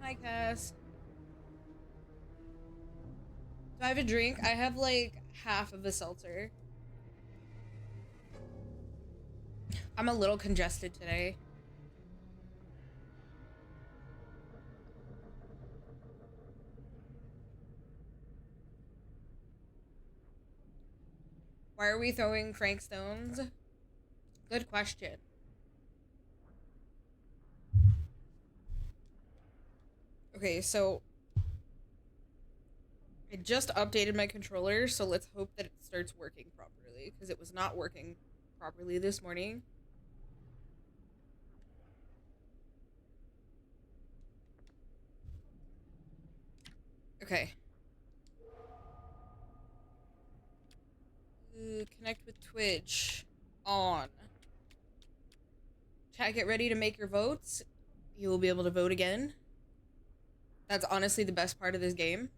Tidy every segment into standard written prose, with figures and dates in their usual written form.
Hi, Cass. Do I have a drink? I have like half of a seltzer. I'm a little congested today. Why are we throwing Frank Stones? Good question. Okay, so I just updated my controller, so let's hope that it starts working properly because it was not working properly this morning. Okay. Connect with Twitch. On. Chat, get ready to make your votes. You will be able to vote again. That's honestly the best part of this game.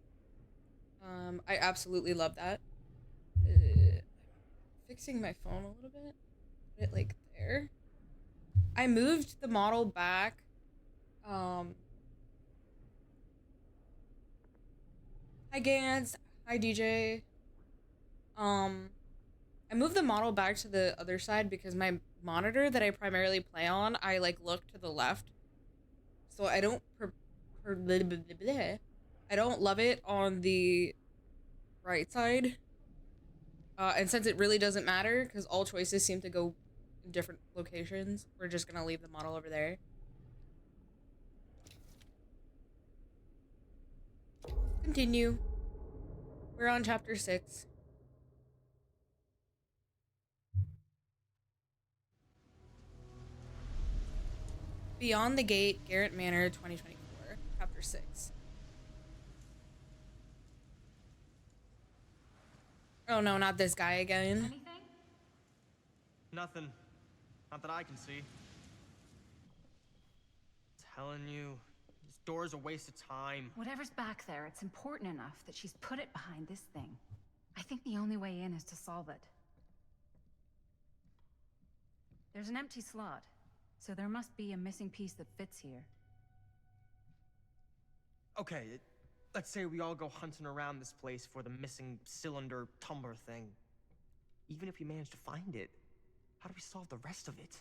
I absolutely love that. Fixing my phone a little bit. Put it like there. I moved the model back. Hi Gans. Hi DJ. I moved the model back to the other side because my monitor that I primarily play on, I like look to the left. So I don't I don't love it on the right side. And since it really doesn't matter because all choices seem to go in different locations, we're just gonna leave the model over there. Continue. We're on chapter 6. Beyond the Gate, Garrett Manor, 2024, chapter 6. Oh no, not this guy again. Anything? Nothing. Not that I can see. Telling you, this door's a waste of time. Whatever's back there, it's important enough that she's put it behind this thing. I think the only way in is to solve it. There's an empty slot, so there must be a missing piece that fits here. Okay, let's say we all go hunting around this place for the missing cylinder tumbler thing. Even if we manage to find it, how do we solve the rest of it?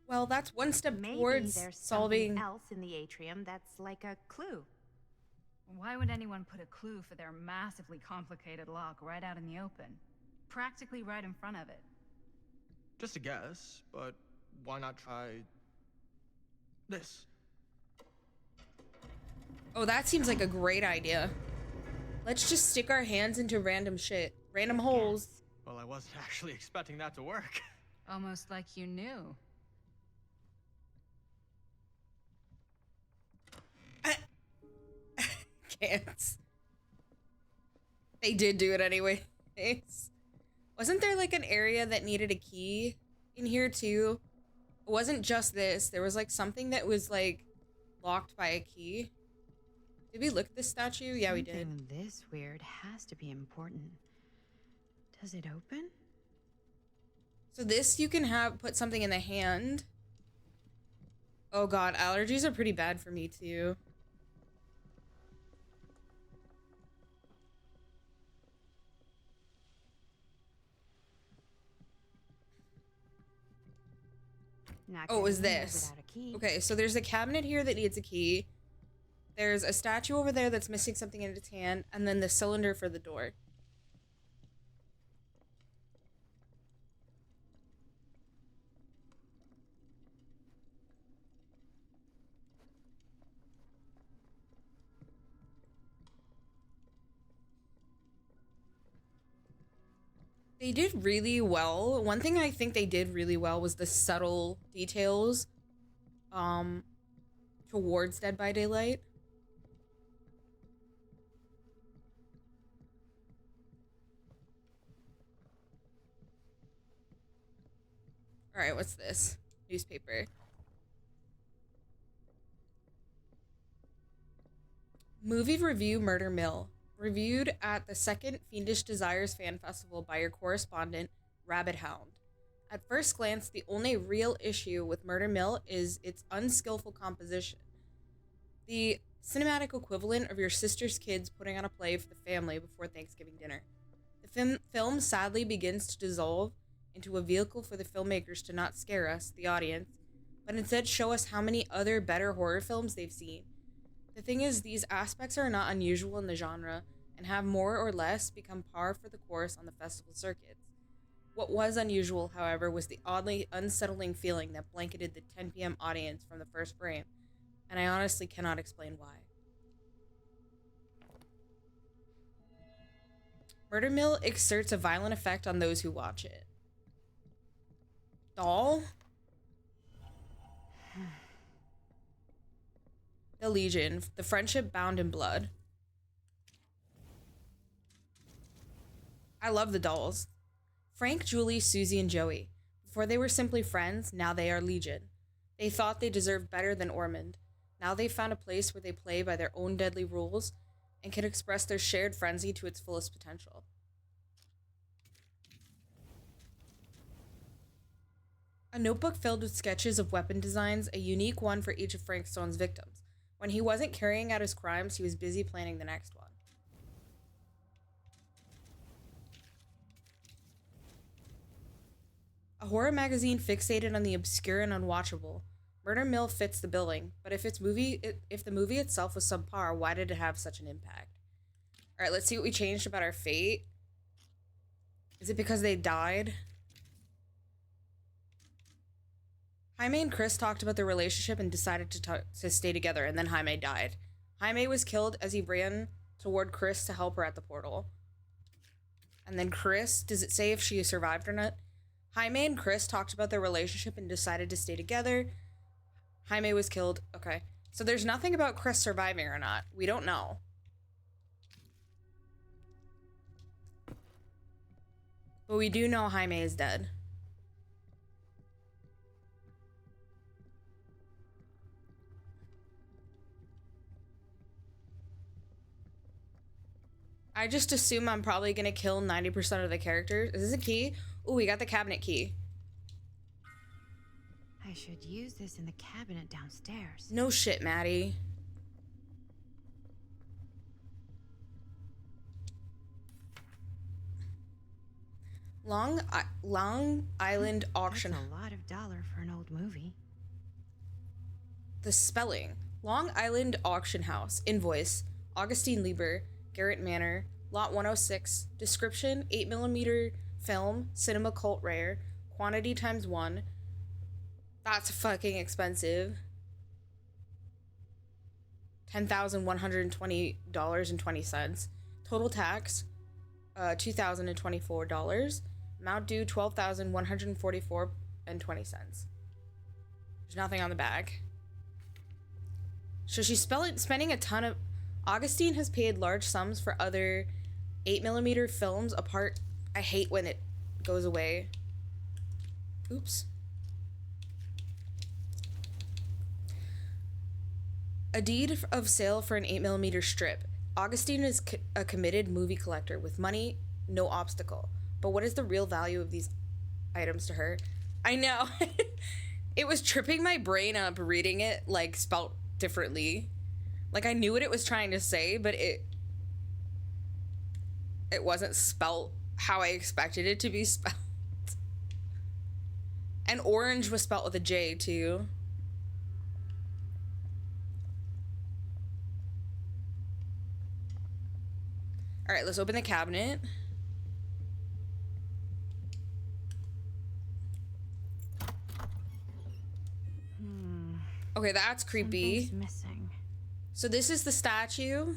Well, that's one step Maybe towards there's solving. something else in the atrium that's like a clue. Why would anyone put a clue for their massively complicated lock right out in the open? Practically right in front of it. Just a guess, but why not try this? Oh, that seems like a great idea. Let's just stick our hands into random shit. Random holes. Well, I wasn't actually expecting that to work. Almost like you knew. Can't. They did do it anyway. Wasn't there like an area that needed a key in here too? It wasn't just this. There was like something that was like locked by a key. Did we look at this statue? Yeah, we did. Something this weird has to be important. Does it open? So this you can have put something in the hand. Oh god, allergies are pretty bad for me too. Not Oh, it was getting in there this. without a key. Okay, so there's a cabinet here that needs a key. There's a statue over there that's missing something in its hand, and then the cylinder for the door. They did really well. One thing I think they did really well was the subtle details towards Dead by Daylight. All right, what's this? Newspaper. Movie review Murder Mill. Reviewed at the second Fiendish Desires Fan Festival by your correspondent, Rabbit Hound. At first glance, the only real issue with Murder Mill is its unskillful composition. The cinematic equivalent of your sister's kids putting on a play for the family before Thanksgiving dinner. The film sadly begins to dissolve into a vehicle for the filmmakers to not scare us, the audience, but instead show us how many other better horror films they've seen. The thing is, these aspects are not unusual in the genre and have more or less become par for the course on the festival circuits. What was unusual, however, was the oddly unsettling feeling that blanketed the 10 p.m. audience from the first frame, and I honestly cannot explain why. Murder Mill exerts a violent effect on those who watch it. Doll? The Legion, the friendship bound in blood. I love the dolls. Frank, Julie, Susie, and Joey. Before they were simply friends, now they are Legion. They thought they deserved better than Ormond. Now they've found a place where they play by their own deadly rules and can express their shared frenzy to its fullest potential. A notebook filled with sketches of weapon designs, a unique one for each of Frank Stone's victims. When he wasn't carrying out his crimes, he was busy planning the next one. A horror magazine fixated on the obscure and unwatchable. Murder Mill fits the billing, but if the movie itself was subpar, why did it have such an impact? Alright, let's see what we changed about our fate. Is it because they died? Jaime and Chris talked about their relationship and decided to stay together, and then Jaime died. Jaime was killed as he ran toward Chris to help her at the portal. And then Chris, does it say if she survived or not? Jaime and Chris talked about their relationship and decided to stay together. Jaime was killed. Okay. So there's nothing about Chris surviving or not. We don't know. But we do know Jaime is dead. I just assume I'm probably gonna kill 90% of the characters. Is this a key? Ooh, we got the cabinet key. I should use this in the cabinet downstairs. No shit, Maddie. Long Island Auction. That's a lot of dollar for an old movie. The spelling. Long Island Auction House. Invoice. Augustine Lieber. Garrett Manor. Lot 106. Description. 8mm film. Cinema cult rare. Quantity ×1. That's fucking expensive. $10,120.20. Total tax. $2,024. Amount due $12,144.20. There's nothing on the back. So she's spending a ton of... Augustine has paid large sums for other 8mm films apart. I hate when it goes away. Oops. A deed of sale for an 8mm strip. Augustine is a committed movie collector with money, no obstacle. But what is the real value of these items to her? I know. It was tripping my brain up reading it, like, spelt differently. Like, I knew what it was trying to say, but it wasn't spelt how I expected it to be spelt. And orange was spelt with a J, too. Alright, let's open the cabinet. Okay, that's creepy. Something's missing. So this is the statue.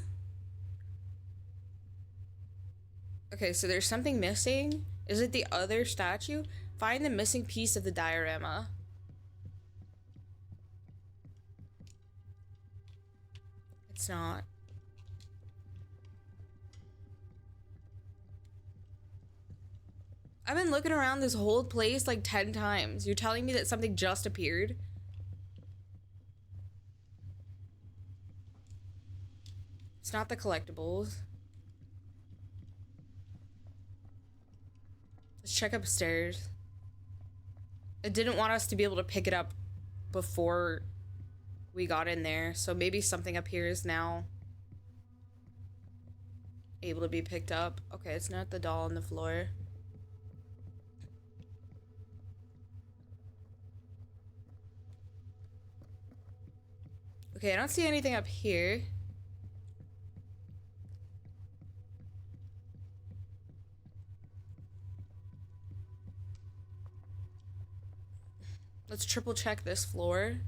Okay, so there's something missing. Is it the other statue? Find the missing piece of the diorama. It's not. I've been looking around this whole place like 10 times. You're telling me that something just appeared? It's not the collectibles. Let's check upstairs. It didn't want us to be able to pick it up before we got in there. So maybe something up here is now able to be picked up. Okay, it's not the doll on the floor. Okay, I don't see anything up here. Let's triple check this floor.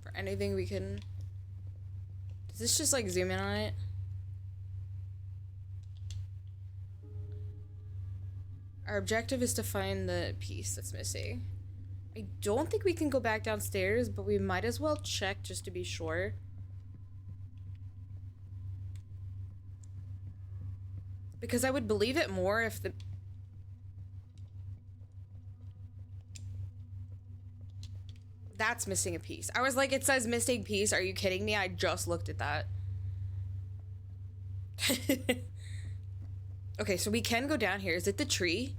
For anything we can... Does this just like zoom in on it? Our objective is to find the piece that's missing. I don't think we can go back downstairs, but we might as well check just to be sure. Because I would believe it more if the... That's missing a piece. I was like, it says missing piece. Are you kidding me? I just looked at that. Okay, so we can go down here. Is it the tree?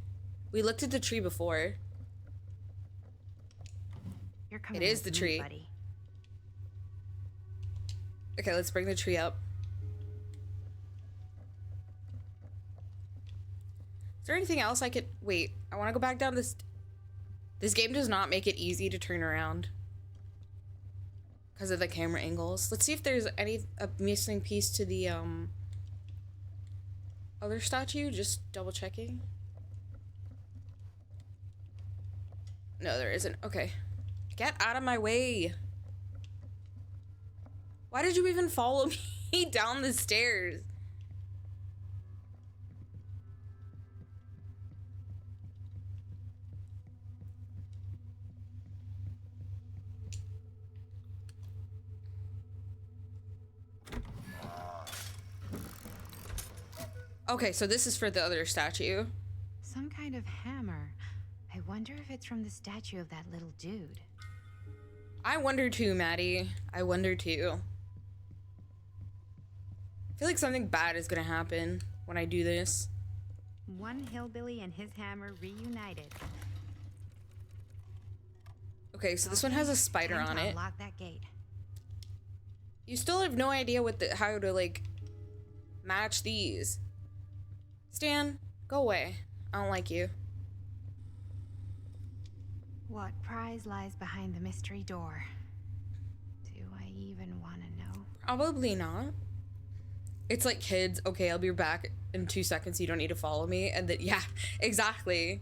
We looked at the tree before. You're coming It is with the me, tree. buddy. Okay, let's bring the tree up. Is there anything else I could... Wait, I want to go back down this... This game does not make it easy to turn around. Because of the camera angles. Let's see if there's a missing piece to the, other statue. Just double checking. No, there isn't. Okay. Get out of my way. Why did you even follow me down the stairs? Okay, so this is for the other statue. Some kind of hammer. I wonder if it's from the statue of that little dude. I wonder too, Maddie. I wonder too. I feel like something bad is gonna happen when I do this. One hillbilly and his hammer reunited. Okay, so this one has a spider Time on to it. unlock that gate. You still have no idea what how to like match these. Stan, go away. I don't like you. What prize lies behind the mystery door? Do I even want to know? Probably not. It's like kids. Okay, I'll be back in 2 seconds. You don't need to follow me. And then, yeah, exactly.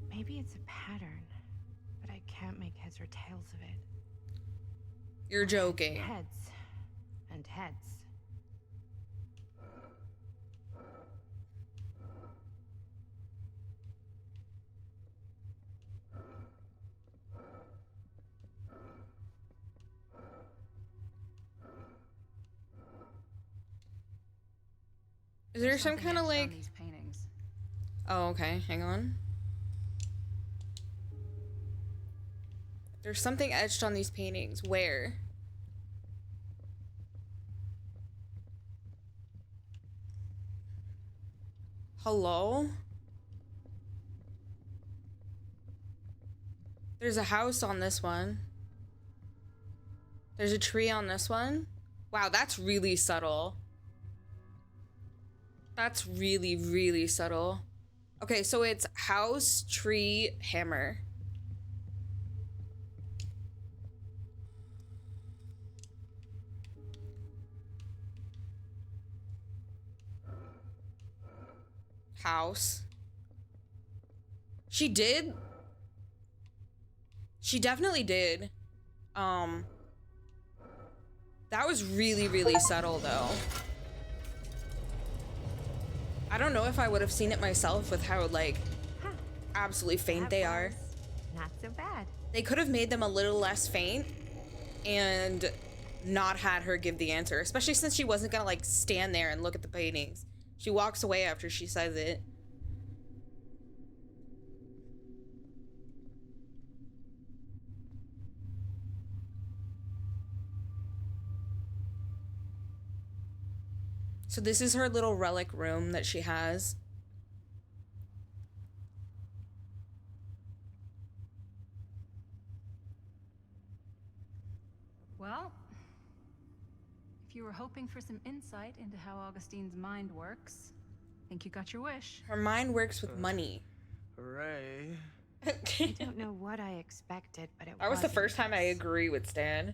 Maybe it's a pattern, but I can't make heads or tails of it. You're joking. Heads and heads. Is there some Something kind of etched on like... these paintings. Oh, okay. Hang on. There's something etched on these paintings. Where? Hello? There's a house on this one. There's a tree on this one. Wow, that's really subtle. That's really, really subtle. Okay, so it's house, tree, hammer. House. She did? She definitely did. That was really, really subtle though. I don't know if I would have seen it myself with how like Huh. absolutely faint That they are. was not so bad. They could have made them a little less faint and not had her give the answer, especially since she wasn't gonna like stand there and look at the paintings. She walks away after she says it. So this is her little relic room that she has. Well, if you were hoping for some insight into how Augustine's mind works, I think you got your wish. Her mind works with money. Hooray. I don't know what I expected, but it That was the first time I intense. agree with Stan.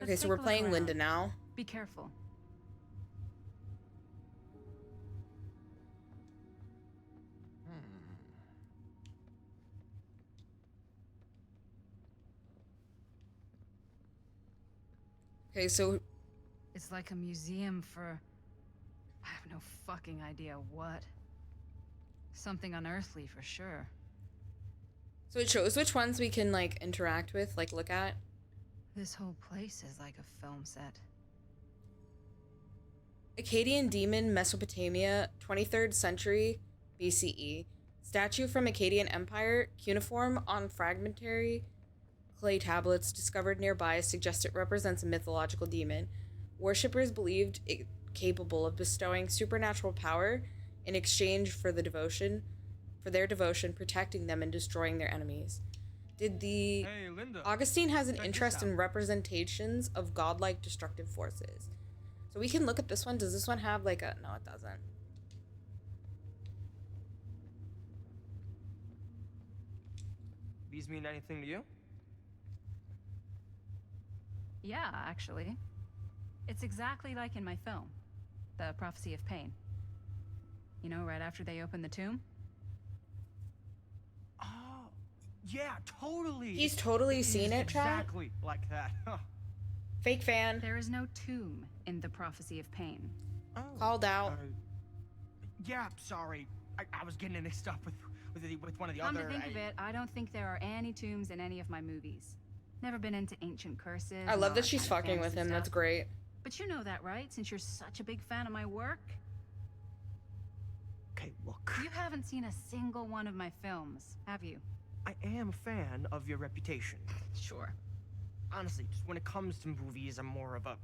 Okay, Let's so take we're a look playing around. Linda now. Be careful. Okay, so It's like a museum for... I have no fucking idea what. Something unearthly for sure. it shows which ones we can like interact with, like look at. This whole place is like a film set. Akkadian demon, Mesopotamia, 23rd century BCE. Statue from Akkadian Empire, cuneiform on fragmentary clay tablets discovered nearby suggest it represents a mythological demon. Worshippers believed it capable of bestowing supernatural power in exchange for their devotion, protecting them and destroying their enemies. Did the Hey, Linda. Augustine has an Check this interest in out. representations of godlike destructive forces. So we can look at this one. Does this one have like a... No, it doesn't. These mean anything to you? Yeah, actually. It's exactly like in my film, The Prophecy of Pain. You know, right after they open the tomb? Oh, yeah, totally. He's totally It seen is it, chat. exactly like that. Huh. Fake fan. There is no tomb in The Prophecy of Pain. Oh, Called out. yeah, sorry. I was getting mixed up with one of the Come other. to think of it, I don't think there are any tombs in any of my movies. Never been into ancient curses. I and love all that she's kind of fucking with fantasy him. That's stuff. great. But you know that, right? Since you're such a big fan of my work? Okay, look. You haven't seen a single one of my films, have you? I am a fan of your reputation. Sure. Honestly, just when it comes to movies, I'm more of a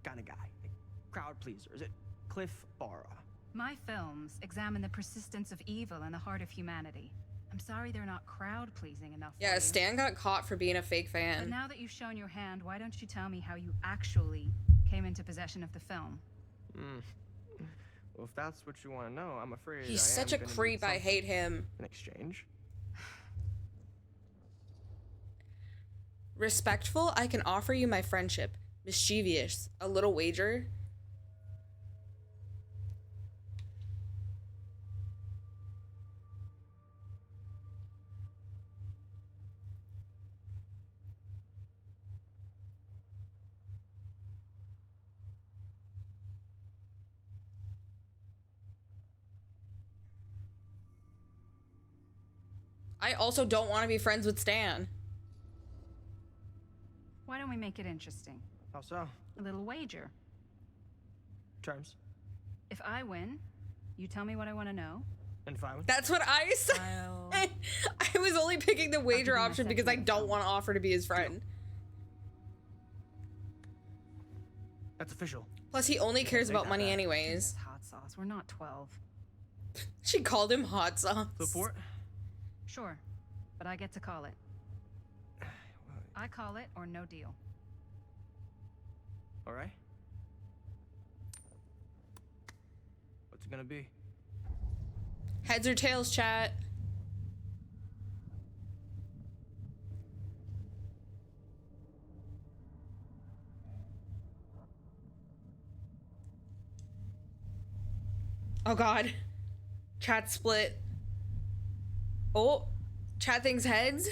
kind of guy. Like, crowd pleaser. Is it Cliff Barra? My films examine the persistence of evil in the heart of humanity. I'm sorry they're not crowd-pleasing enough for Yeah, you. Stan got caught for being a fake But fan. now that you've shown your hand, why don't you tell me how you actually came into possession of the film? Well, if that's what you want to know, I'm afraid He's I such am a gonna need creep. I hate something him. in exchange. Respectful, I can offer you my friendship. Mischievous, a little wager. I also don't want to be friends with Stan. Why don't we make it interesting? How so? A little wager. Terms. If I win, you tell me what I want to know. And if I win? That's what I said. I'll... I was only picking the wager give you a option because I second. don't want to offer to be his friend. That's official. Plus, he only cares take about that money back. anyways. Jesus, hot sauce. We're not 12. She called him hot sauce. Flipboard? Sure, but I get to call it. I call it or no deal. All right. What's it gonna be? Heads or tails, chat. Oh god. Chat split. Oh, chat thinks heads.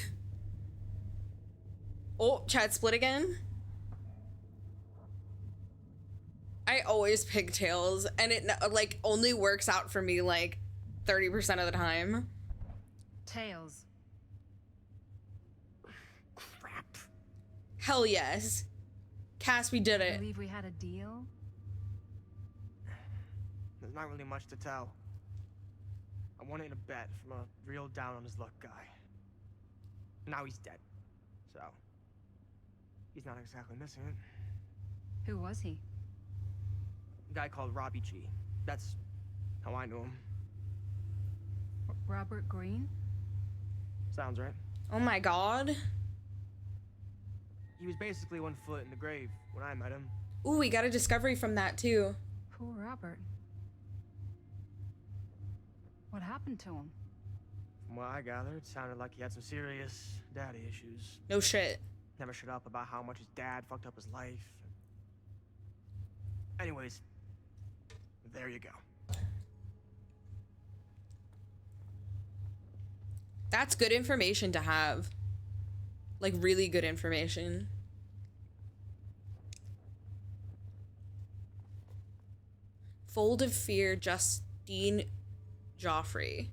Oh, chat split again. I always pick tails, and it like only works out for me like 30% of the time. Tails. Crap. Hell yes. Cass, we did I it. believe we had a deal. There's not really much to tell. I won it in a bet from a real down on his luck guy. Now he's dead. So, He's not exactly missing it. Who was he? A guy called Robbie G. That's how I knew him. Robert Green? Sounds right. Oh my god. He was basically 1 foot in the grave when I met him. Ooh, we got a discovery from that too. Poor Robert. What happened to him? From what I gathered, it sounded like he had some serious daddy issues. No shit. Never shut up about how much his dad fucked up his life. Anyways, there you go. That's good information to have. Like, really good information. Fold of Fear, Justine Joffrey.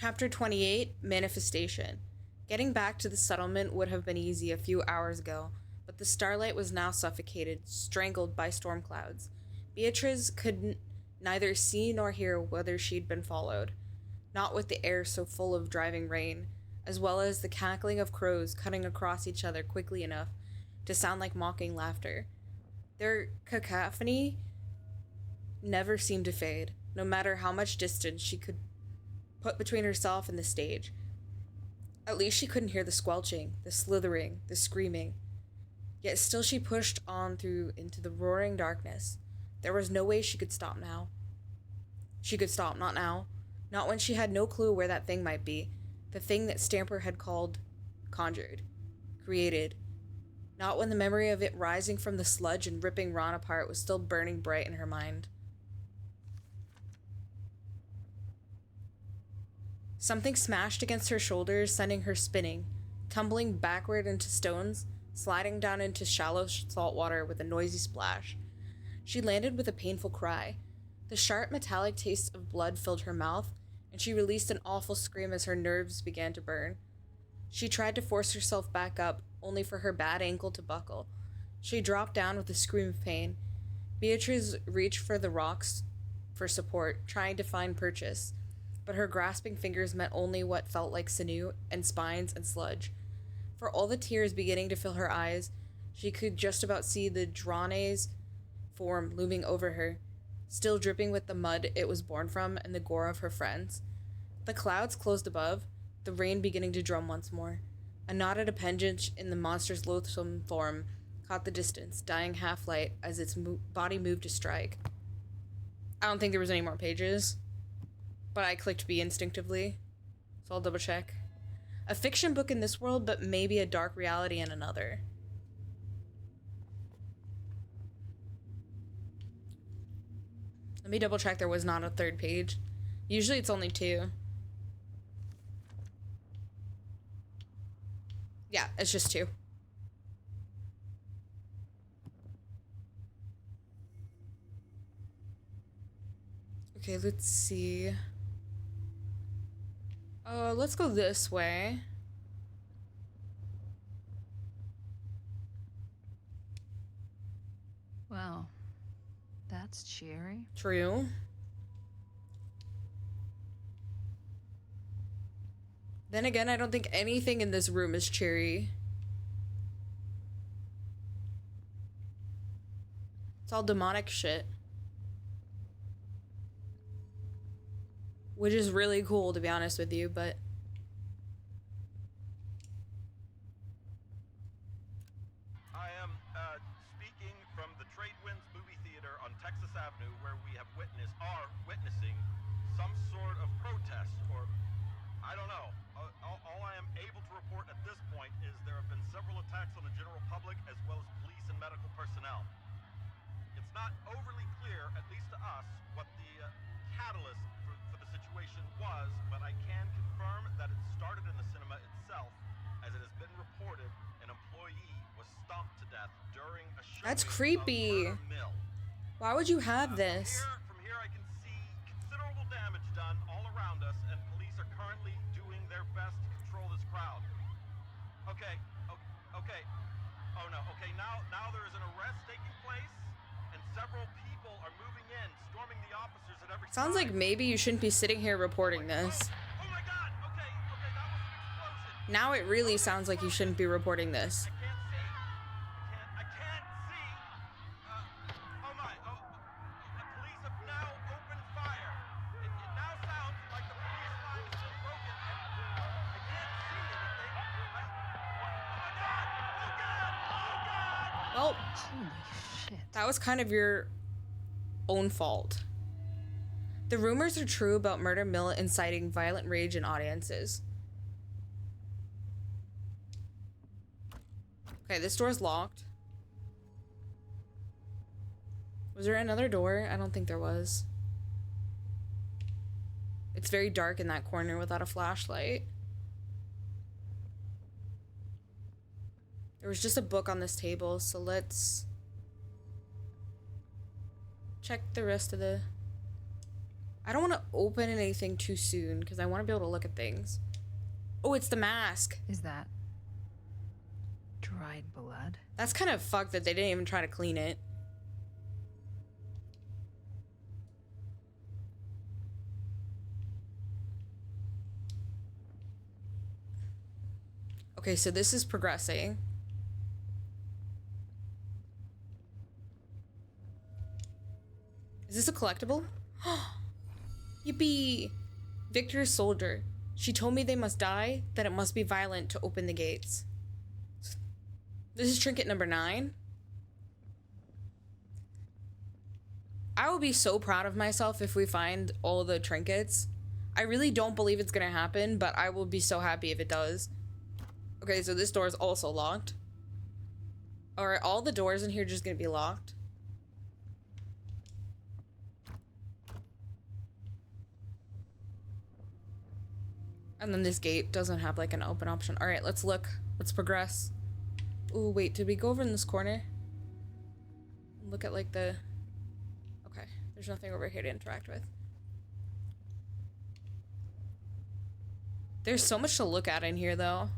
Chapter 28, Manifestation. Getting back to the settlement would have been easy a few hours ago, but the starlight was now suffocated, strangled by storm clouds. Beatrice could neither see nor hear whether she'd been followed, not with the air so full of driving rain, as well as the cackling of crows cutting across each other quickly enough to sound like mocking laughter. Their cacophony never seemed to fade, no matter how much distance she could put between herself and the stage. At least she couldn't hear the squelching, the slithering, the screaming. Yet still she pushed on through into the roaring darkness. There was no way she could stop now. She could stop, not now. Not when she had no clue where that thing might be. The thing that Stamper had conjured, created. Not when the memory of it rising from the sludge and ripping Ron apart was still burning bright in her mind. Something smashed against her shoulders, sending her spinning, tumbling backward into stones, sliding down into shallow salt water with a noisy splash. She landed with a painful cry. The sharp metallic taste of blood filled her mouth, and she released an awful scream as her nerves began to burn. She tried to force herself back up, only for her bad ankle to buckle. She dropped down with a scream of pain. Beatrice reached for the rocks for support, trying to find purchase, but her grasping fingers met only what felt like sinew and spines and sludge. For all the tears beginning to fill her eyes, she could just about see the Drane's form looming over her, still dripping with the mud it was born from and the gore of her friends. The clouds closed above, the rain beginning to drum once more. A knotted appendage in the monster's loathsome form caught the distance, dying half-light as its body moved to strike. I don't think there was any more pages, but I clicked B instinctively, so I'll double check. A fiction book in this world, but maybe a dark reality in another. Let me double check there was not a third page. Usually it's only 2. Yeah, it's just 2. Okay, let's see. Let's go this way. Well, that's cheery. True. Then again, I don't think anything in this room is cheery. It's all demonic shit. Which is really cool, to be honest with you, but... I am speaking from the Tradewinds Movie Theater on Texas Avenue, where we are witnessing some sort of protest, or I don't know. All I am able to report at this point is there have been several attacks on the general public as well as police and medical personnel. It's not overly clear, at least to us, what the catalyst for the situation was, but I can confirm that it started in the cinema itself, as it has been reported an employee was stomped to death during a showing. That's creepy. Of Murder Mill. Why would you have this? From here I can see considerable damage done all around us, and police are currently doing their best to control this crowd. Okay. Oh no. Okay, now there is an arrest taking place, and several people are moving in, storming the officers at every Sounds like side. maybe you shouldn't be sitting here reporting this. Oh my god! Okay, that was Now it really sounds like you shouldn't be reporting this. I can't see. Oh my. Oh, the police have now opened fire. It now sounds like the police line has been broken. I can't see anything. Oh my God! Oh God! Oh God! Well, Holy shit. that was kind of your own fault. The rumors are true about Murder Mill inciting violent rage in audiences. Okay, this door's locked. Was there another door? I don't think there was. It's very dark in that corner without a flashlight. There was just a book on this table, so let's check the rest of the... I don't want to open anything too soon because I want to be able to look at things. Oh, it's the mask. Is that dried blood? That's kind of fucked that they didn't even try to clean it. Okay, so this is progressing. Is this a collectible? Yippee! Victor's soldier. She told me they must die, that it must be violent to open the gates. This is trinket number 9. I will be so proud of myself if we find all the trinkets. I really don't believe it's gonna happen, but I will be so happy if it does. Okay, so this door is also locked. Are all the doors in here just gonna be locked? And then this gate doesn't have like an open option. All right, let's look. Let's progress. Oh, wait, did we go over in this corner? Look at like the... Okay, there's nothing over here to interact with. There's so much to look at in here though.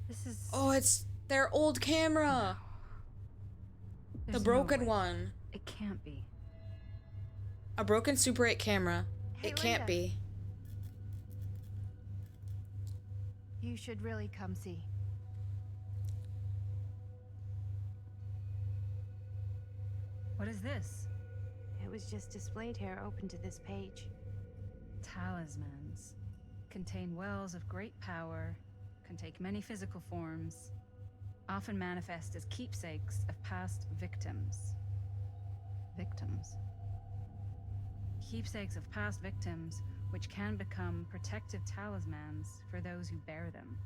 This is... Oh, it's their old camera. The There's no broken way. one. It can't be. A broken Super 8 camera. Hey, It can't Linda. be. You should really come see. What is this? It was just displayed here, open to this page. Talismans. Contain wells of great power, can take many physical forms, often manifest as keepsakes of past victims. Victims? Keepsakes of past victims, which can become protective talismans for those who bear them.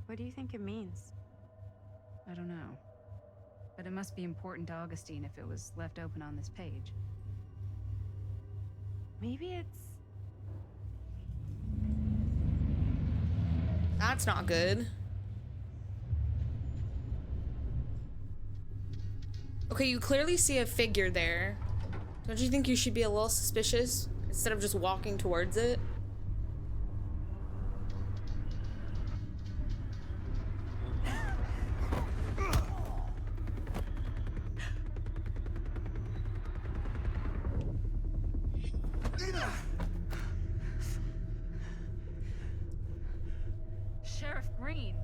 What do you think it means? I don't know. But it must be important to Augustine if it was left open on this page. Maybe it's... That's not good. Okay, you clearly see a figure there. Don't you think you should be a little suspicious instead of just walking towards it? Sheriff Green!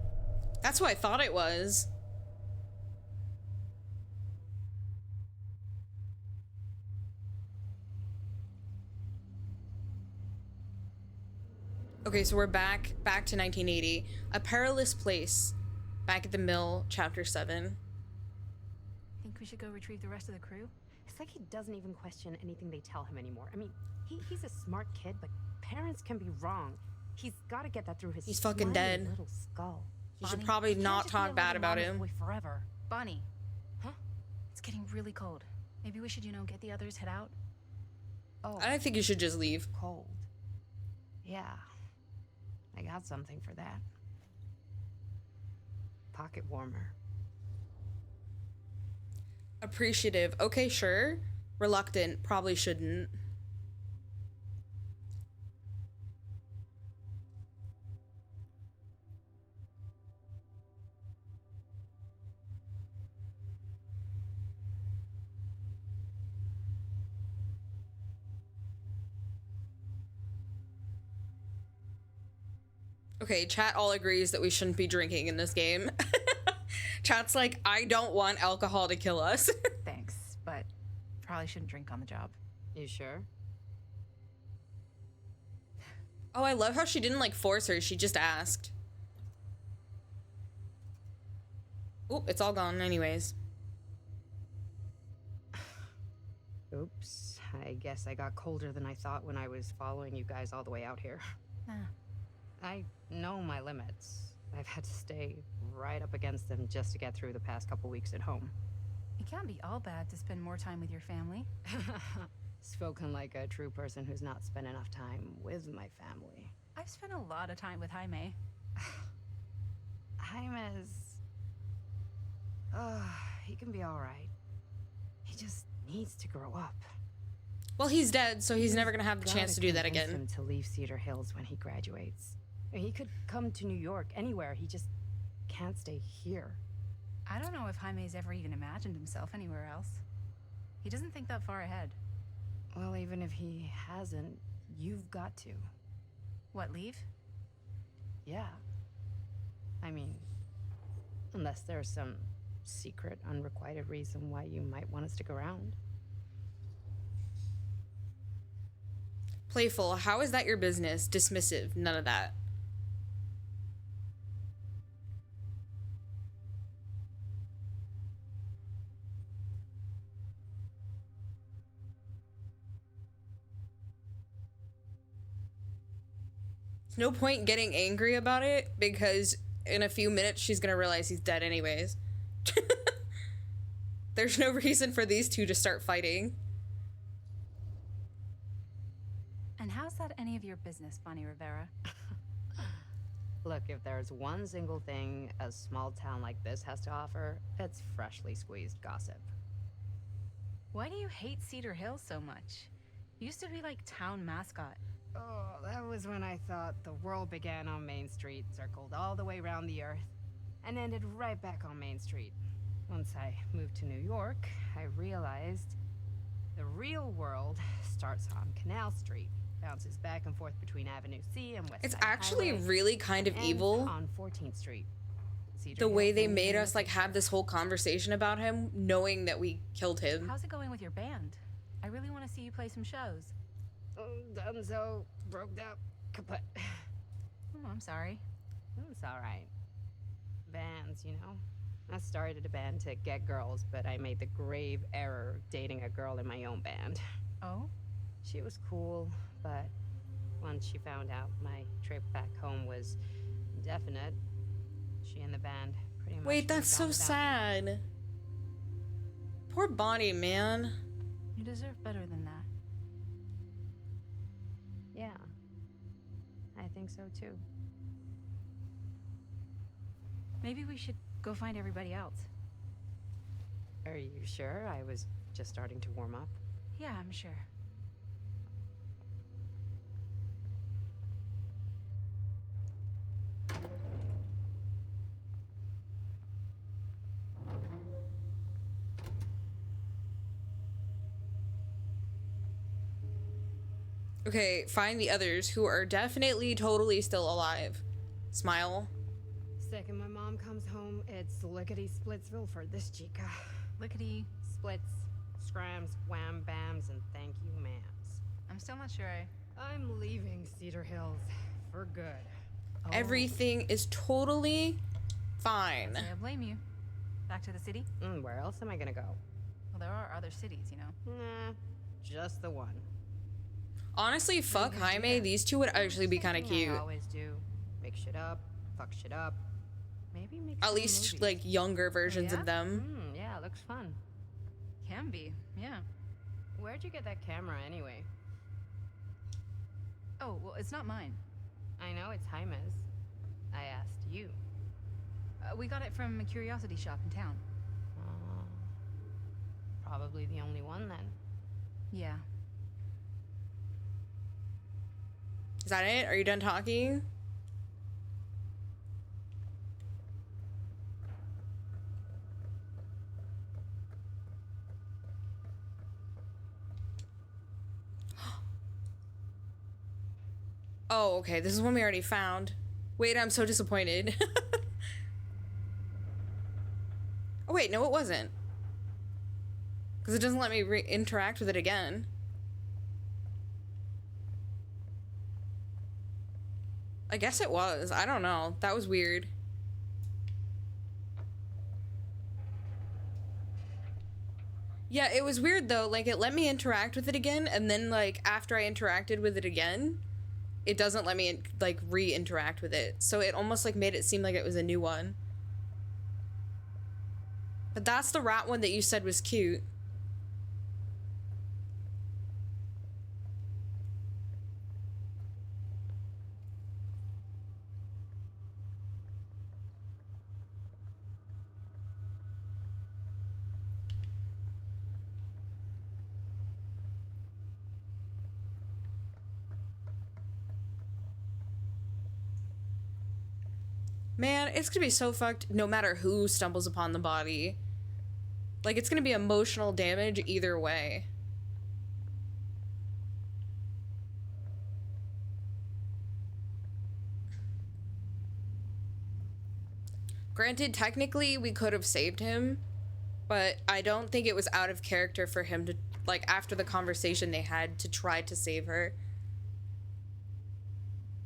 That's who I thought it was. Okay, so we're back to 1980. A Perilous Place. Back at the mill, chapter 7. Think we should go retrieve the rest of the crew? It's like he doesn't even question anything they tell him anymore. I mean, he's a smart kid, but parents can be wrong. He's got to get that through his He's fucking slimy dead. little skull. You should Bonnie, probably He can't not just be talk a bad little about mama's him. boy forever. Bonnie, Huh? it's getting really cold. Maybe we should, get the others, head out? Oh, I think you should just leave. cold. Yeah, I got something for that. Pocket warmer. Appreciative. Okay, sure. Reluctant. Probably shouldn't. Okay, chat all agrees that we shouldn't be drinking in this game. Chat's like, I don't want alcohol to kill us. Thanks, but probably shouldn't drink on the job. You sure? Oh, I love how she didn't like force her, she just asked. Oh, it's all gone anyways. Oops. I guess I got colder than I thought when I was following you guys all the way out here. Ah. I know my limits. I've had to stay right up against them just to get through the past couple weeks at home. It can't be all bad to spend more time with your family. Spoken like a true person who's not spent enough time with my family. I've spent a lot of time with Jaime. Jaime's... he can be alright. He just needs to grow up. Well, he's dead, so he's never gonna have the chance to do that Convince again. him to leave Cedar Hills when he graduates. He could come to New York, anywhere. He just can't stay here. I don't know if Jaime's ever even imagined himself anywhere else. He doesn't think that far ahead. Well, even if he hasn't, you've got to. What, leave? Yeah. I mean, unless there's some secret, unrequited reason why you might want to stick around. Playful, how is that your business? Dismissive, none of that. There's no point getting angry about it because in a few minutes she's gonna realize he's dead anyways. There's no reason for these two to start fighting. And how's that any of your business, Bonnie Rivera? Look, if there's one single thing a small town like this has to offer, it's freshly squeezed gossip. Why do you hate Cedar Hills so much? You used to be like town mascot. Oh, that was when I thought the world began on Main Street, circled all the way around the earth, and ended right back on Main Street. Once I moved to New York, I realized the real world starts on Canal Street, bounces back and forth between Avenue C and West It's Side actually Highway, really kind of and evil on 14th Street. Cedar the way Hills they ain't made in us the like have picture. this whole conversation about him knowing that we killed him. How's it going with your band? I really want to see you play some shows. Done so, broke up, kaput. Oh, I'm sorry. It's alright. Bands, you know? I started a band to get girls, but I made the grave error of dating a girl in my own band. Oh? She was cool, but once she found out my trip back home was indefinite, she and the band pretty much Wait, that's moved so on without me. sad. Poor Bonnie, man. You deserve better than that. Yeah, I think so too. Maybe we should go find everybody else. Are you sure? I was just starting to warm up. Yeah, I'm sure. Okay, find the others who are definitely totally still alive. Smile. Second my mom comes home, it's lickety-splitsville for this chica. Lickety. Splits, scrams, wham bams, and thank you ma'ams. I'm still not sure I'm leaving Cedar Hills for good. Everything is totally fine. Say I blame you. Back to the city? Where else am I gonna go? Well, there are other cities, you know. Nah, just the one. Honestly, fuck gonna do Jaime. that? These two would actually be kind of Same thing cute. I always do. Make shit up, fuck shit up. Maybe make At some least movies. like younger versions yeah? of them. Yeah, looks fun. Can be, yeah. Where'd you get that camera anyway? Oh, well, it's not mine. I know it's Jaime's. I asked you. We got it from a curiosity shop in town. Probably the only one then. Yeah. Is that it? Are you done talking? Oh, okay. This is one we already found. Wait, I'm so disappointed. Oh wait, no it wasn't. Because it doesn't let me interact with it again. I guess it was. I don't know. That was weird. Yeah, it was weird though. Like, it let me interact with it again, and then, like, after I interacted with it again, it doesn't let me, like, re-interact with it. So it almost, like, made it seem like it was a new one. But that's the rat one that you said was cute. Man, it's gonna be so fucked no matter who stumbles upon the body. Like, it's gonna be emotional damage either way. Granted, technically, we could have saved him, but I don't think it was out of character for him to, like, after the conversation they had, to try to save her.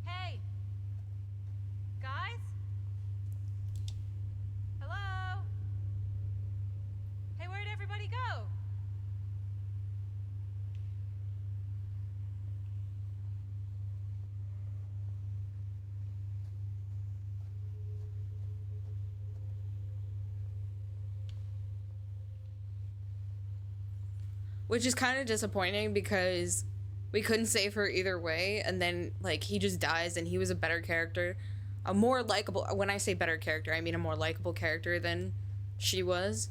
Hey! Guys? Hello? Hey, where'd everybody go? Which is kind of disappointing because we couldn't save her either way, and then, like, he just dies, and he was a better character. A more likable, when I say better character, I mean a more likable character than she was.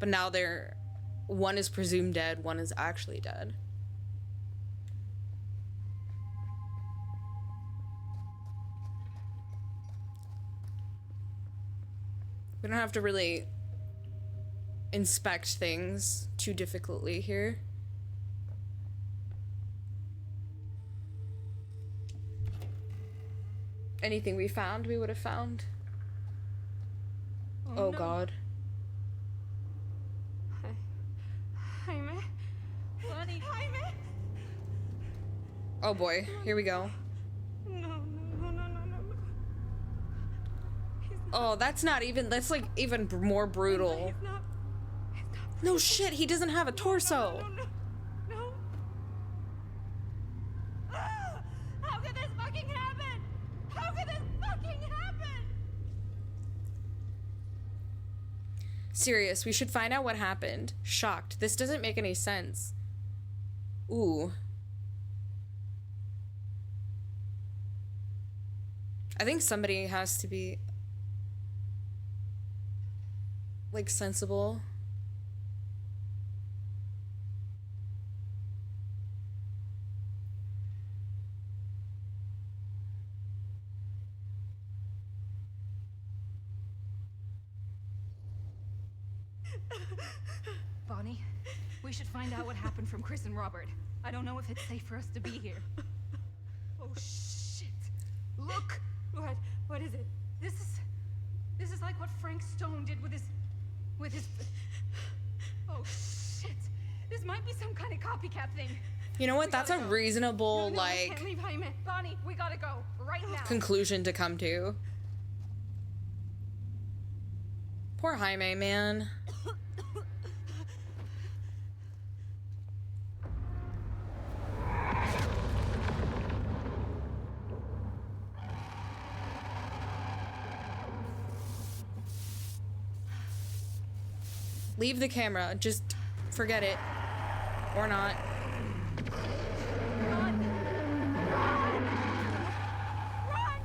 But now they're, one is presumed dead, one is actually dead. We don't have to really inspect things too difficultly here. Anything we found, we would have found. Oh no. God. Jaime? Bunny. Jaime? Oh boy, here we go. No. Oh, that's not even, that's like even more brutal. He's not. No shit, he doesn't have a torso. No. Ah! How could this fucking happen? How could this fucking happen? Serious, we should find out what happened. Shocked. This doesn't make any sense. Ooh. I think somebody has to be, like, sensible. Bonnie, we should find out what happened from Chris and Robert. I don't know if it's safe for us to be here. Oh shit! Look! What is it? This is like what Frank Stone did with his... Oh shit! This might be some kind of copycat thing. You know what? That's a reasonable, I like, can't leave Jaime. Bonnie, we gotta go right now. conclusion to come to. Poor Jaime, man. Leave the camera. Just forget it. Or not. Run!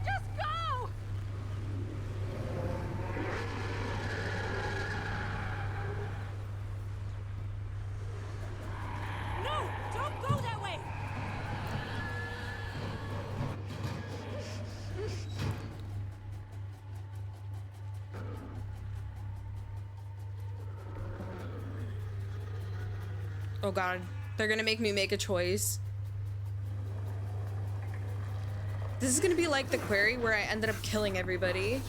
Just go! No! Don't go that way! Oh god. They're gonna make me make a choice. This is gonna be like the quarry where I ended up killing everybody.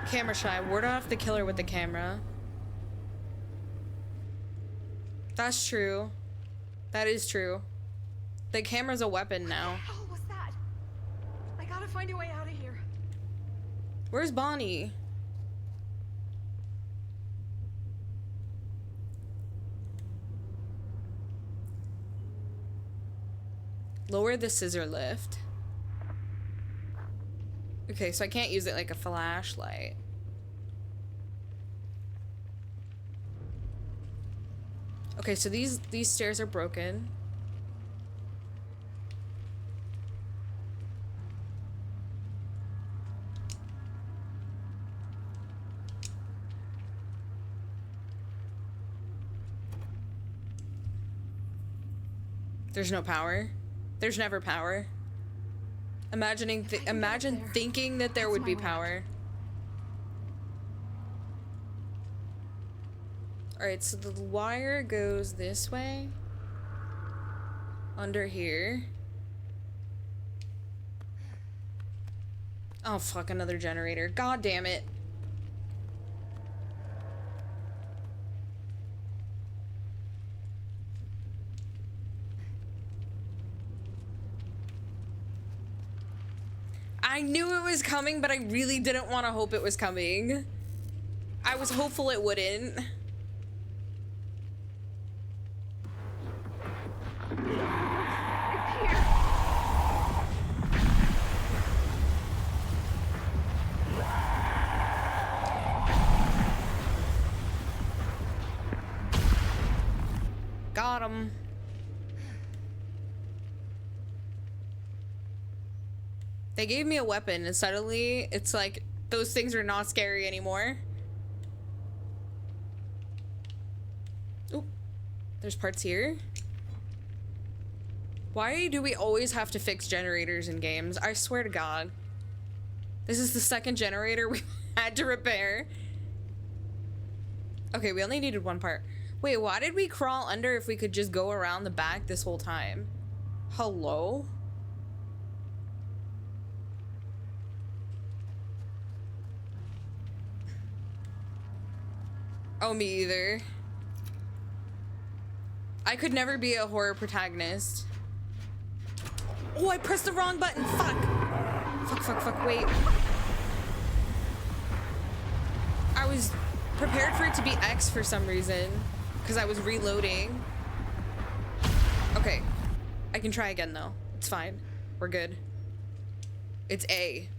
Camera shy. Ward off the killer with the camera. That's true. That is true. The camera's a weapon now. What the hell was that? I gotta find a way out of here. Where's Bonnie? Lower the scissor lift. Okay, so I can't use it like a flashlight. Okay, so these stairs are broken. There's no power. There's never power. Imagine thinking that there would be power. Alright, so the wire goes this way. Under here. Oh fuck, another generator. God damn it. I knew it was coming, but I really didn't want to hope it was coming. I was hopeful it wouldn't. Got him. They gave me a weapon and suddenly it's like those things are not scary anymore. Oop. There's parts here. Why do we always have to fix generators in games? I swear to God. This is the second generator we had to repair. Okay, we only needed one part. Wait, why did we crawl under if we could just go around the back this whole time? Hello? Oh, me either. I could never be a horror protagonist. Oh, I pressed the wrong button. Fuck. Fuck. Wait. I was prepared for it to be X for some reason. Because I was reloading. Okay. I can try again, though. It's fine. We're good. It's A.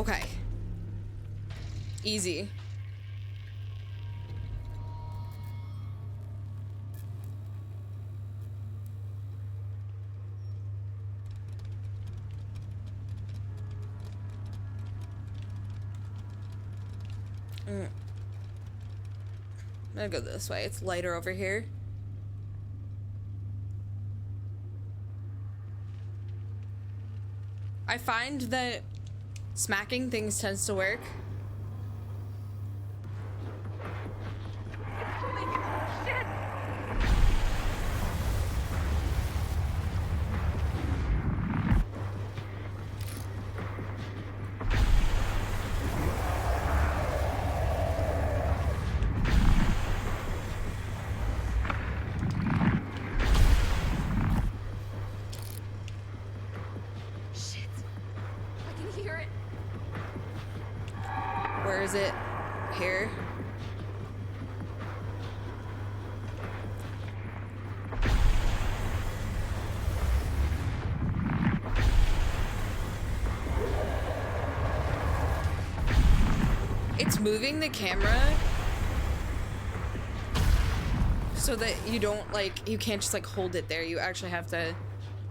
Okay. Easy. I'm gonna go this way. It's lighter over here. I find that smacking things tends to work. Where is it? Here? It's moving the camera so that you don't like, you can't just like hold it there. You actually have to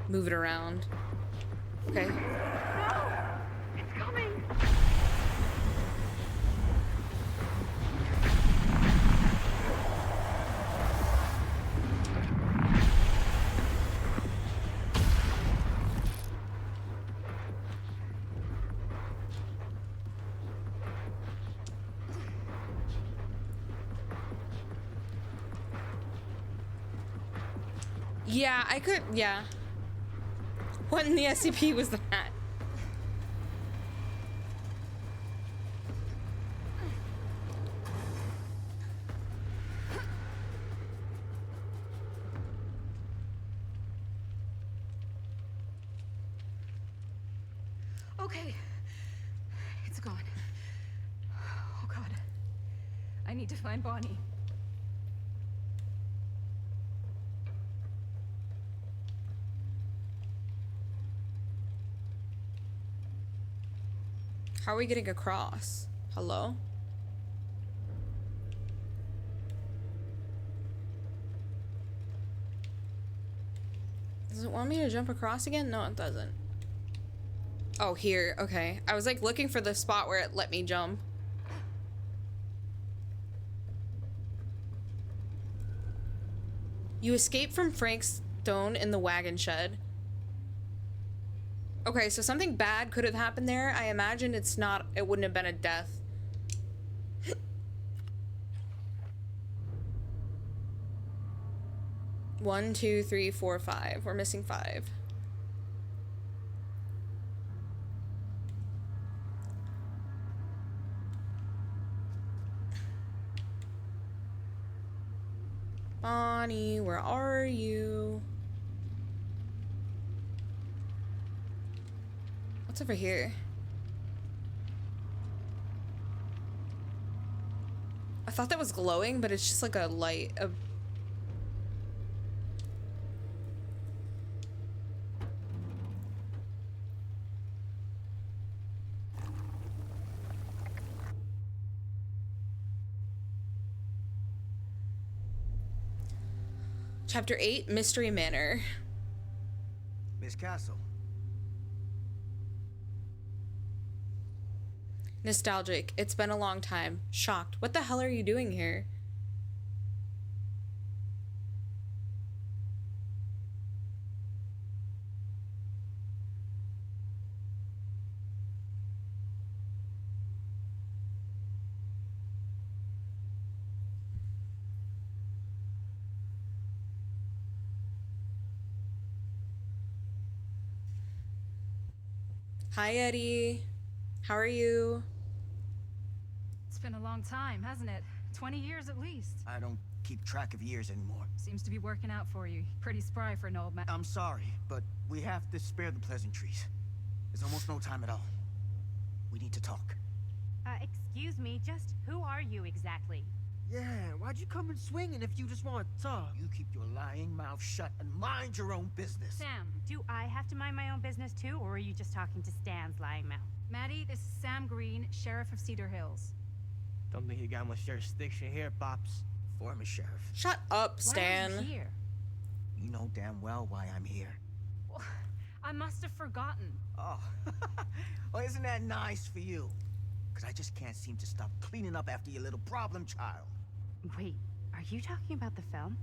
move it around. Okay. It's coming. Yeah, I could, yeah. What in the SCP was that? Okay. It's gone. Oh god. I need to find Bonnie. How are we getting across? Hello? Does it want me to jump across again? No, it doesn't. Oh, here. Okay. I was like looking for the spot where it let me jump. You escaped from Frank Stone in the wagon shed. Okay, so something bad could have happened there. I imagine it's not, it wouldn't have been a death. One, two, three, four, five. We're missing 5. Bonnie, where are you? What's over here? I thought that was glowing, but it's just like a light. Chapter 8, Mystery Manor. Miss Castle. Nostalgic. It's been a long time. Shocked. What the hell are you doing here? Hi, Eddie. How are you? It's been a long time, hasn't it? 20 years at least. I don't keep track of years anymore. Seems to be working out for you. Pretty spry for an old man. I'm sorry, but we have to spare the pleasantries. There's almost no time at all. We need to talk. Excuse me, just who are you exactly? Yeah, why'd you come in swinging if you just want to talk? You keep your lying mouth shut and mind your own business. Sam. Do I have to mind my own business too, or are you just talking to Stan's lying mouth? Maddie, this is Sam Green, Sheriff of Cedar Hills. Don't think you got much jurisdiction here, Pops. Former sheriff. Shut up, Stan. Why are you here? You know damn well why I'm here. Well, I must have forgotten. Oh, well, isn't that nice for you? Because I just can't seem to stop cleaning up after your little problem child. Wait, are you talking about the film?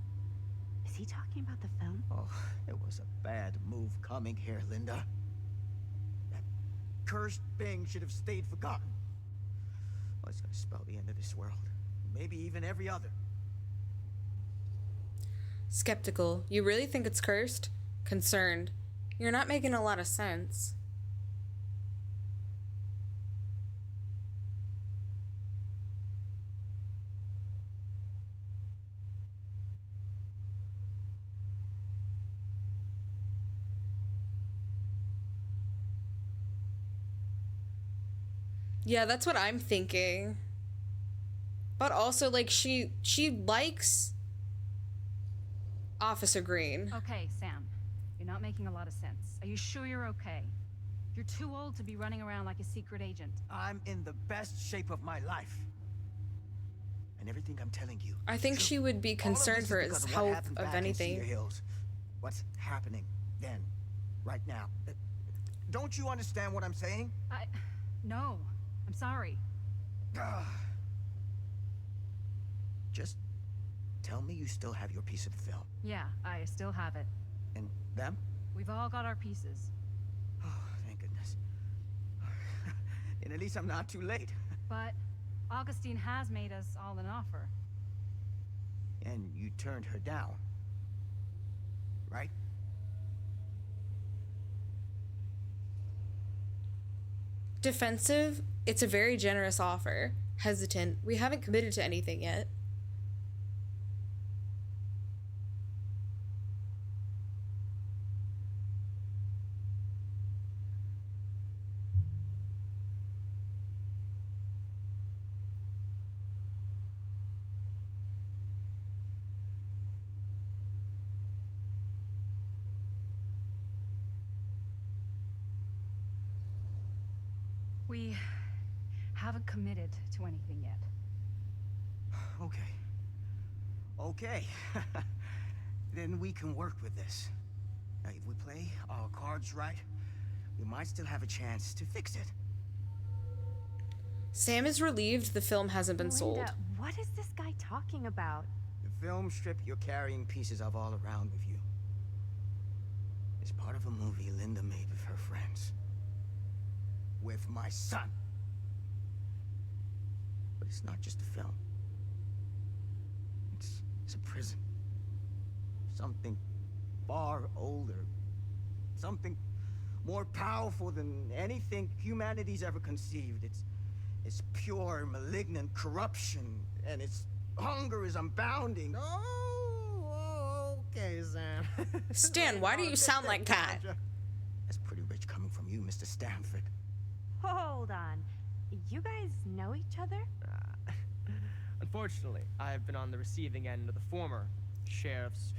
Is he talking about the film? Oh, it was a bad move coming here, Linda. That cursed thing should have stayed forgotten. Well, it's gonna spell the end of this world. Maybe even every other. Skeptical. You really think it's cursed? Concerned. You're not making a lot of sense. Yeah, that's what I'm thinking. But also, like, she likes Officer Green. Okay, Sam. You're not making a lot of sense. Are you sure you're okay? You're too old to be running around like a secret agent. I'm in the best shape of my life. and everything I'm telling you. I think True. she would be All of concerned this for is because his of what health happened of back in anything. Cedar Hills. What's happening then, right now? Don't you understand what I'm saying? No. I'm sorry. Just tell me you still have your piece of the film. Yeah, I still have it. And them? We've all got our pieces. Oh, thank goodness. And at least I'm not too late. But Augustine has made us all an offer. And you turned her down, right? Defensive, it's a very generous offer. Hesitant, we haven't committed to anything yet. We haven't committed to anything yet. Okay. Okay. Then we can work with this. Now, if we play our cards right, we might still have a chance to fix it. Sam is relieved the film hasn't been sold. Linda, what is this guy talking about? The film strip you're carrying pieces of all around with you is part of a movie Linda made with her friends. With my son. But it's not just a film. It's a prison. Something far older. Something more powerful than anything humanity's ever conceived. It's pure, malignant corruption, and its hunger is unbounding. Oh, okay, Sam. Stan, why do you sound like that? That's pretty rich coming from you, Mr. Stanford. Hold on. You guys know each other? Unfortunately, I have been on the receiving end of the former sheriff's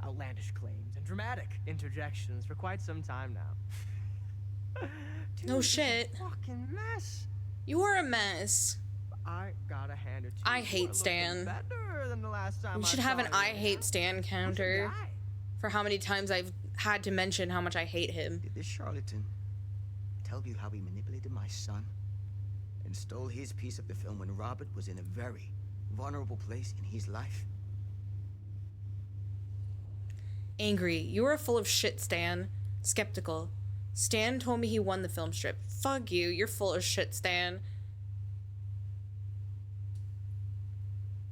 outlandish claims and dramatic interjections for quite some time now. No Dude, shit. Fucking mess. You are a mess. I gotta hand it to you. I You hate are looking Stan. Better than the last time We I should have saw an you. I hate Stan Who's the counter guy? for how many times I've had to mention how much I hate him. Did this charlatan tell you how he manipulated my son and stole his piece of the film when Robert was in a very vulnerable place in his life? Angry. You are full of shit, Stan. Skeptical. Stan told me he won the film strip. Fuck you. You're full of shit, Stan.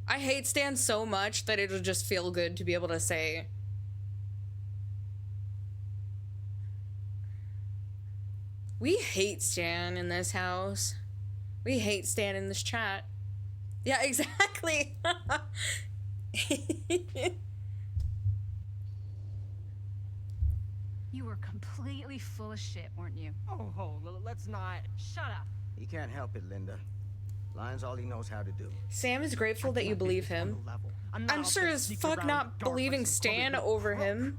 I hate Stan so much that it'll just feel good to be able to say. We hate Stan in this house. We hate Stan in this chat. Yeah, exactly. You were completely full of shit, weren't you? Let's not. Shut up. He can't help it, Linda. Lying's all he knows how to do. Sam is grateful that you believe him. I'm sure as fuck not believing Stan over him.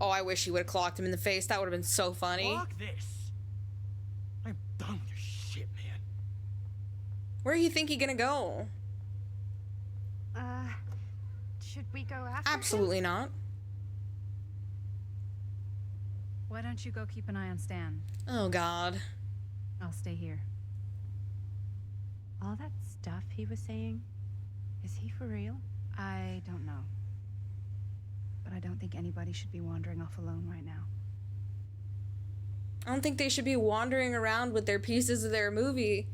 Oh, I wish he would have clocked him in the face. That would have been so funny. Fuck this. I'm done with your shit, man. Where do you think he gonna go? Should we go after him? Absolutely not. Why don't you go keep an eye on Stan? Oh god. I'll stay here. All that stuff he was saying, is he for real? I don't know. But I don't think anybody should be wandering off alone right now. I don't think they should be wandering around with their pieces of their movie.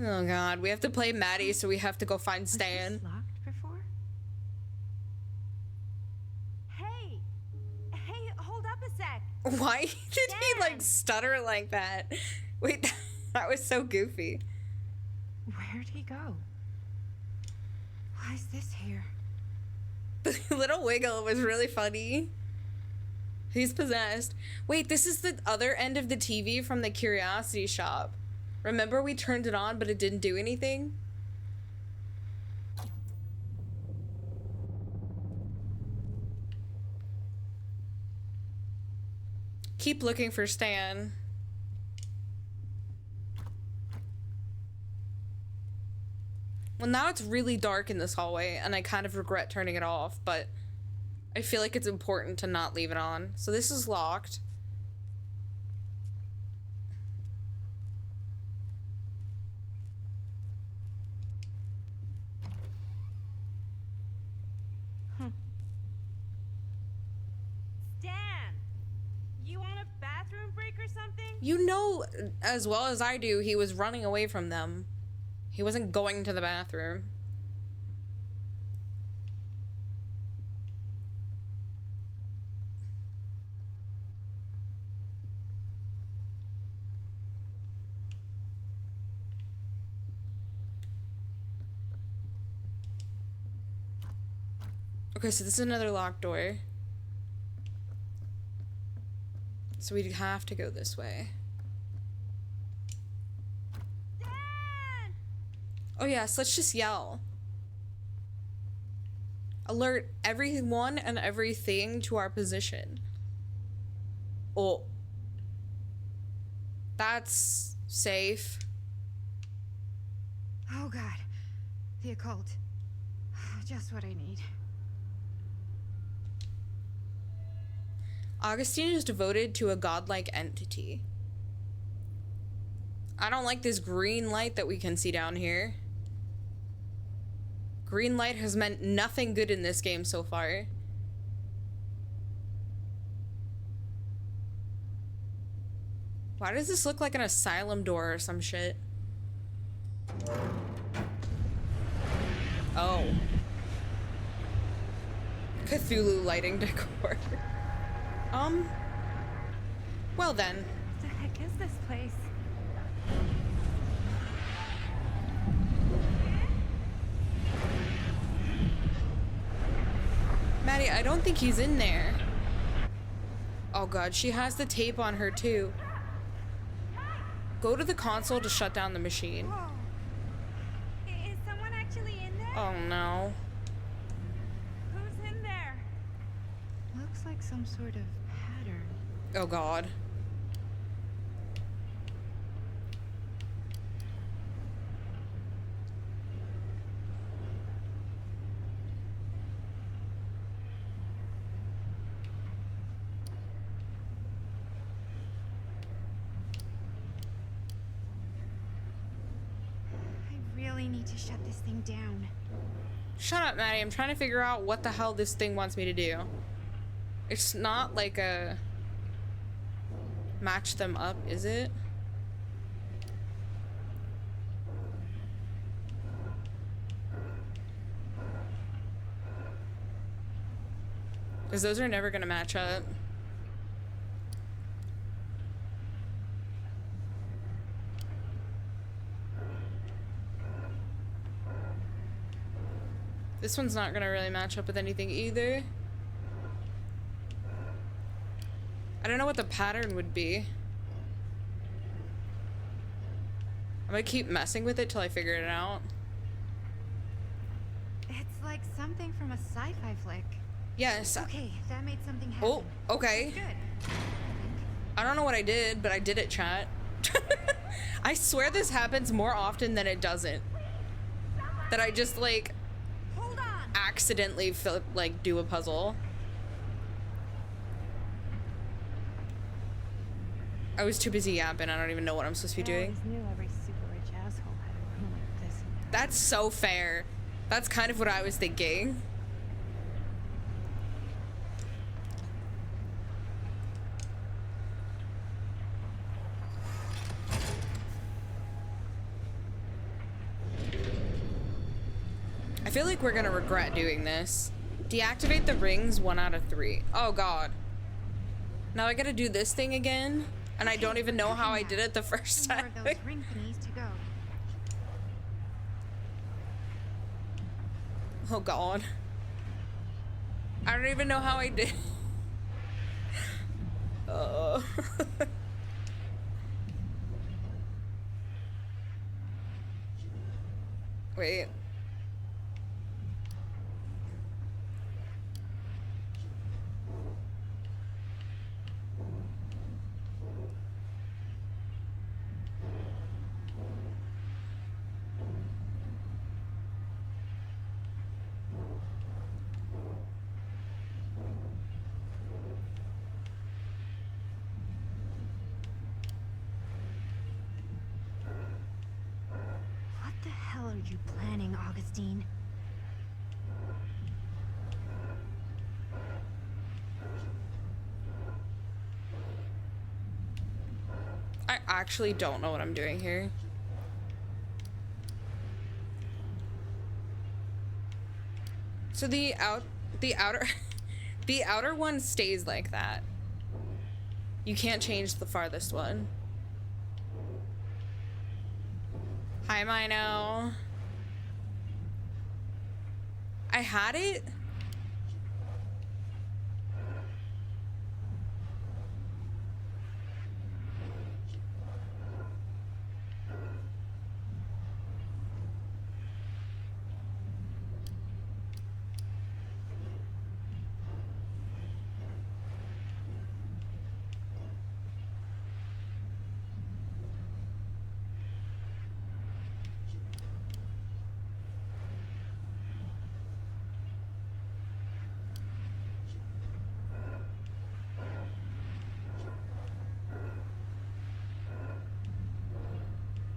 Oh god, we have to play Maddie, so we have to go find Was Stan. this locked before? Hey! Hey, hold up a sec! Why did he like Stan! stutter like that? Wait, that was so goofy. Where'd he go? Why is this here? The little wiggle was really funny. He's possessed. Wait, this is the other end of the TV from the Curiosity Shop. Remember we turned it on, but it didn't do anything? keep looking for Stan. Well, now it's really dark in this hallway, and I kind of regret turning it off, but I feel like it's important to not leave it on. So this is locked. Stan! You want a bathroom break or something? You know as well as I do, he was running away from them. He wasn't going to the bathroom. Okay, so this is another locked door. So we'd have to go this way. Stan! Oh yes, let's just yell. Alert everyone and everything to our position. Oh. That's safe. Oh god. The occult. Just what I need. Augustine is devoted to a godlike entity. I don't like this green light that we can see down here. Green light has meant nothing good in this game so far. Why does this look like an asylum door or some shit? Oh. Cthulhu lighting decor. Well then. What the heck is this place? Maddie, I don't think he's in there. Oh god, she has the tape on her too. Go to the console to shut down the machine. Whoa. Is someone actually in there? Oh no. Who's in there? Looks like some sort of pattern. Oh god. I really need to shut this thing down. Shut up, Maddie. I'm trying to figure out what the hell this thing wants me to do. It's not like a match them up, is it? Because those are never gonna match up. This one's not gonna really match up with anything either. I don't know what the pattern would be. I'm gonna keep messing with it till I figure it out. It's like something from a sci-fi flick. Yes. Okay, that made something happen. Oh, okay. Good. I don't know what I did, but I did it, chat. I swear this happens more often than it doesn't. That I just, like, Hold on. accidentally, like, do a puzzle. I was too busy yapping. I don't even know what I'm supposed to be I doing. always knew every super rich asshole had a room like this in their That's so fair. That's kind of what I was thinking. I feel like we're gonna regret doing this. Deactivate the rings 1 out of 3. Oh god. Now I gotta do this thing again, and I don't even know how I did it the first Some more time. of those ring thingies to go. Oh god. I don't even know how I did. Wait. Christine. I actually don't know what I'm doing here. So the outer the outer one stays like that. You can't change the farthest one. Hi, Mino. I had it.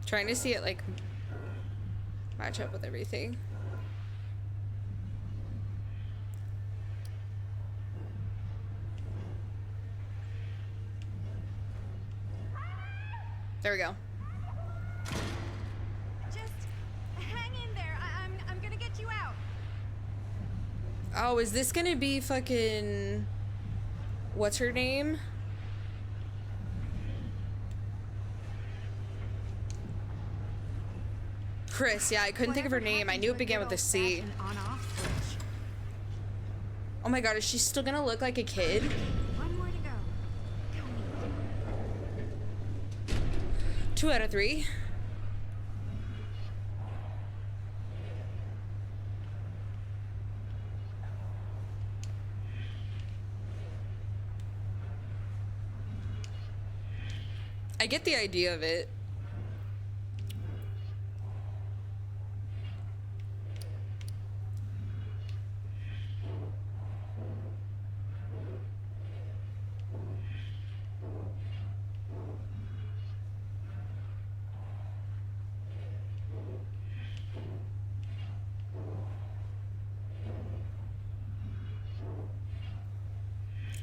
Trying to see it like match up with everything. There we go. Just hang in there. I'm gonna get you out. Oh, is this gonna be fucking... What's her name? Chris, yeah, I couldn't think of her name. I knew it began with a C. On-off switch. Oh my god, is she still gonna look like a kid? One more to go. 2 out of 3. I get the idea of it.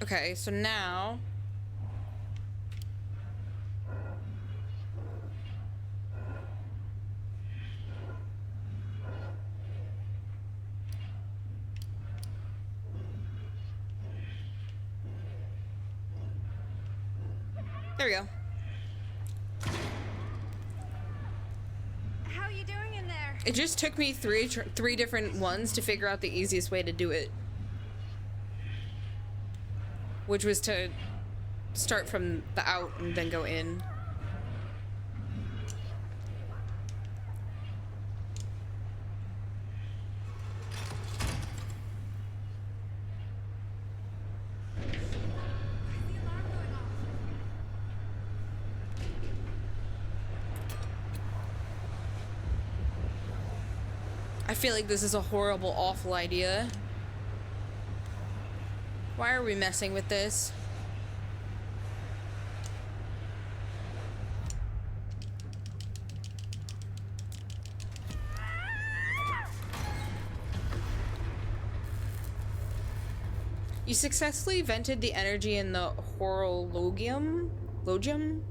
Okay, so now there we go. How you doing in there? It just took me three different ones to figure out the easiest way to do it, which was to start from the out and then go in. I feel like this is a horrible, awful idea. Why are we messing with this? You successfully vented the energy in the horologium? Logium?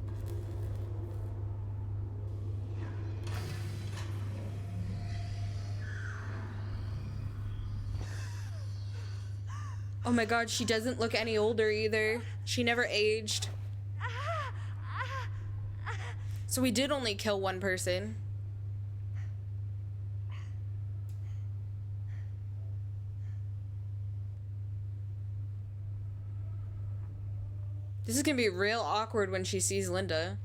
Oh my god, she doesn't look any older either. She never aged. So we did only kill one person. This is gonna be real awkward when she sees Linda.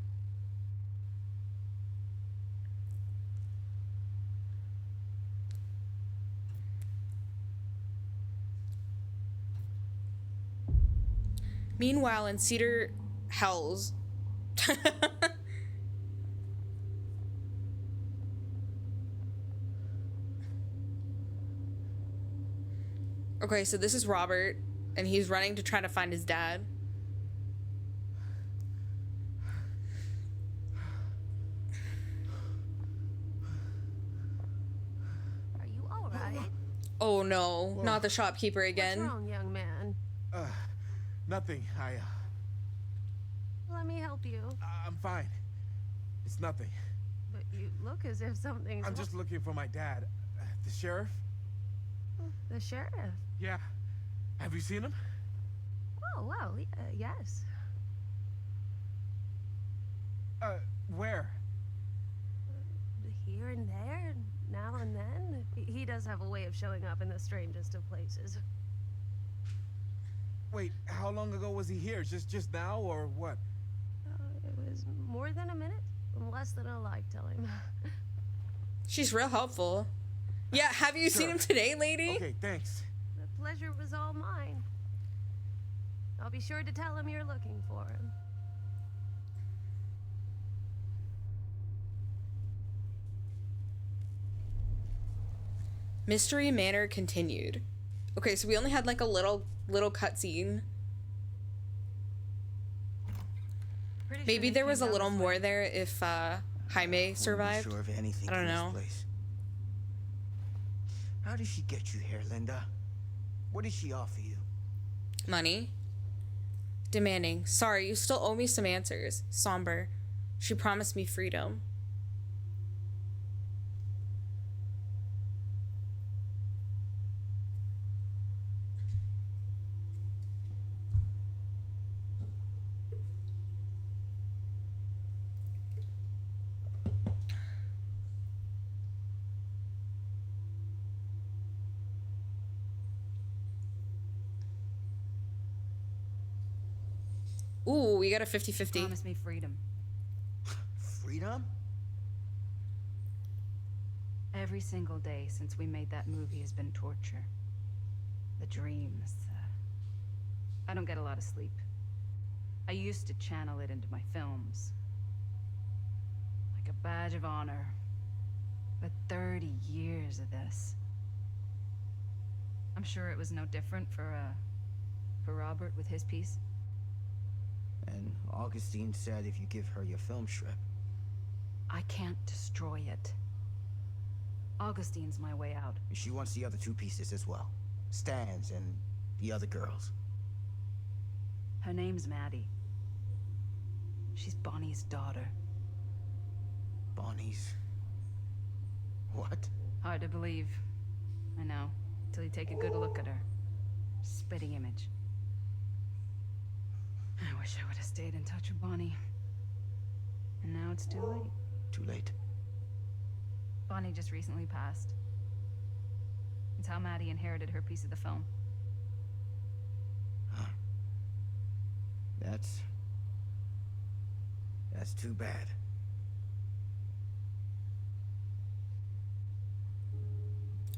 Meanwhile, in Cedar Hells, okay, so this is Robert, and he's running to try to find his dad. Are Oh no, Whoa. not the shopkeeper What's again. wrong, young man? Nothing. Let me help you. I'm fine. It's nothing. But you look as if something's I'm just looking for my dad. The sheriff? The sheriff. Yeah. Have you seen him? Oh, well, yes. Where? Here and there, now and then. He does have a way of showing up in the strangest of places. Wait, how long ago was he here? Just now, or what? It was more than a minute, less than a lifetime. She's real helpful. Yeah, have you seen him today, lady? Okay, thanks. The pleasure was all mine. I'll be sure to tell him you're looking for him. Mystery Manor continued. Okay, so we only had like a little cutscene. Maybe there was a little more there if Jaime survived. Sure of anything I don't in this know. place. How did she get you here, Linda? What did she offer you? Money. Demanding. Sorry, you still owe me some answers. Somber. She promised me freedom. Ooh, we got a 50-50. Promise me freedom. Freedom? Every single day since we made that movie has been torture. The dreams. I don't get a lot of sleep. I used to channel it into my films. Like a badge of honor. But 30 years of this. I'm sure it was no different for Robert with his piece. And Augustine said if you give her your film strip. I can't destroy it. Augustine's my way out. She wants the other two pieces as well. Stan's and the other girls. Her name's Maddie. She's Bonnie's daughter. Bonnie's... what? Hard to believe. I know. Till you take a good look at her. Spitting image. I wish I would have stayed in touch with Bonnie. And now it's too late. Too late. Bonnie just recently passed. It's how Maddie inherited her piece of the film. Huh. That's too bad.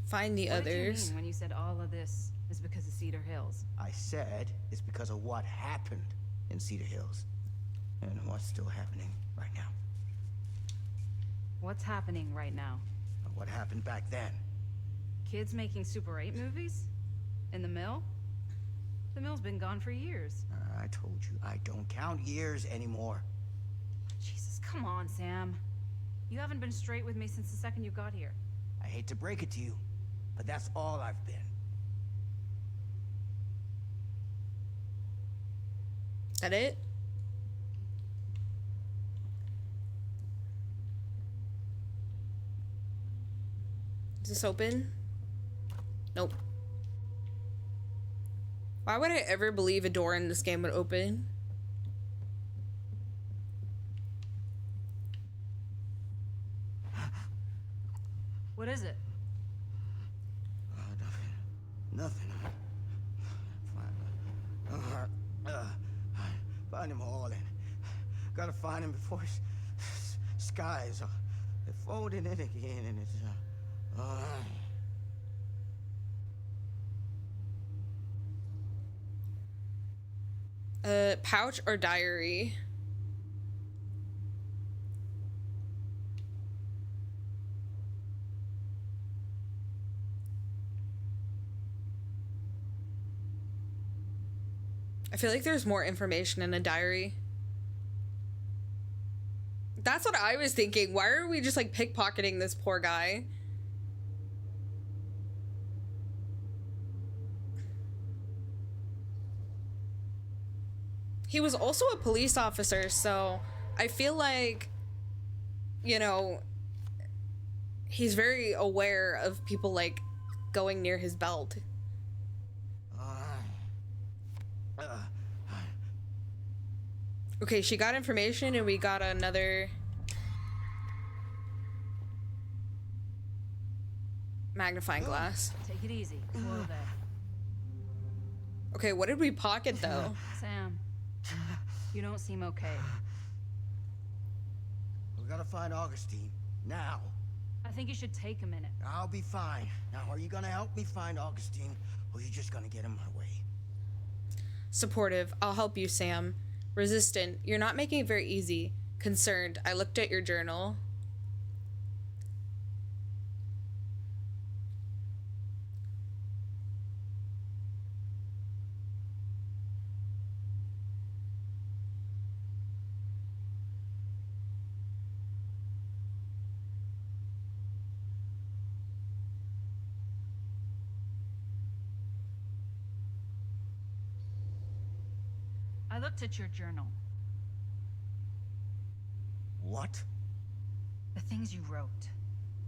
Find the What did you others. mean when you said all of this is because of Cedar Hills? I said it's because of what happened in Cedar Hills. And what's still happening right now. What's happening right now? What happened back then. Kids making Super 8 movies? In the mill? The mill's been gone for years. I told you, I don't count years anymore. Jesus, come on, Sam. You haven't been straight with me since the second you got here. I hate to break it to you, but that's all I've been. That it? Is this open? Nope. Why would I ever believe a door in this game would open? What is it? Nothing. Find him all and gotta find him before his skies are folding in again and it's Pouch or diary? I feel like there's more information in a diary. That's what I was thinking. Why are we just like pickpocketing this poor guy? he was also a police officer, so I feel like, you know, he's very aware of people like going near his belt. Okay, she got information and we got another magnifying glass. Take it easy. Whoa there. Okay, what did we pocket though? Sam, you don't seem okay. We gotta find Augustine. Now. I think you should take a minute. I'll be fine. Now, are you gonna help me find Augustine, or are you just gonna get in my way? Supportive, I'll help you, Sam. Resistant, you're not making it very easy. Concerned, I looked at your journal. I looked at your journal. What? The things you wrote.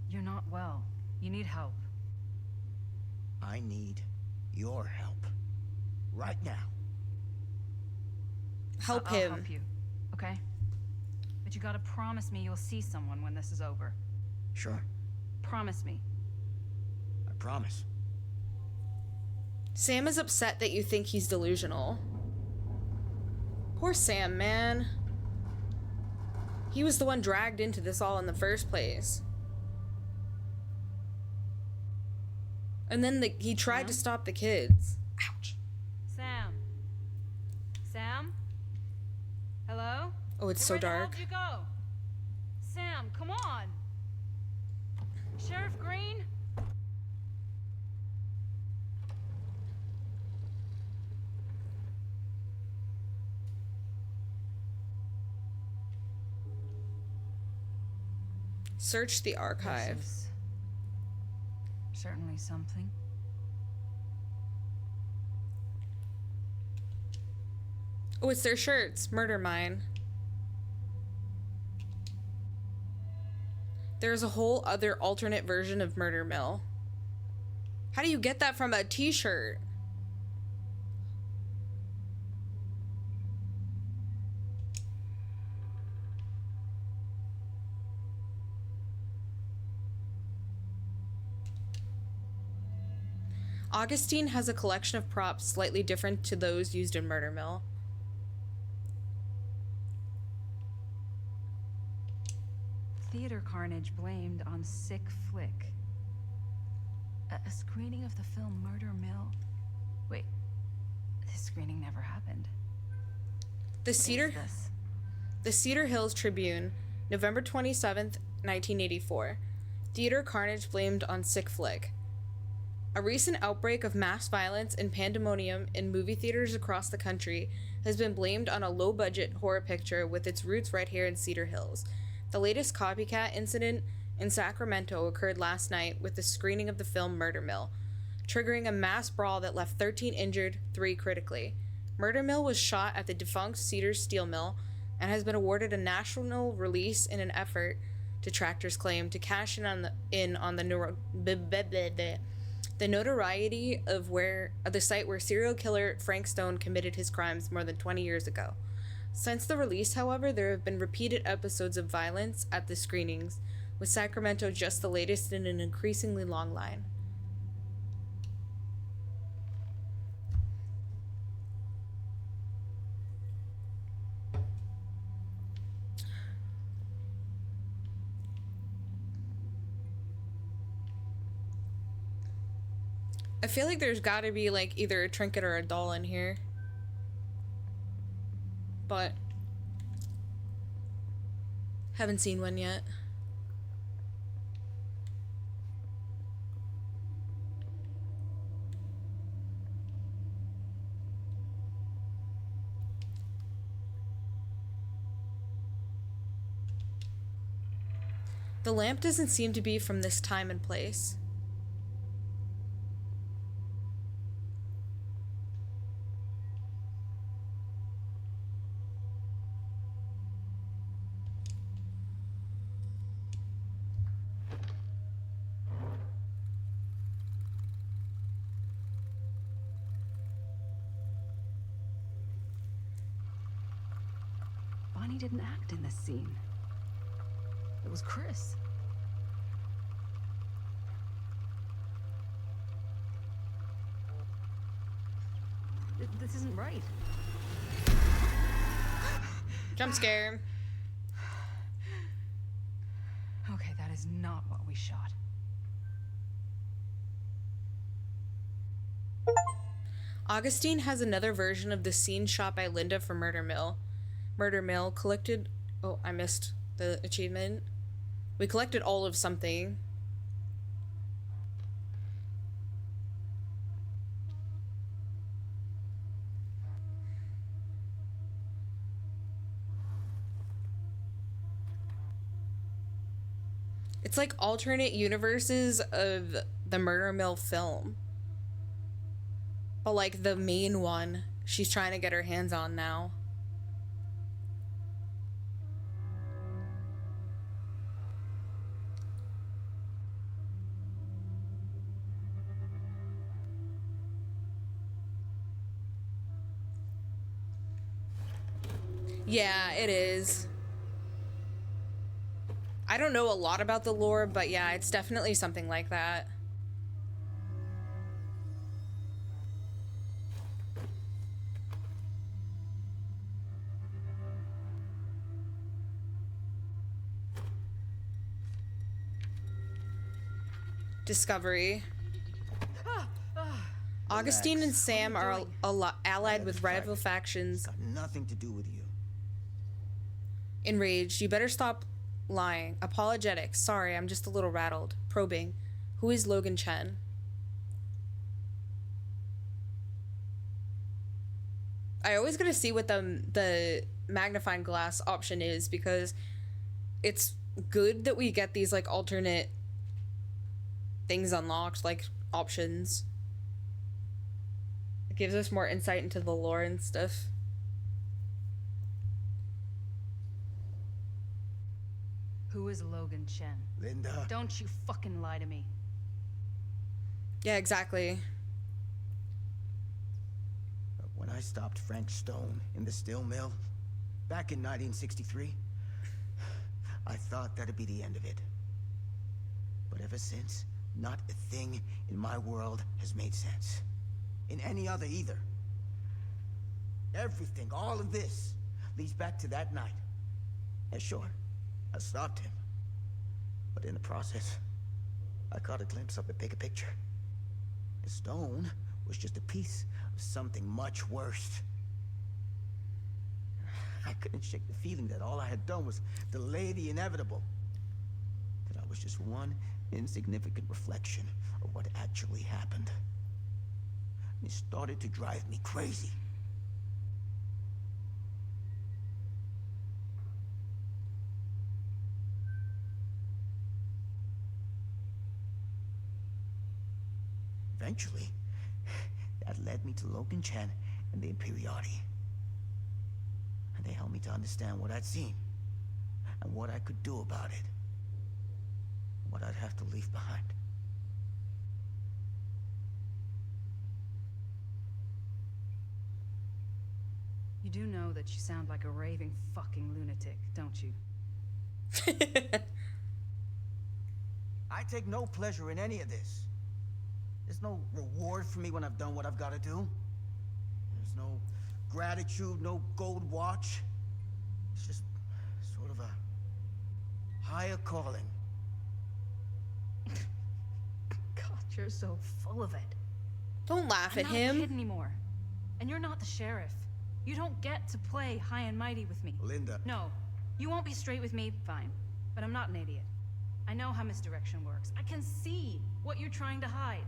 You're not well. You need help. I need your help. Right now. Help I'll him. help you, okay? But you gotta promise me you'll see someone when this is over. Sure. Promise me. I promise. Sam is upset that you think he's delusional. Poor Sam, man. He was the one dragged into this all in the first place. And then he tried to stop the kids. Ouch. Sam? Sam? Hello? Oh, it's Hey, so where the hell dark. did you go? Sam, come on! Sheriff Green? Search the archive. This is certainly something. Oh, it's their shirts. Murder Mine. There's a whole other alternate version of Murder Mill. How do you get that from a t-shirt? Augustine has a collection of props slightly different to those used in Murder Mill. Theater carnage blamed on sick flick. A screening of the film Murder Mill. Wait, this screening never happened. The What is this? The Cedar Hills Tribune, November 27th, 1984. Theater carnage blamed on sick flick. A recent outbreak of mass violence and pandemonium in movie theaters across the country has been blamed on a low-budget horror picture with its roots right here in Cedar Hills. The latest copycat incident in Sacramento occurred last night with the screening of the film Murder Mill, triggering a mass brawl that left 13 injured, 3 critically. Murder Mill was shot at the defunct Cedars Steel Mill and has been awarded a national release in an effort to Tractor's claim to cash in on the notoriety of the site where serial killer Frank Stone committed his crimes more than 20 years ago. Since the release, however, there have been repeated episodes of violence at the screenings, with Sacramento just the latest in an increasingly long line. I feel like there's gotta be like either a trinket or a doll in here. But haven't seen one yet. The lamp doesn't seem to be from this time and place. Johnny didn't act in this scene. It was Chris. This isn't right. Jump scare. Okay, that is not what we shot. Augustine has another version of the scene shot by Linda for Murder Mill. Murder Mill collected... Oh, I missed the achievement. We collected all of something. It's like alternate universes of the Murder Mill film. But like the main one, she's trying to get her hands on now. Yeah, it is. I don't know a lot about the lore, but yeah, it's definitely something like that. Discovery. Augustine and Sam are allied with rival factions. Got nothing to do with you. Enraged. You better stop lying. Apologetic. Sorry, I'm just a little rattled. Probing. Who is Logan Chen? I always gotta see what the magnifying glass option is, because it's good that we get these like alternate things unlocked, like options. It gives us more insight into the lore and stuff. Who is Logan Chen? Linda. Don't you fucking lie to me. Yeah, exactly. When I stopped Frank Stone in the steel mill back in 1963, I thought that'd be the end of it. But ever since, not a thing in my world has made sense. In any other either. Everything, all of this, leads back to that night. And sure, I stopped him. But in the process, I caught a glimpse of the bigger picture. The stone was just a piece of something much worse. I couldn't shake the feeling that all I had done was delay the inevitable. That I was just one insignificant reflection of what actually happened. It started to drive me crazy. Eventually, that led me to Logan Chen and the Imperiati. And they helped me to understand what I'd seen, and what I could do about it. What I'd have to leave behind. You do know that you sound like a raving fucking lunatic, don't you? I take no pleasure in any of this. There's no reward for me when I've done what I've got to do. There's no gratitude, no gold watch. It's just sort of a higher calling. God, you're so full of it. Don't laugh I'm at not him. a kid anymore. And you're not the sheriff. You don't get to play high and mighty with me. Linda. No, you won't be straight with me, fine. But I'm not an idiot. I know how misdirection works. I can see what you're trying to hide.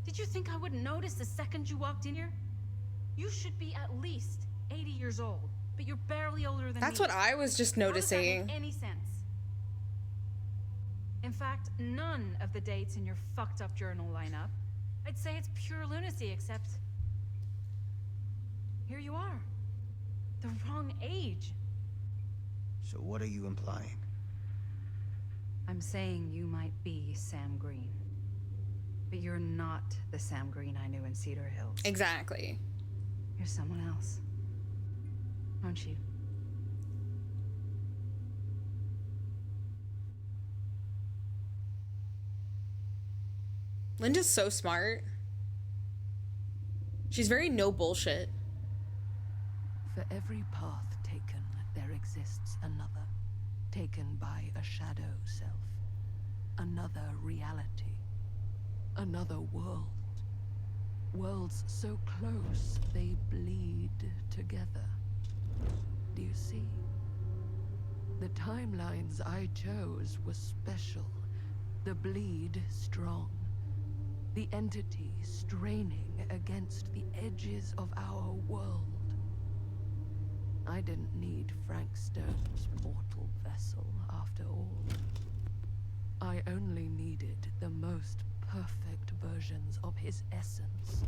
Did you think I wouldn't notice the second you walked in here? You should be at least 80 years old, but you're barely older than me. That's what I was just How does that noticing. make any sense? In fact, none of the dates in your fucked up journal line up. I'd say it's pure lunacy, except here you are. The wrong age. So what are you implying? I'm saying you might be Sam Green. But you're not the Sam Green I knew in Cedar Hills. Exactly. You're someone else. Aren't you? Linda's so smart. She's very no bullshit. For every path taken, there exists another, taken by a shadow self. Another reality. Another world. Worlds so close, they bleed together. Do you see? The timelines I chose were special. The bleed strong. The entity straining against the edges of our world. I didn't need Frank Stone's mortal vessel, after all. I only needed the most perfect versions of his essence,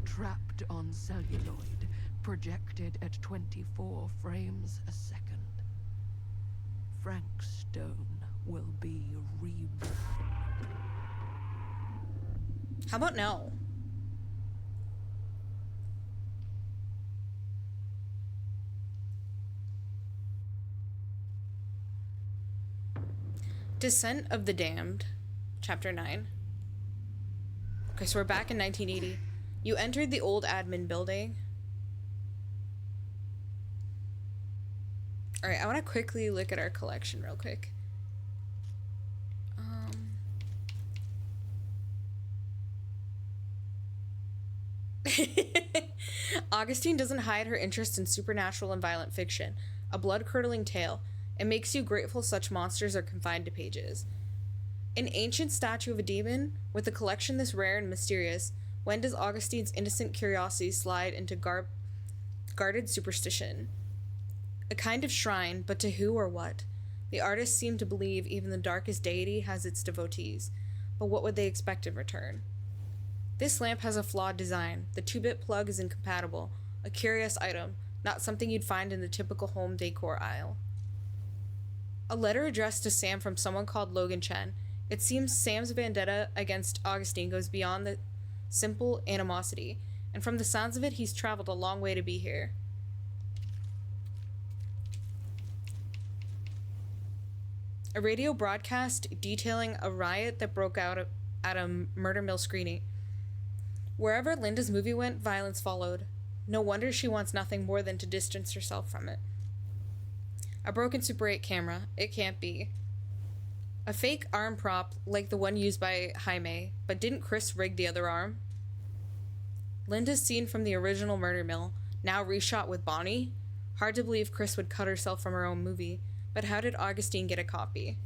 trapped on celluloid, projected at 24 frames a second. Frank Stone will be reborn. How about no? Descent of the Damned, Chapter 9. Okay, so we're back in 1980. You entered the old admin building. Alright, I want to quickly look at our collection real quick. Augustine doesn't hide her interest in supernatural and violent fiction, a blood-curdling tale. It makes you grateful such monsters are confined to pages. An ancient statue of a demon? With a collection this rare and mysterious, when does Augustine's innocent curiosity slide into guarded superstition? A kind of shrine, but to who or what? The artists seem to believe even the darkest deity has its devotees, but what would they expect in return? This lamp has a flawed design. The 2-bit plug is incompatible. A curious item, not something you'd find in the typical home decor aisle. A letter addressed to Sam from someone called Logan Chen. It seems Sam's vendetta against Augustine goes beyond the simple animosity, and from the sounds of it, he's traveled a long way to be here. A radio broadcast detailing a riot that broke out at a murder mill screening. Wherever Linda's movie went, violence followed. No wonder she wants nothing more than to distance herself from it. A broken Super 8 camera. It can't be. A fake arm prop like the one used by Jaime, but didn't Chris rig the other arm? Linda's scene from the original murder mill, now reshot with Bonnie? Hard to believe Chris would cut herself from her own movie, but how did Augustine get a copy?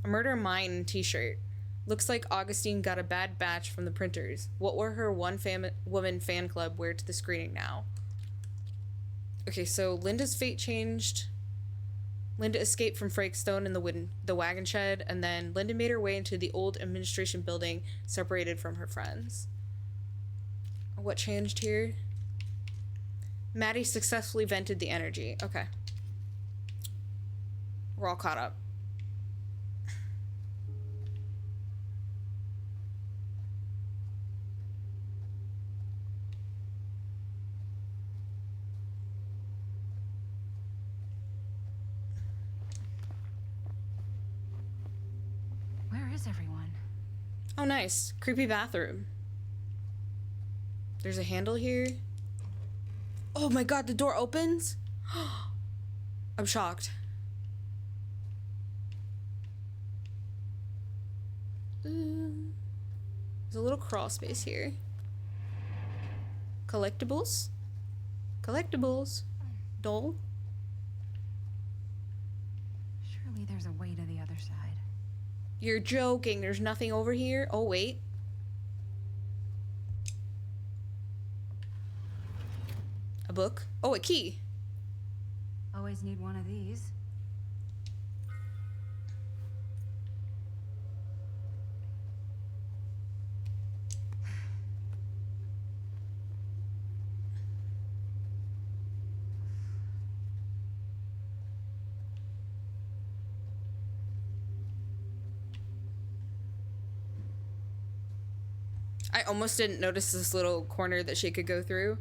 A Murder Mine t-shirt. Looks like Augustine got a bad batch from the printers. What will her one-woman fan club wear to the screening now? Okay, so Linda's fate changed. Linda escaped from Frank Stone in the wagon shed, and then Linda made her way into the old administration building, separated from her friends. What changed here? Maddie successfully vented the energy. Okay. We're all caught up. Where is everyone? Oh, nice. Creepy bathroom. There's a handle here. Oh my god, the door opens? I'm shocked. There's a little crawl space here. Collectibles? Collectibles. Doll? Surely there's a way to the other side. You're joking. There's nothing over here? Oh, wait. A book? Oh, a key. Always need one of these. I almost didn't notice this little corner that she could go through.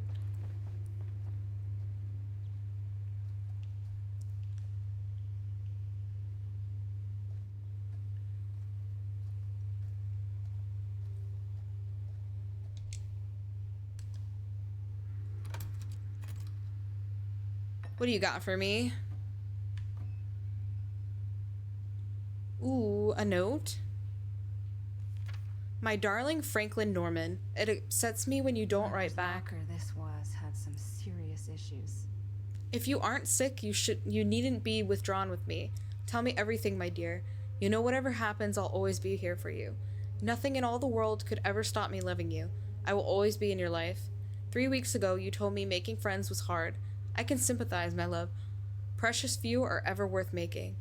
What do you got for me? Ooh, a note? My darling Franklin Norman, it upsets me when you don't write back. This was had some serious issues. If you aren't sick, you needn't be withdrawn with me. Tell me everything, my dear. You know whatever happens, I'll always be here for you. Nothing in all the world could ever stop me loving you. I will always be in your life. 3 weeks ago, you told me making friends was hard. I can sympathize, my love. Precious few are ever worth making.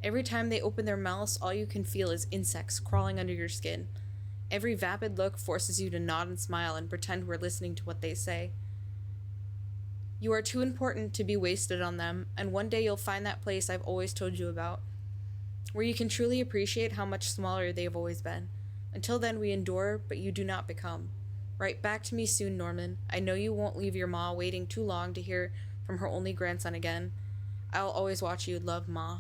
Every time they open their mouths, all you can feel is insects crawling under your skin. Every vapid look forces you to nod and smile and pretend we're listening to what they say. You are too important to be wasted on them, and one day you'll find that place I've always told you about, where you can truly appreciate how much smaller they have always been. Until then, we endure, but you do not become. Write back to me soon, Norman. I know you won't leave your ma waiting too long to hear from her only grandson again. I'll always watch you, love, Ma.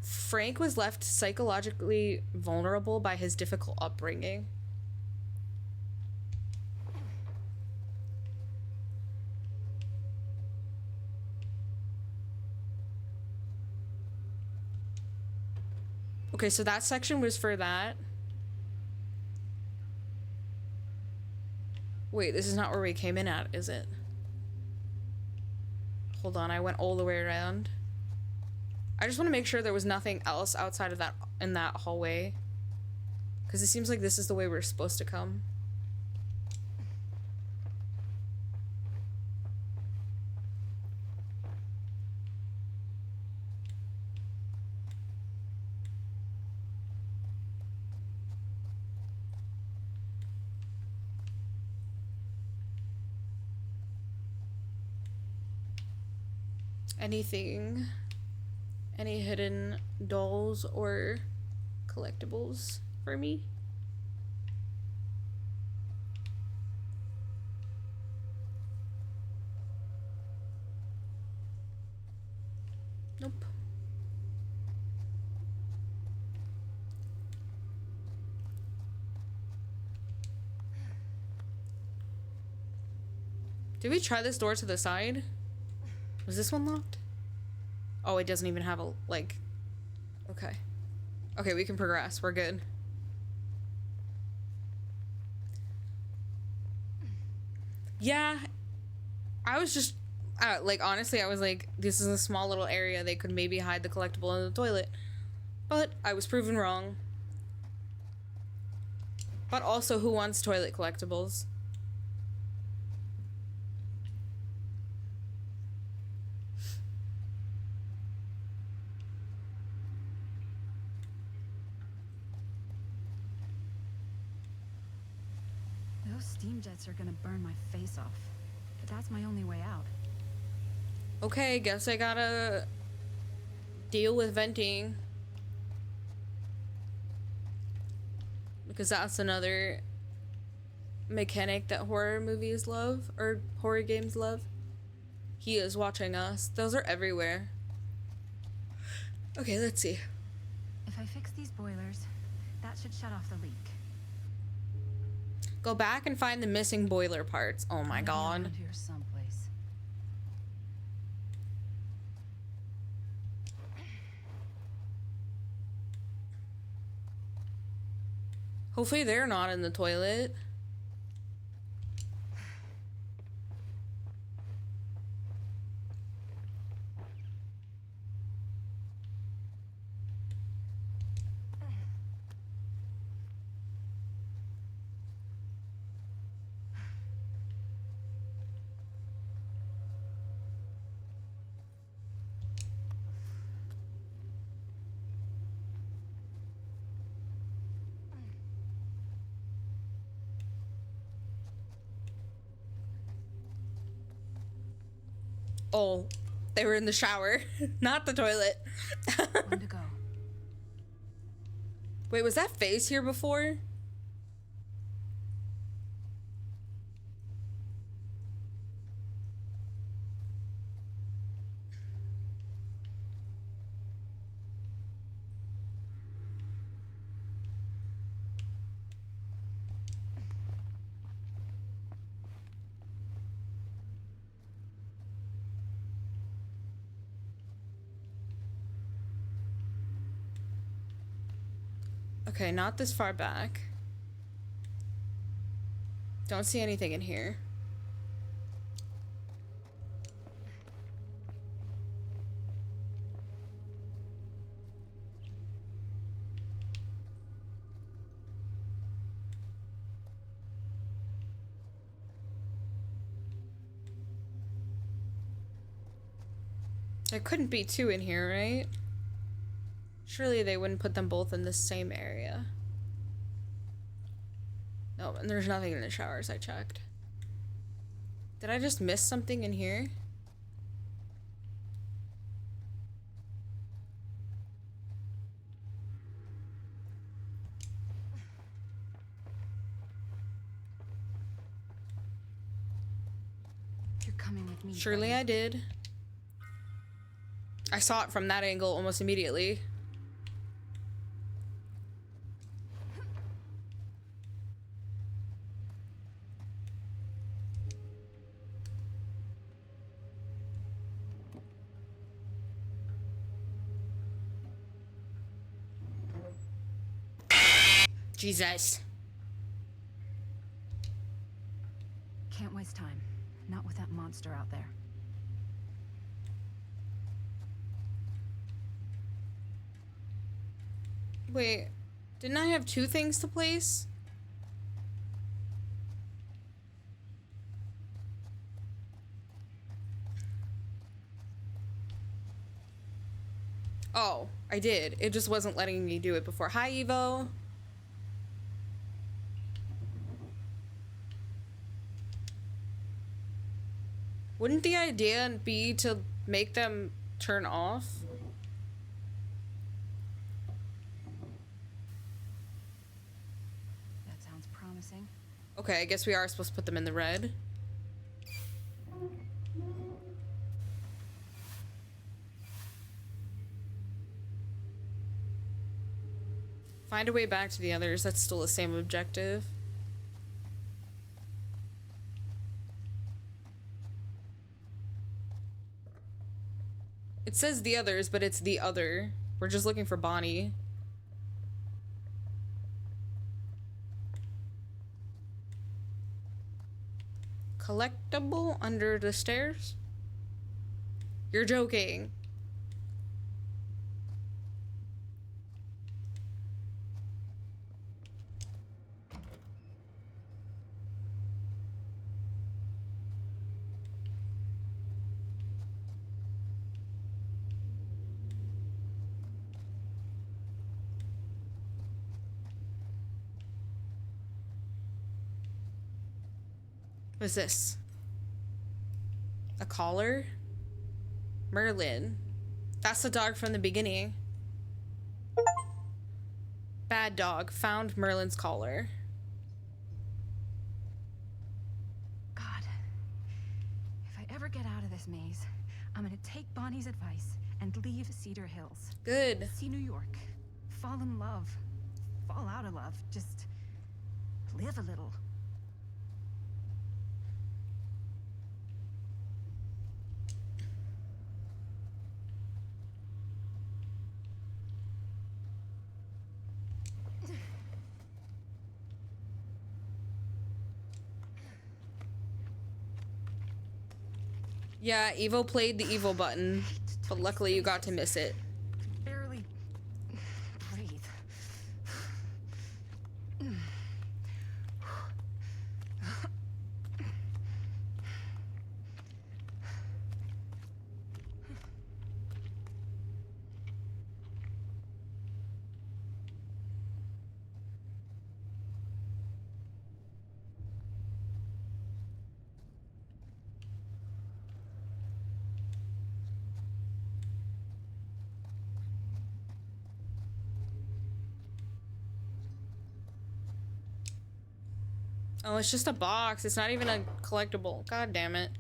Frank was left psychologically vulnerable by his difficult upbringing. Okay, so that section was for that. Wait, this is not where we came in at, is it? Hold on, I went all the way around. I just want to make sure there was nothing else outside of that in that hallway. Because it seems like this is the way we're supposed to come. Anything? Any hidden dolls or collectibles for me? Nope. Did we try this door to the side? Was this one locked? Oh, it doesn't even have a, like... Okay. Okay, we can progress. We're good. Yeah. I was just... like, honestly, I was like, this is a small little area. They could maybe hide the collectible in the toilet. But I was proven wrong. But also, who wants toilet collectibles? Those steam jets are gonna burn my face off. But that's my only way out. Okay, guess I gotta deal with venting. Because that's another mechanic that horror movies love, or horror games love. He is watching us. Those are everywhere. Okay, let's see. If I fix these boilers, that should shut off the leak. Go back and find the missing boiler parts. Oh my god. Around here someplace. Hopefully they're not in the toilet. Oh, they were in the shower, not the toilet. When to go? Wait, was that face here before? Okay, not this far back. Don't see anything in here. There couldn't be two in here, right? Surely they wouldn't put them both in the same area. No, and there's nothing in the showers, I checked. Did I just miss something in here? You're coming with me. Surely buddy. I did. I saw it from that angle almost immediately. Jesus. Can't waste time. Not with that monster out there. Wait, didn't I have two things to place? Oh, I did. It just wasn't letting me do it before. Hi, Evo. Wouldn't the idea be to make them turn off? That sounds promising. Okay, I guess we are supposed to put them in the red. Find a way back to the others. That's still the same objective. It says the others, but it's the other. We're just looking for Bonnie. Collectible under the stairs? You're joking. What's this? A collar? Merlin. That's the dog from the beginning. Bad dog. Found Merlin's collar. God. If I ever get out of this maze, I'm gonna take Bonnie's advice and leave Cedar Hills. Good. See New York. Fall in love. Fall out of love. Just live a little. Yeah, Evo played the evil button, but luckily you got to miss it. Barely breathe. Oh, it's just a box. It's not even a collectible. God damn it.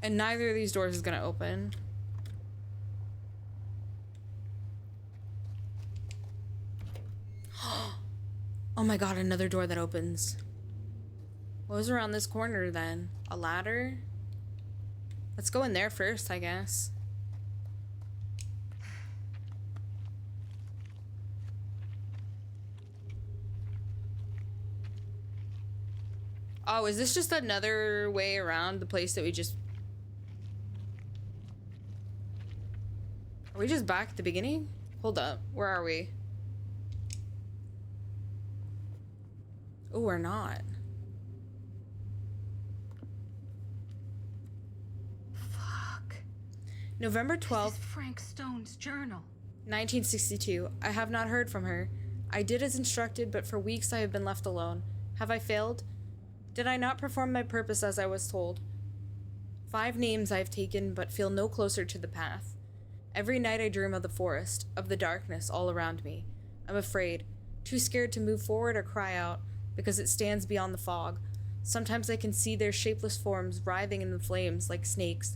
And neither of these doors is gonna open. Oh my god, another door that opens. What was around this corner then? A ladder? Let's go in there first, I guess. Oh, is this just another way around the place that we just... Are we just back at the beginning? Hold up. Where are we? Oh, we're not. Fuck. November 12th, This is Frank Stone's journal. 1962. I have not heard from her. I did as instructed, but for weeks I have been left alone. Have I failed? Did I not perform my purpose as I was told? 5 names I have taken, but feel no closer to the path. Every night I dream of the forest, of the darkness all around me. I'm afraid, too scared to move forward or cry out, because it stands beyond the fog. Sometimes I can see their shapeless forms writhing in the flames like snakes.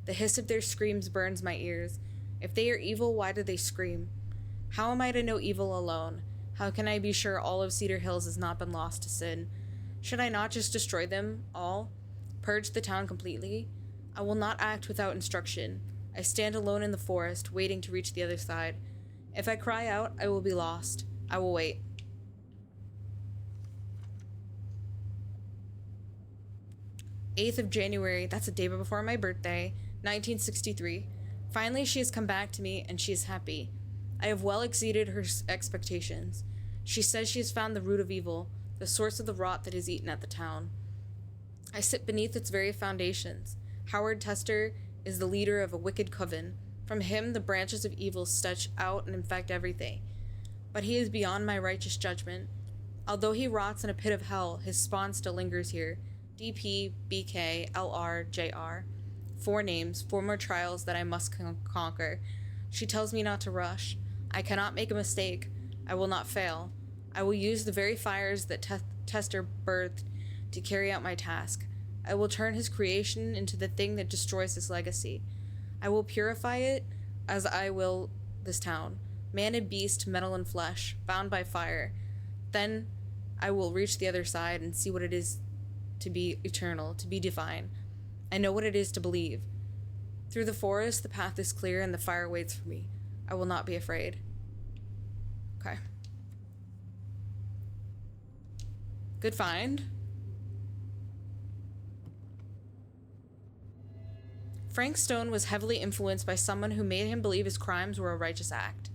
The hiss of their screams burns my ears. If they are evil, why do they scream? How am I to know evil alone? How can I be sure all of Cedar Hills has not been lost to sin? Should I not just destroy them all? Purge the town completely? I will not act without instruction. I stand alone in the forest, waiting to reach the other side. If I cry out, I will be lost. I will wait. January 8th, that's a day before my birthday, 1963. Finally, she has come back to me, and she is happy. I have well exceeded her expectations. She says she has found the root of evil, the source of the rot that has eaten at the town. I sit beneath its very foundations. Howard Tester is the leader of a wicked coven. From him, the branches of evil stretch out and infect everything. But he is beyond my righteous judgment. Although he rots in a pit of hell, his spawn still lingers here. DP, BK, LR, JR. 4 names, 4 more trials that I must conquer. She tells me not to rush. I cannot make a mistake. I will not fail. I will use the very fires that Tester birthed to carry out my task. I will turn his creation into the thing that destroys his legacy. I will purify it as I will this town. Man and beast, metal and flesh, bound by fire. Then I will reach the other side and see what it is to be eternal, to be divine. I know what it is to believe. Through the forest, the path is clear and the fire waits for me. I will not be afraid. Okay. Good find. Frank Stone was heavily influenced by someone who made him believe his crimes were a righteous act.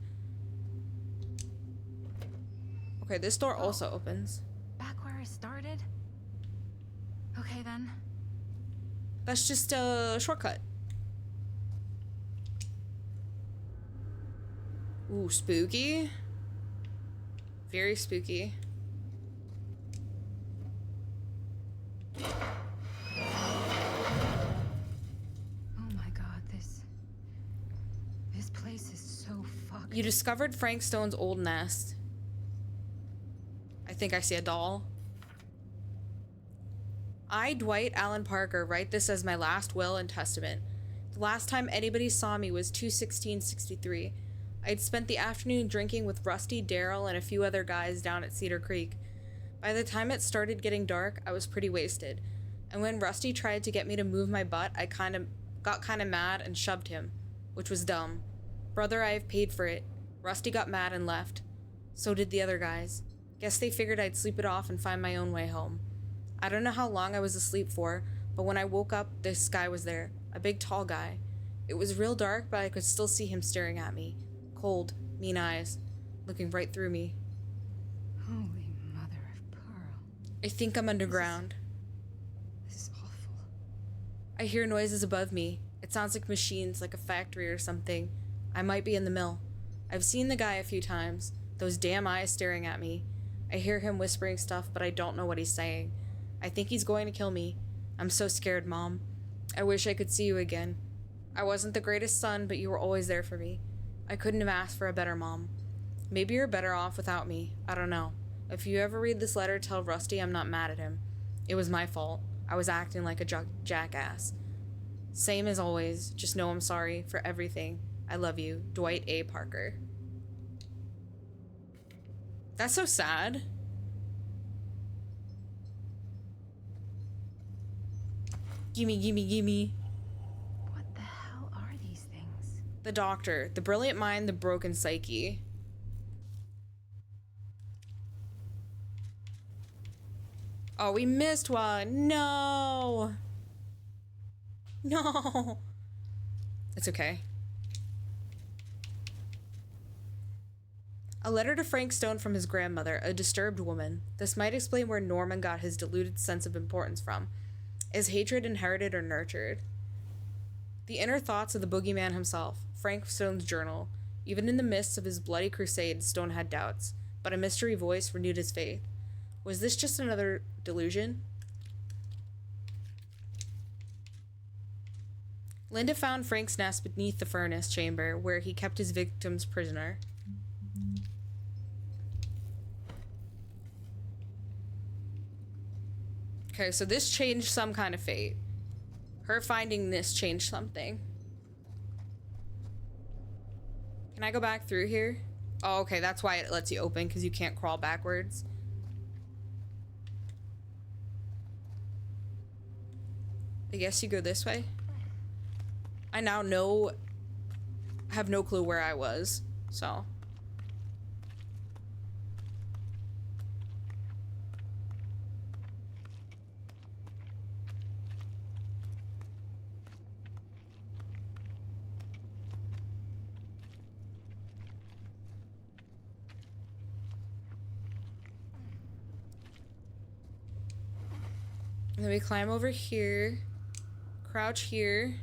Okay, this door also opens. Back where I started? Okay then. That's just a shortcut. Ooh, spooky. Very spooky. This place is so fucked. You discovered Frank Stone's old nest. I think I see a doll. I, Dwight Allen Parker, write this as my last will and testament. The last time anybody saw me was 2/16/63. I had spent the afternoon drinking with Rusty, Daryl, and a few other guys down at Cedar Creek. By the time it started getting dark, I was pretty wasted. And when Rusty tried to get me to move my butt, I got kind of mad and shoved him, which was dumb. Brother, I have paid for it. Rusty got mad and left. So did the other guys. Guess they figured I'd sleep it off and find my own way home. I don't know how long I was asleep for, but when I woke up, this guy was there. A big, tall guy. It was real dark, but I could still see him staring at me. Cold, mean eyes, looking right through me. Holy mother of pearl. I think I'm underground. This is awful. I hear noises above me. It sounds like machines, like a factory or something. I might be in the mill. I've seen the guy a few times. Those damn eyes staring at me. I hear him whispering stuff, but I don't know what he's saying. I think he's going to kill me. I'm so scared, Mom. I wish I could see you again. I wasn't the greatest son, but you were always there for me. I couldn't have asked for a better mom. Maybe you're better off without me. I don't know. If you ever read this letter, tell Rusty I'm not mad at him. It was my fault. I was acting like a jackass. Same as always. Just know I'm sorry for everything. I love you. Dwight A. Parker. That's so sad. Gimme, gimme, gimme. What the hell are these things? The doctor. The brilliant mind, the broken psyche. Oh, we missed one. No. No. It's okay. A letter to Frank Stone from his grandmother, a disturbed woman. This might explain where Norman got his deluded sense of importance from. Is hatred inherited or nurtured? The inner thoughts of the boogeyman himself. Frank Stone's journal. Even in the midst of his bloody crusade, Stone had doubts, but a mystery voice renewed his faith. Was this just another delusion? Linda found Frank's nest beneath the furnace chamber, where he kept his victims prisoner. Okay, so this changed some kind of fate. Her finding this changed something. Can I go back through here? Oh, okay, that's why it lets you open, because you can't crawl backwards. I guess you go this way. I now have no clue where I was, so. And then we climb over here, crouch here.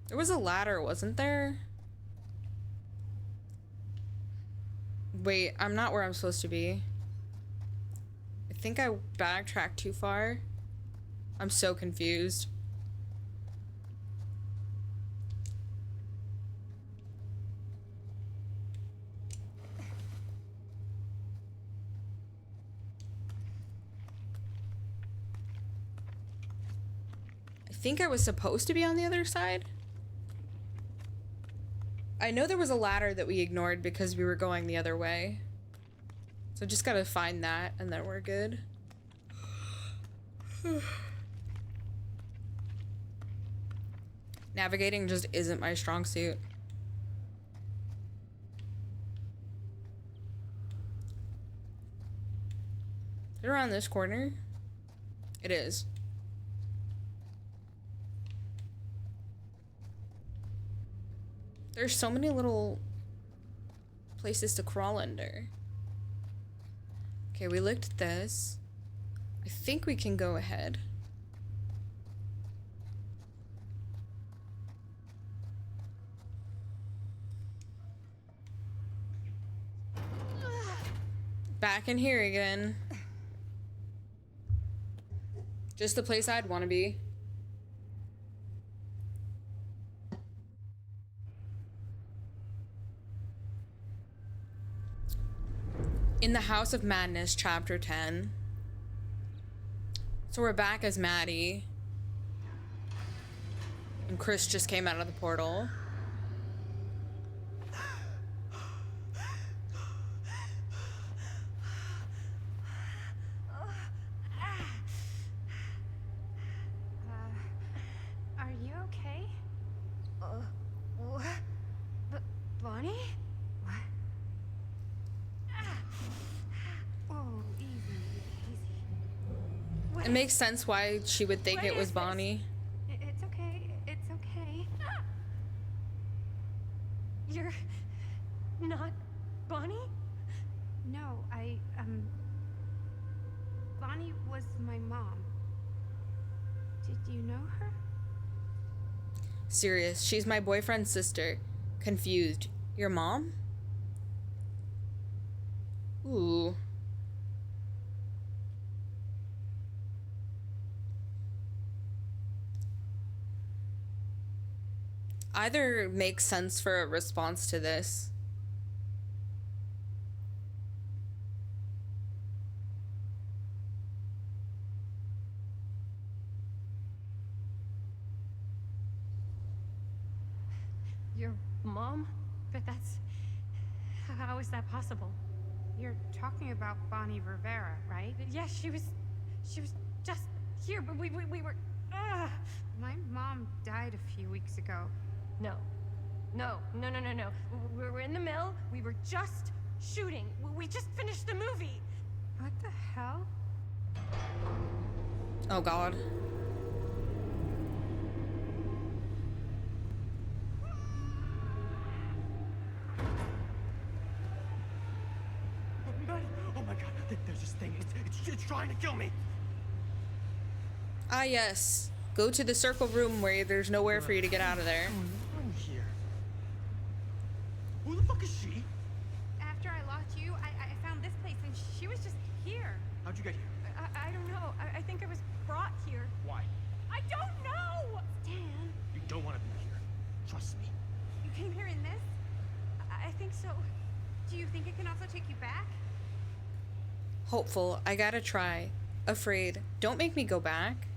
There was a ladder, wasn't there? Wait, I'm not where I'm supposed to be. I think I backtracked too far. I'm so confused. I think I was supposed to be on the other side. I know there was a ladder that we ignored because we were going the other way. So just gotta find that and then we're good. Navigating just isn't my strong suit. Is it around this corner? It is. There's so many little places to crawl under. Okay, we looked at this. I think we can go ahead. Back in here again. Just the place I'd want to be. In the House of Madness, Chapter 10. So we're back as Maddie. And Chris just came out of the portal. Are you okay? What? Bonnie? What? Oh, easy, easy. It makes sense why she would think What it was is this? Bonnie. It's okay. It's okay. You're not Bonnie? No, Bonnie was my mom. Did you know her? Serious. She's my boyfriend's sister. Confused. Your mom? Ooh. Either makes sense for a response to this. Your mom? But that's... How is that possible? You're talking about Bonnie Rivera, right? Yes, she was just here, but we were... My mom died a few weeks ago. No. No. We were in the mill. We were just shooting. We just finished the movie. What the hell? Oh god. Oh my god, there's this thing. It's trying to kill me. Ah, yes. Go to the circle room where there's nowhere for you to get out of there. I'm here. Who the fuck is she? After I lost you, I found this place and she was just here. How'd you get here? I don't know. I think I was brought here. Why? I don't know! Dan, You don't want to be here. Trust me. you came here in this? I think so. Do you think it can also take you back? Hopeful. I gotta try. Afraid. Don't make me go back.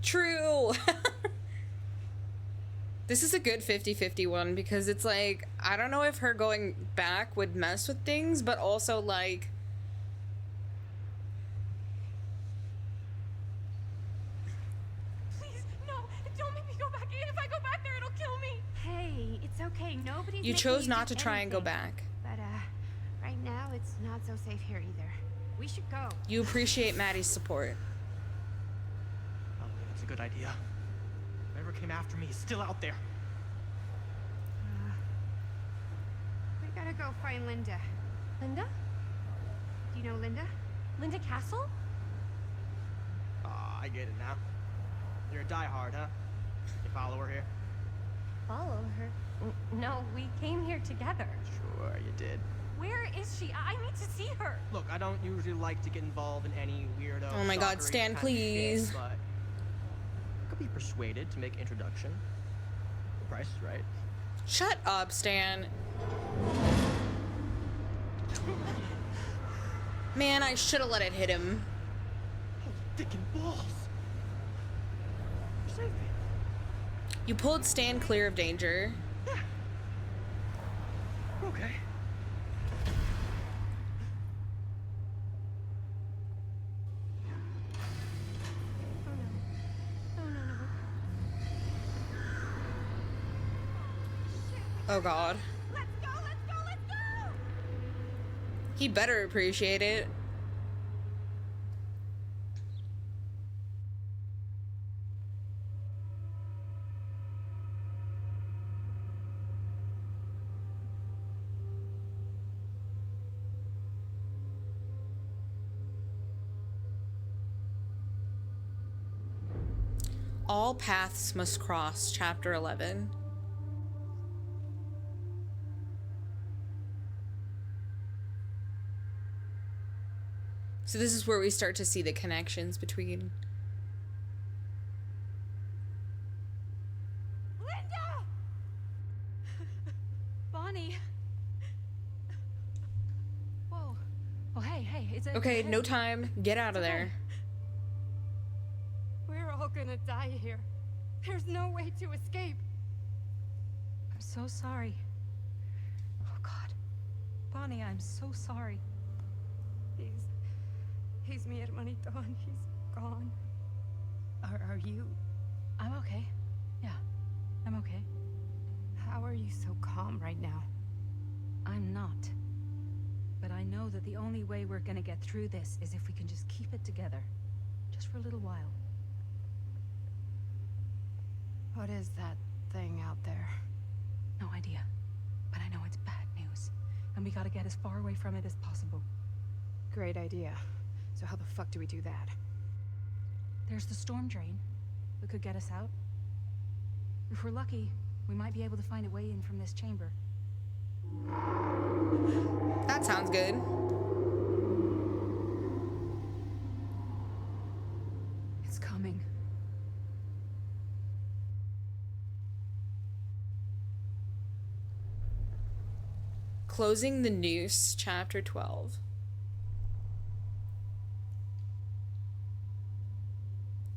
True. This is a good 50-50 one because it's like, I don't know if her going back would mess with things, but also like, Please, no! Don't make me go back. If I go back there, it'll kill me! Hey, it's okay. Nobody's you making chose you not do to try and go anything. back. But right now it's not so safe here either. We should go. You appreciate Maddie's support. I don't think it's a good idea. Whoever came after me is still out there. We gotta go find Linda. Linda? Do you know Linda? Linda Castle? Ah, I get it now. You're a diehard, huh? You follow her here? Follow her? No, we came here together. Sure, you did. Where is she? I need to see her. Look, I don't usually like to get involved in any weirdo. Oh my God, stalkery Stan, kind of please. shit, but I could be persuaded to make introduction. The price is right. Shut up, Stan. Man, I should have let it hit him. Holy dick and balls! You saved me. You pulled Stan clear of danger. Yeah. Okay. Oh god. Let's go! He better appreciate it. All paths must cross, chapter 11. So this is where we start to see the connections between... Linda! Bonnie! Whoa. Oh, hey, it's Okay, no time. Get out of there. We're all gonna die here. There's no way to escape. I'm so sorry. Oh, God. Bonnie, I'm so sorry. He's mi hermanito and he's gone. Are you? I'm okay. Yeah, I'm okay. How are you so calm right now? I'm not. But I know that the only way we're gonna get through this is if we can just keep it together. Just for a little while. What is that thing out there? No idea. But I know it's bad news. And we gotta get as far away from it as possible. Great idea. So how the fuck do we do that? There's the storm drain that could get us out. If we're lucky, we might be able to find a way in from this chamber. That sounds good. It's coming. Closing the Noose, Chapter 12.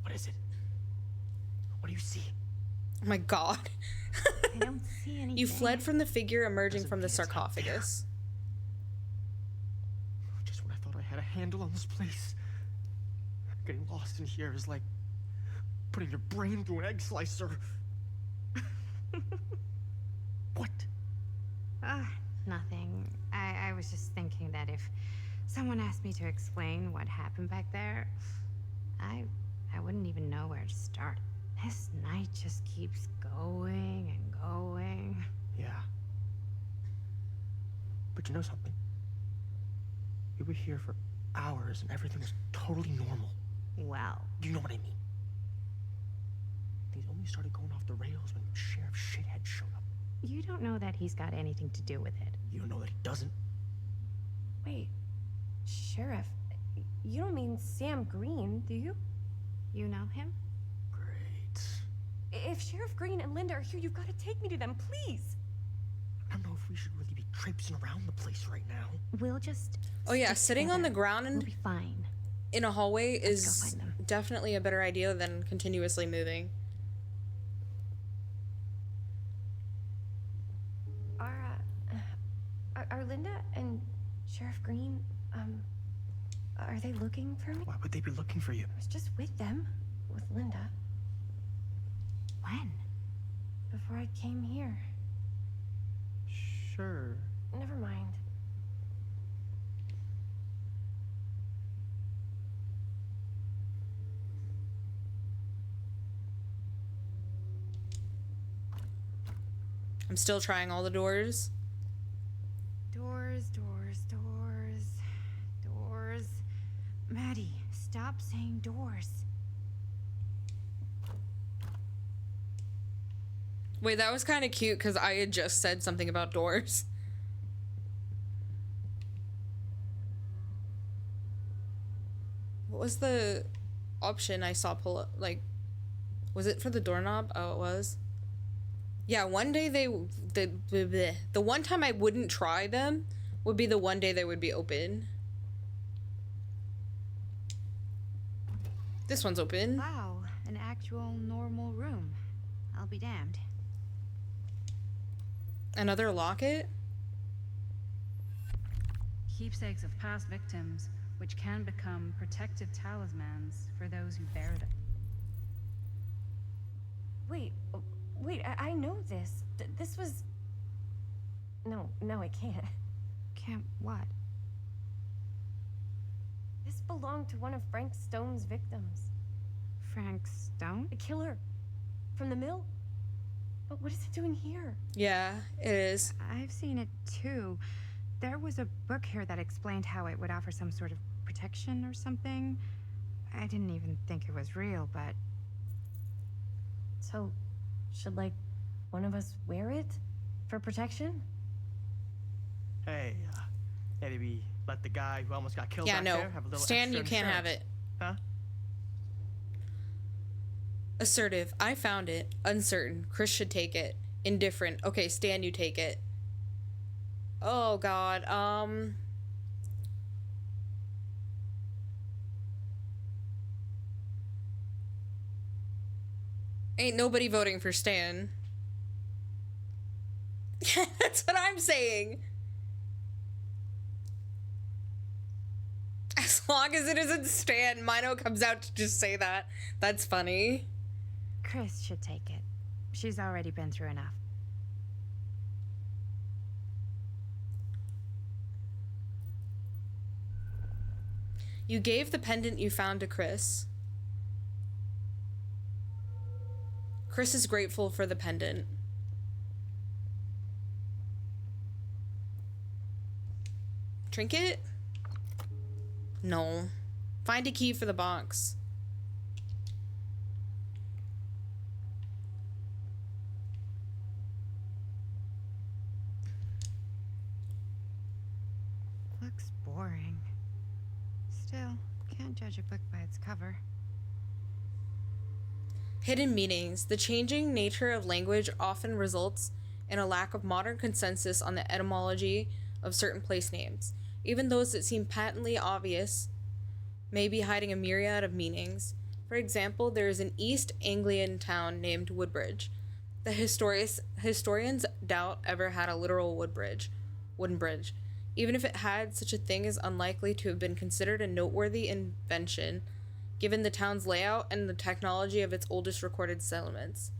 What is it? What do you see? Oh my god. I don't see anything. You fled from the figure emerging Doesn't from the mean it's not there. sarcophagus. Just when I thought I had a handle on this place. Getting lost in here is like putting your brain through an egg slicer. What? Nothing. I was just thinking that if someone asked me to explain what happened back there, I wouldn't even know where to start. This night just keeps going and going. Yeah. But you know something? We were here for hours and everything was totally normal. Well, You know what I mean? Things only started going off the rails when Sheriff Shithead showed up. you don't know that he's got anything to do with it. You don't know that he doesn't? Wait, Sheriff, you don't mean Sam Green, do you? You know him? Great. If Sheriff Green and Linda are here, you've got to take me to them, please. I don't know if we should really be traipsing around the place right now. We'll just. Oh yeah, stick sitting on the together. ground We'll and be fine. in a hallway Let's go is find them. definitely a better idea than continuously moving. Are Linda and Sheriff Green, are they looking for me? Why would they be looking for you? I was just with them, with Linda, When? before I came here. Sure. Never mind. I'm still trying all the doors. Doors, doors, doors, doors. Maddie, stop saying doors. Wait, that was kind of cute because I had just said something about doors. What was the option I saw pull up? Like, was it for the doorknob? Oh, it was. Yeah, one day the one time I wouldn't try them would be the one day they would be open. This one's open. Wow, an actual normal room. I'll be damned. Another locket? Keepsakes of past victims, which can become protective talismans for those who bear them. Wait, I know this. This was... No, I can't. Can't what? This belonged to one of Frank Stone's victims. Frank Stone? The killer. From the mill. But what is it doing here? Yeah, it is. I've seen it too. There was a book here that explained how it would offer some sort of protection or something. I didn't even think it was real, but So, should, like, one of us wear it? For protection? Hey, maybe we let the guy who almost got killed Yeah, back no. there have a little Stan, extra you can't have insurance. it. Huh? Assertive. I found it. Uncertain. Chris should take it. Indifferent. Okay, Stan, you take it. Oh, God. Ain't nobody voting for Stan. That's what I'm saying. As long as it isn't Stan, Mino comes out to just say that. That's funny. Chris should take it. She's already been through enough. You gave the pendant you found to Chris. Chris is grateful for the pendant. Trinket? No. Find a key for the box. Looks boring. Still, can't judge a book by its cover. Hidden meanings. The changing nature of language often results in a lack of modern consensus on the etymology of certain place names, even those that seem patently obvious, may be hiding a myriad of meanings. For example, there is an East Anglian town named Woodbridge. The historians doubt ever had a literal wooden bridge. Even if it had, such a thing is unlikely to have been considered a noteworthy invention, given the town's layout and the technology of its oldest recorded settlements.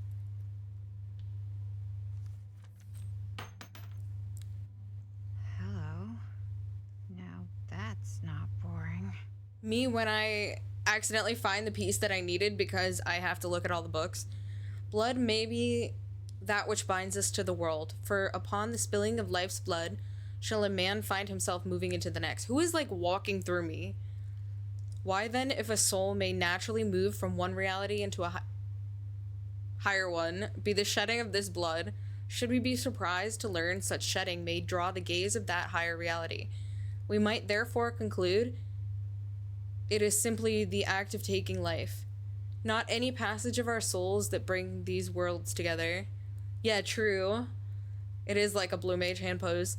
Hello. Now that's not boring. Me, when I accidentally find the piece that I needed because I have to look at all the books. Blood may be that which binds us to the world, for upon the spilling of life's blood shall a man find himself moving into the next. Who is like walking through me? Why then, if a soul may naturally move from one reality into a higher one, be the shedding of this blood, should we be surprised to learn such shedding may draw the gaze of that higher reality? We might therefore conclude it is simply the act of taking life, not any passage of our souls that bring these worlds together. Yeah, true. It is like a blue mage hand pose.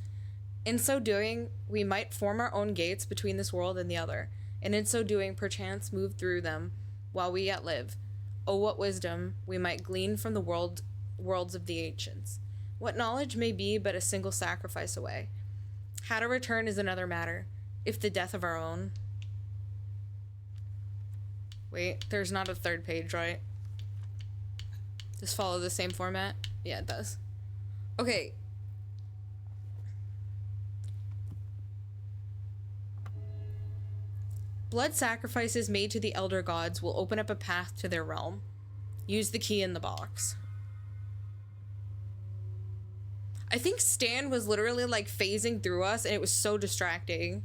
In so doing, we might form our own gates between this world and the other, and in so doing, perchance move through them while we yet live. Oh, what wisdom we might glean from the worlds of the ancients. What knowledge may be but a single sacrifice away. How to return is another matter, if the death of our own. Wait, there's not a third page, right? Just follow the same format? Yeah, it does. Okay. Blood sacrifices made to the elder gods will open up a path to their realm. Use the key in the box. I think Stan was literally like phasing through us and it was so distracting.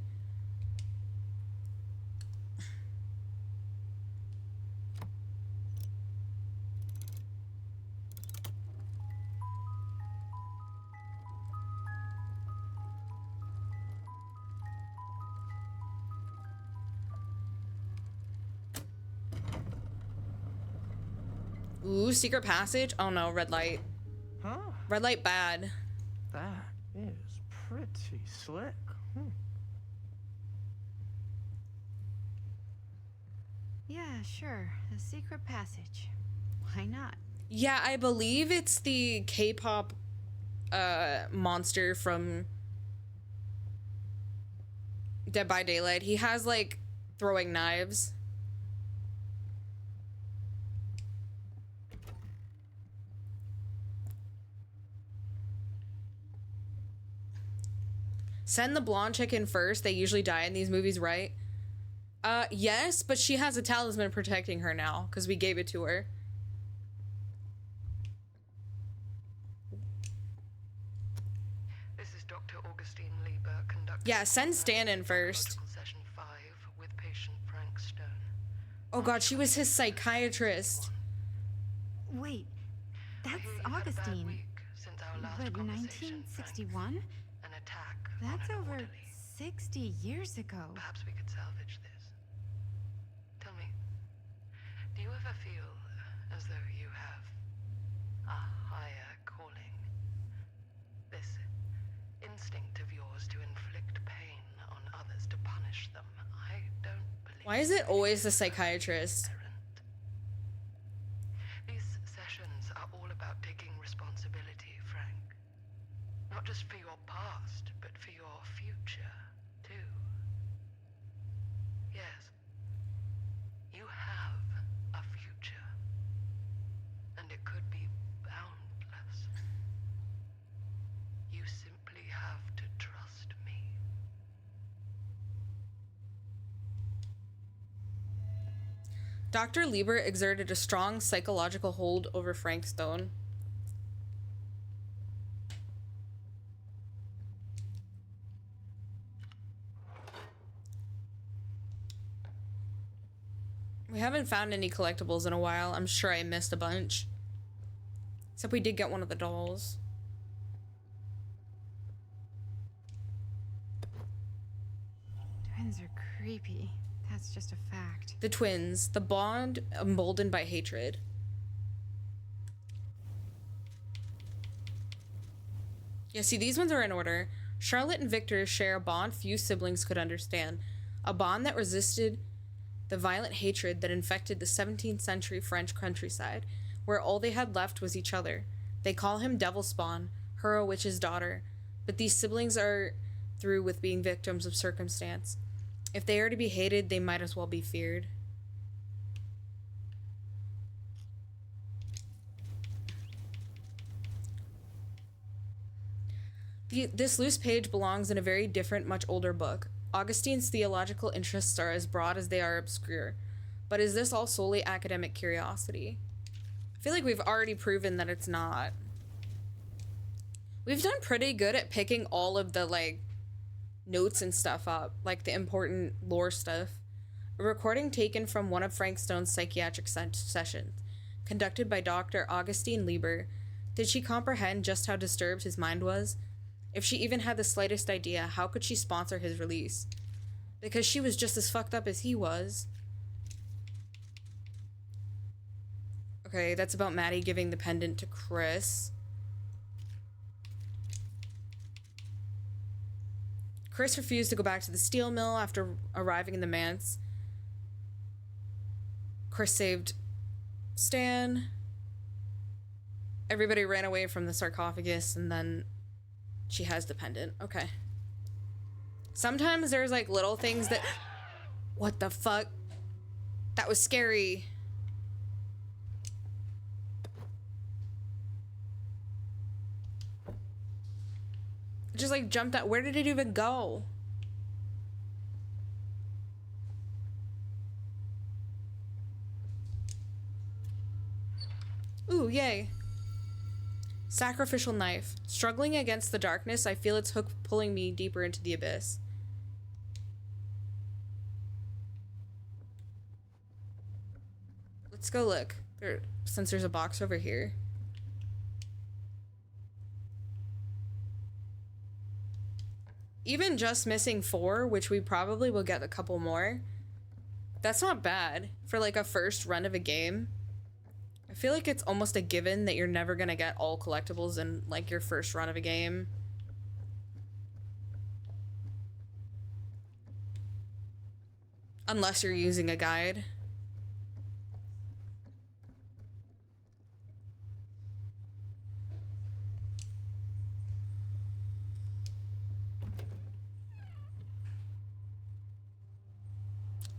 Ooh, secret passage? Oh no, red light. Huh? Red light bad. That is pretty slick. Yeah, sure. A secret passage. Why not? Yeah, I believe it's the K-pop monster from Dead by Daylight. He has like throwing knives. Send the blonde chick in first. They usually die in these movies, right? Yes, but she has a talisman protecting her now because we gave it to her. This is Dr. Augustine Lieber conducting. Yeah, send Stan in first. Session 5 with patient Frank Stone. Oh god, she was his psychiatrist. Wait, that's Augustine. But 1961? An attack. That's over 60 years ago. Perhaps we could salvage this. Tell me, do you ever feel as though you have a higher calling? This instinct of yours to inflict pain on others, to punish them. I don't believe. Why is it always the psychiatrist? These sessions are all about taking responsibility, Frank. Not just for your past, but for your future, too. Yes. You have a future. And it could be boundless. You simply have to trust me. Dr. Lieber exerted a strong psychological hold over Frank Stone. We haven't found any collectibles in a while. I'm sure I missed a bunch. Except we did get one of the dolls. Twins are creepy. That's just a fact. The twins, the bond emboldened by hatred. Yeah, see, these ones are in order. Charlotte and Victor share a bond few siblings could understand, a bond that resisted the violent hatred that infected the 17th century French countryside, where all they had left was each other. They call him Devil Spawn, her a witch's daughter, but these siblings are through with being victims of circumstance. If they are to be hated, they might as well be feared. This loose page belongs in a very different, much older book. Augustine's theological interests are as broad as they are obscure. But is this all solely academic curiosity? I feel like we've already proven that it's not. We've done pretty good at picking all of the, like, notes and stuff up, like the important lore stuff. A recording taken from one of Frank Stone's psychiatric sessions, conducted by Dr. Augustine Lieber. Did she comprehend just how disturbed his mind was? If she even had the slightest idea, how could she sponsor his release? Because she was just as fucked up as he was. Okay, that's about Maddie giving the pendant to Chris. Chris refused to go back to the steel mill after arriving in the manse. Chris saved Stan. Everybody ran away from the sarcophagus, and then she has the pendant. Okay. Sometimes there's like little things that... What the fuck? That was scary. It just like jumped out. Where did it even go? Ooh, yay. Sacrificial knife. Struggling against the darkness, I feel its hook pulling me deeper into the abyss. Let's go look. Since there's a box over here. Even just missing 4, which we probably will get a couple more, that's not bad for like a first run of a game. I feel like it's almost a given that you're never gonna get all collectibles in like your first run of a game. Unless you're using a guide.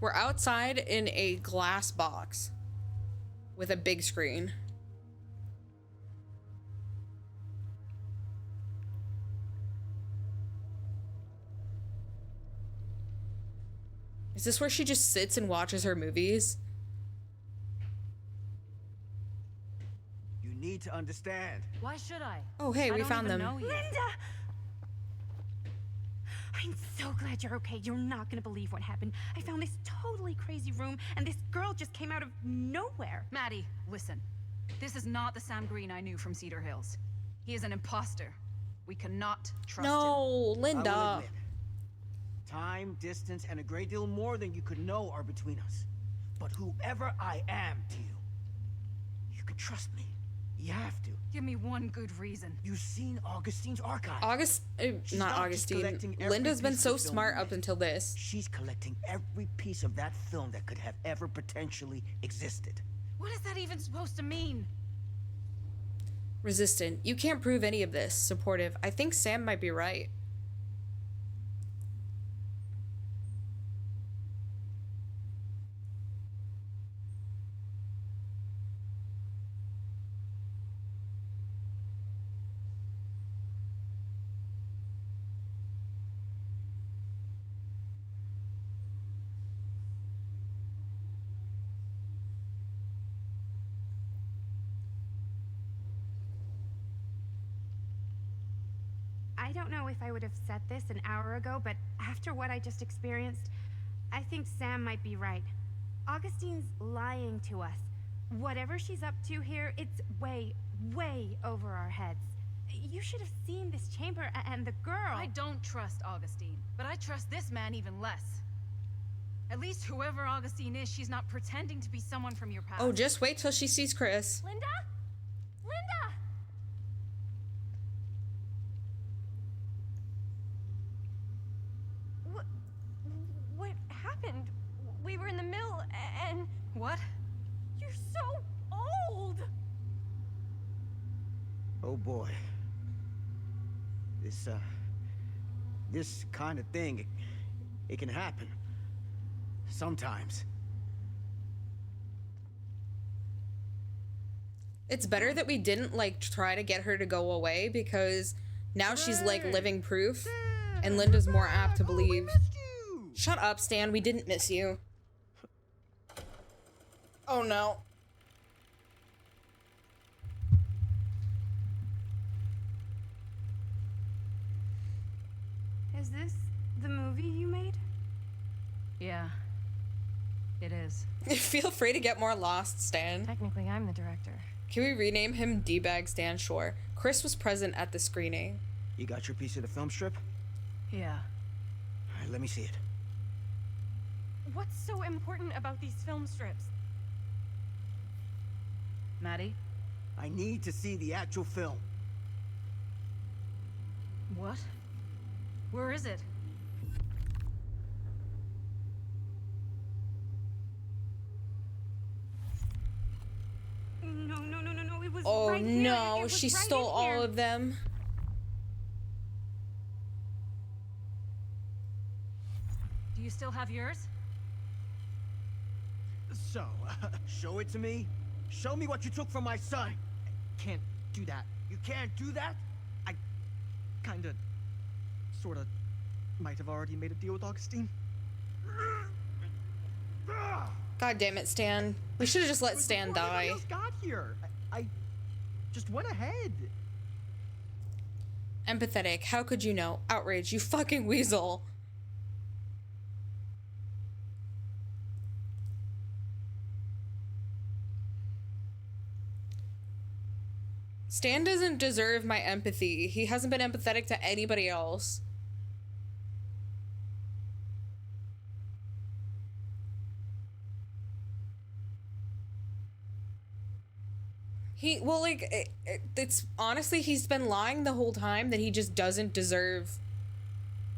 We're outside in a glass box with a big screen. Is this where she just sits and watches her movies? You need to understand. Why should I? Oh, hey, we found them. Linda! I'm so glad you're okay. You're not gonna believe what happened. I found this totally crazy room, and this girl just came out of nowhere. Maddie, listen. This is not the Sam Green I knew from Cedar Hills. He is an imposter. We cannot trust him. No, Linda. I will admit, time, distance, and a great deal more than you could know are between us. But whoever I am to you, you can trust me. You have to. Give me one good reason. You've seen Augustine's archive. Not Augustine. Linda's been so smart up until this. She's collecting every piece of that film that could have ever potentially existed. What is that even supposed to mean? Resistant. You can't prove any of this. Supportive. I think Sam might be right. I don't know if I would have said this an hour ago, but after what I just experienced, I think Sam might be right. Augustine's lying to us. Whatever she's up to here, it's way, way over our heads. You should have seen this chamber and the girl. I don't trust Augustine, but I trust this man even less. At least whoever Augustine is, she's not pretending to be someone from your past. Oh, just wait till she sees Chris. Linda? Linda! What happened? We were in the mill and... What? You're so old! Oh boy. This kind of thing, it can happen. Sometimes. It's better that we didn't, like, try to get her to go away, because now she's, like, living proof, and Linda's more apt to believe. Shut up, Stan. We didn't miss you. Oh, no. Is this the movie you made? Yeah. It is. Feel free to get more lost, Stan. Technically, I'm the director. Can we rename him D-Bag Stan? Sure. Chris was present at the screening. You got your piece of the film strip? Yeah. All right, let me see it. What's so important about these film strips? Maddie? I need to see the actual film. What? Where is it? No, it was Oh right here. It no, was she right stole in all here. of them. Do you still have yours? So, show it to me. Show me what you took from my son. Can't do that. You can't do that? Kinda, sorta, might have already made a deal with Augustine. God damn it, Stan. We should have just let Stan Before anybody die. else got here. I just went ahead. Empathetic. How could you know? Outrage. You fucking weasel. Stan doesn't deserve my empathy. He hasn't been empathetic to anybody else. It's honestly, he's been lying the whole time that he just doesn't deserve.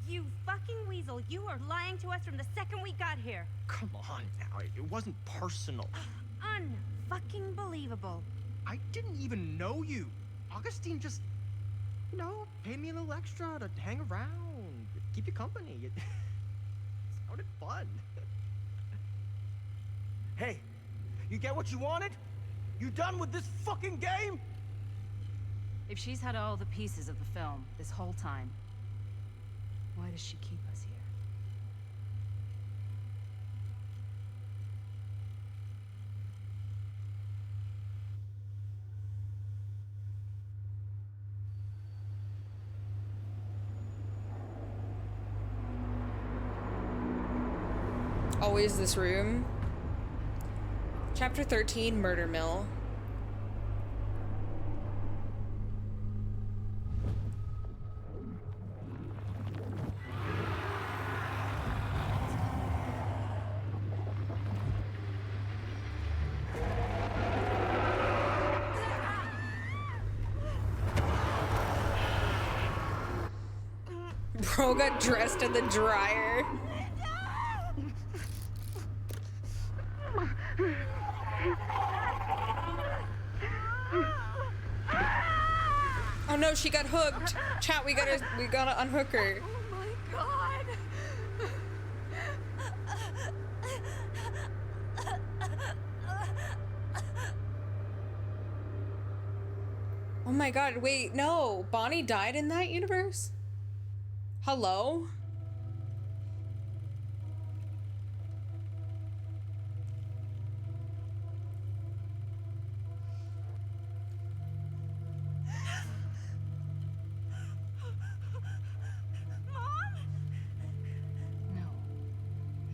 You fucking weasel. You are lying to us from the second we got here. Come on now, it wasn't personal. Unfucking believable. I didn't even know you. Augustine just, paid me a little extra to hang around, keep you company. It sounded fun. Hey, you get what you wanted? You done with this fucking game? If she's had all the pieces of the film this whole time, why does she keep us here? Always this room. Chapter 13, Murder Mill. Bro got dressed in the dryer. Oh no, she got hooked. Chat, we gotta unhook her. Oh my god! Oh my god, wait, no. Bonnie died in that universe? Hello?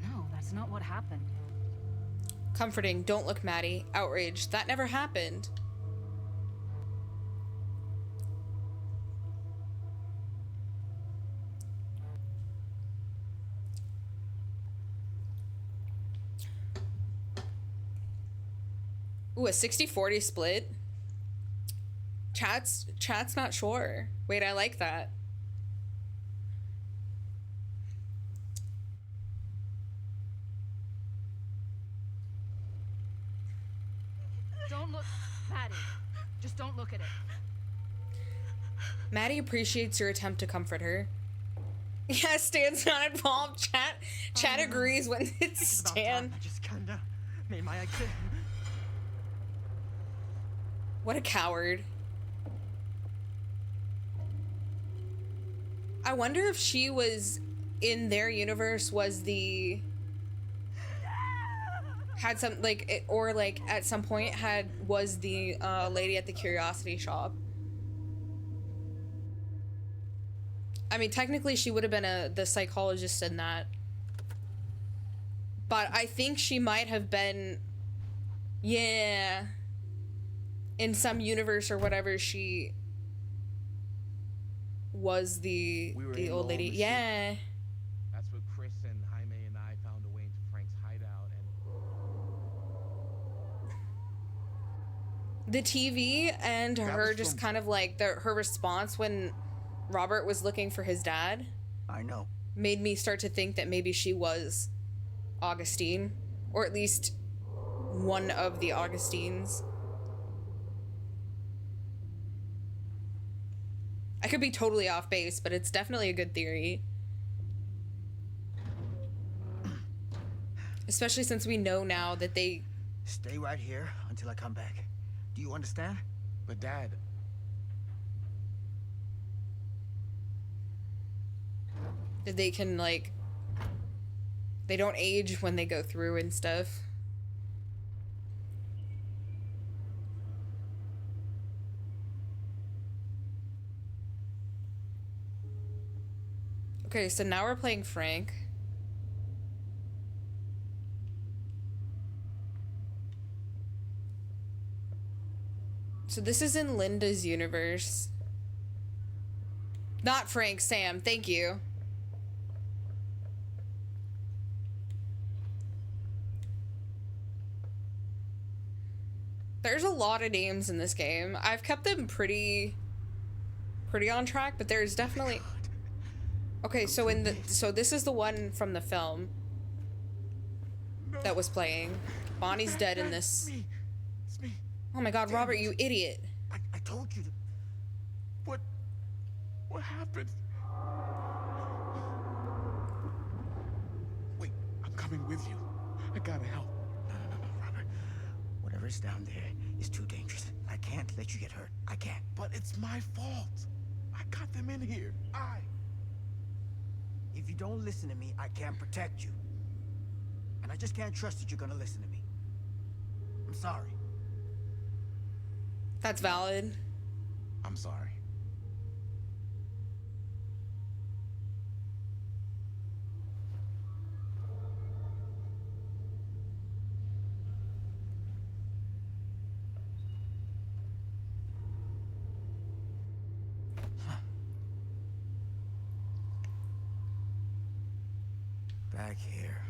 No, that's not what happened. Comforting, don't look, Maddie. Outraged, that never happened. Ooh, a 60-40 split. Chat's not sure. Wait, I like that. Don't look, Maddie. Just don't look at it. Maddie appreciates your attempt to comfort her. Yeah, Stan's not involved. Chat agrees when it's Stan. I just kinda made my exit. What a coward. I wonder if she was in their universe was the had some like it, or like at some point was the lady at the curiosity shop. I mean, technically she would have been the psychologist in that. But I think she might have been, yeah, in some universe or whatever, she was the old lady. Yeah. That's what Chris and Jaime and I found a way into Frank's hideout, and The TV and That her was just from- kind of like her response when Robert was looking for his dad I know. made me start to think that maybe she was Augustine, or at least one of the Augustines. I could be totally off base, but it's definitely a good theory. Especially since we know now that they... Stay right here until I come back. Do you understand? but Dad, that they can, like... They don't age when they go through and stuff. Okay, so now we're playing Frank. So this is in Linda's universe. Not Frank, Sam, thank you. There's a lot of names in this game. I've kept them pretty on track, but there's definitely... Okay, so so this is the one from the film that was playing. Bonnie's dead in this. it's me. Oh my god, Robert, you idiot. I told you to... What happened? Wait, I'm coming with you. I gotta help. No, Robert. Whatever's down there is too dangerous. I can't let you get hurt. I can't. But it's my fault. I got them in here. If you don't listen to me, I can't protect you. And I just can't trust that you're gonna listen to me. I'm sorry. That's valid. I'm sorry. Back here.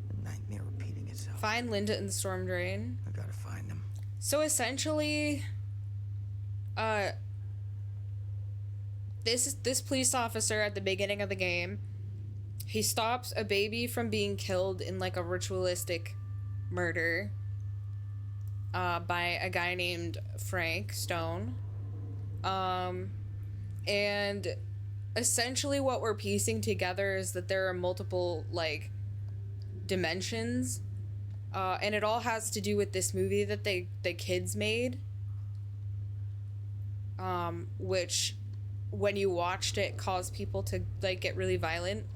The nightmare repeating itself. Find Linda in the storm drain. I gotta find them. So essentially, this police officer at the beginning of the game, he stops a baby from being killed in like a ritualistic murder by a guy named Frank Stone. And essentially what we're piecing together is that there are multiple like dimensions, and it all has to do with this movie that the kids made, which when you watched it caused people to like get really violent.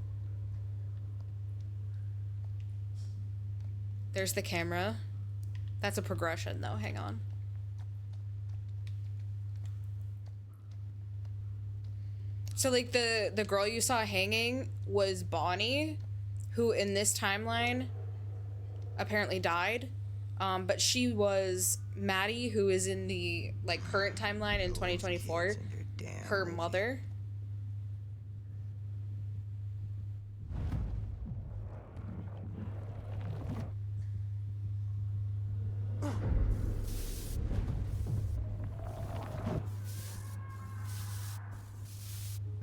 There's the camera. That's a progression though, hang on. So like the girl you saw hanging was Bonnie, who in this timeline apparently died. But she was Maddie, who is in the like current timeline in 2024, her mother.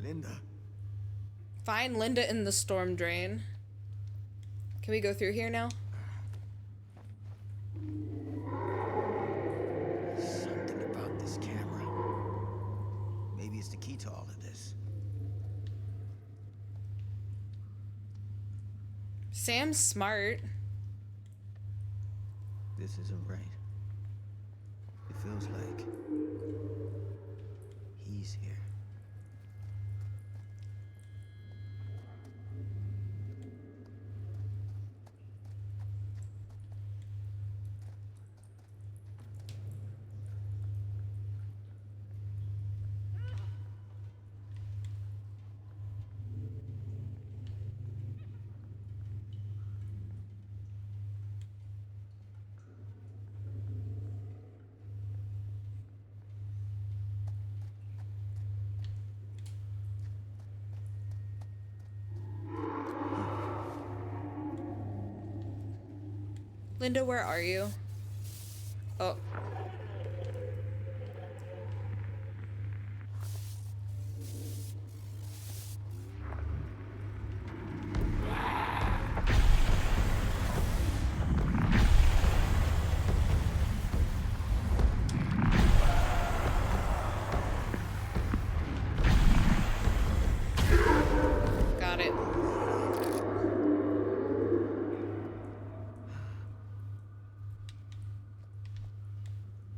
Linda. Find Linda in the storm drain. Can we go through here now? Sam's smart. This isn't right. It feels like he's here. Linda, where are you? Oh. Got it.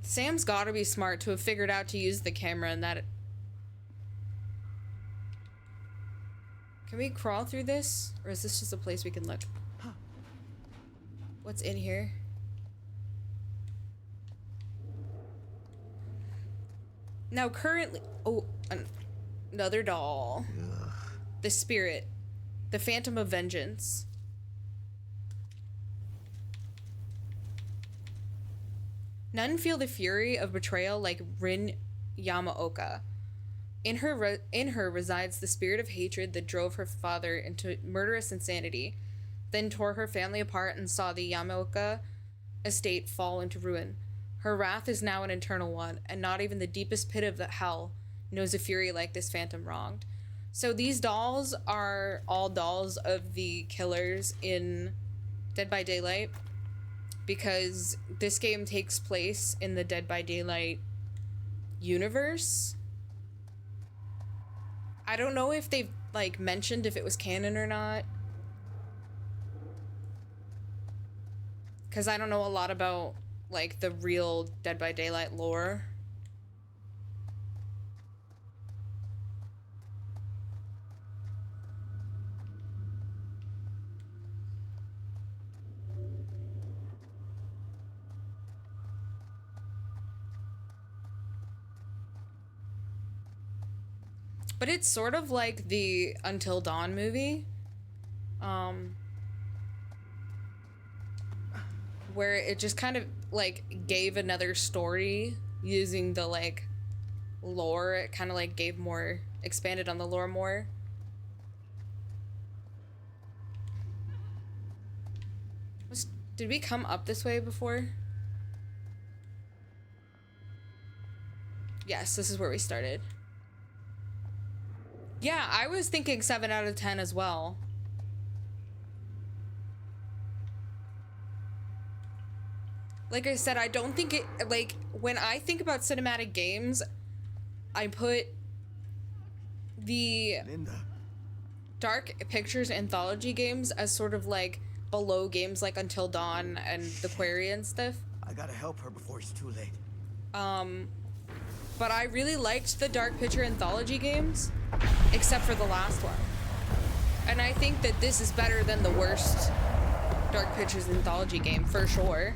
Sam's gotta be smart to have figured out to use the camera and that. Can we crawl through this? Or is this just a place we can look? What's in here? Now currently, oh, another doll. Ugh. The spirit. The Phantom of Vengeance. None feel the fury of betrayal like Rin Yamaoka. In her resides the spirit of hatred that drove her father into murderous insanity, then tore her family apart and saw the Yamaoka estate fall into ruin. Her wrath is now an eternal one, and not even the deepest pit of the hell knows a fury like this phantom wronged. So these dolls are all dolls of the killers in Dead by Daylight, because this game takes place in the Dead by Daylight universe. I don't know if they've, like, mentioned if it was canon or not, because I don't know a lot about, like, the real Dead by Daylight lore. But it's sort of like the Until Dawn movie, where it just kind of, like, gave another story using the, like, lore. It kind of, like, gave more, expanded on the lore more. Did we come up this way before? Yes, this is where we started. Yeah, I was thinking 7 out of 10 as well. Like I said, I don't think it, like, when I think about cinematic games, I put the Linda. Dark Pictures anthology games as sort of like below games like Until Dawn and The Quarry and stuff. I gotta help her before it's too late. But I really liked the Dark Picture anthology games, except for the last one. And I think that this is better than the worst Dark Pictures anthology game, for sure.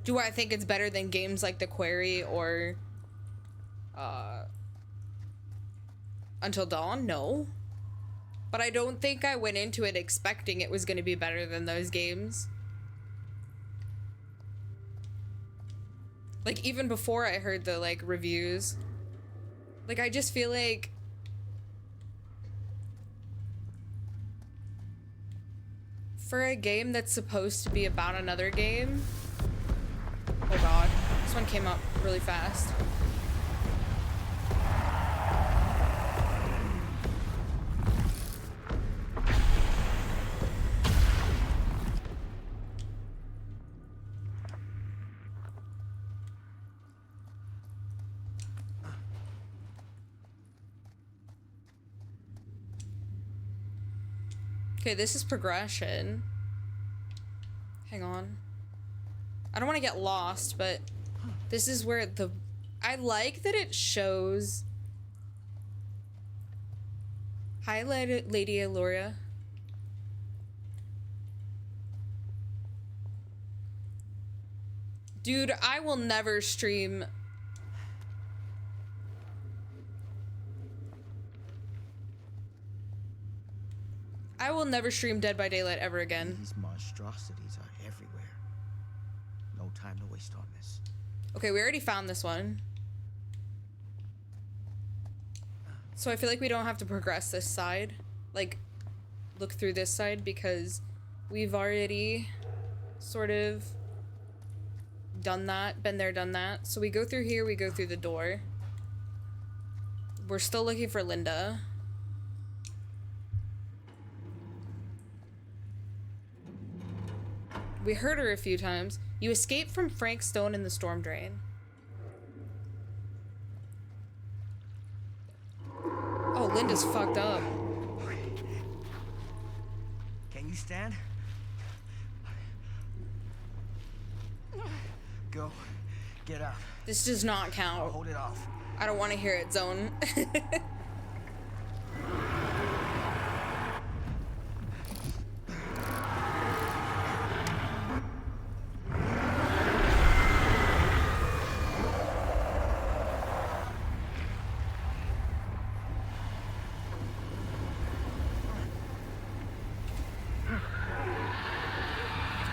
Do I think it's better than games like The Quarry or Until Dawn? No. But I don't think I went into it expecting it was going to be better than those games. Like, even before I heard the, like, reviews. Like, I just feel like for a game that's supposed to be about another game. Oh god, this one came up really fast. Okay, this is progression. Hang on. I don't want to get lost, but this is where the... I like that it shows... Hi, Lady Eloria. Dude, I will never stream... I will never stream Dead by Daylight ever again. These monstrosities are everywhere. No time to waste on this. Okay, we already found this one. So I feel like we don't have to progress this side. Like, look through this side because we've already sort of done that. Been there, done that. So we go through here, we go through the door. We're still looking for Linda. We heard her a few times. You escaped from Frank Stone in the storm drain. Oh, Linda's fucked up. Can you stand? Go. Get out. This does not count. Hold it off. I don't want to hear it, Zone.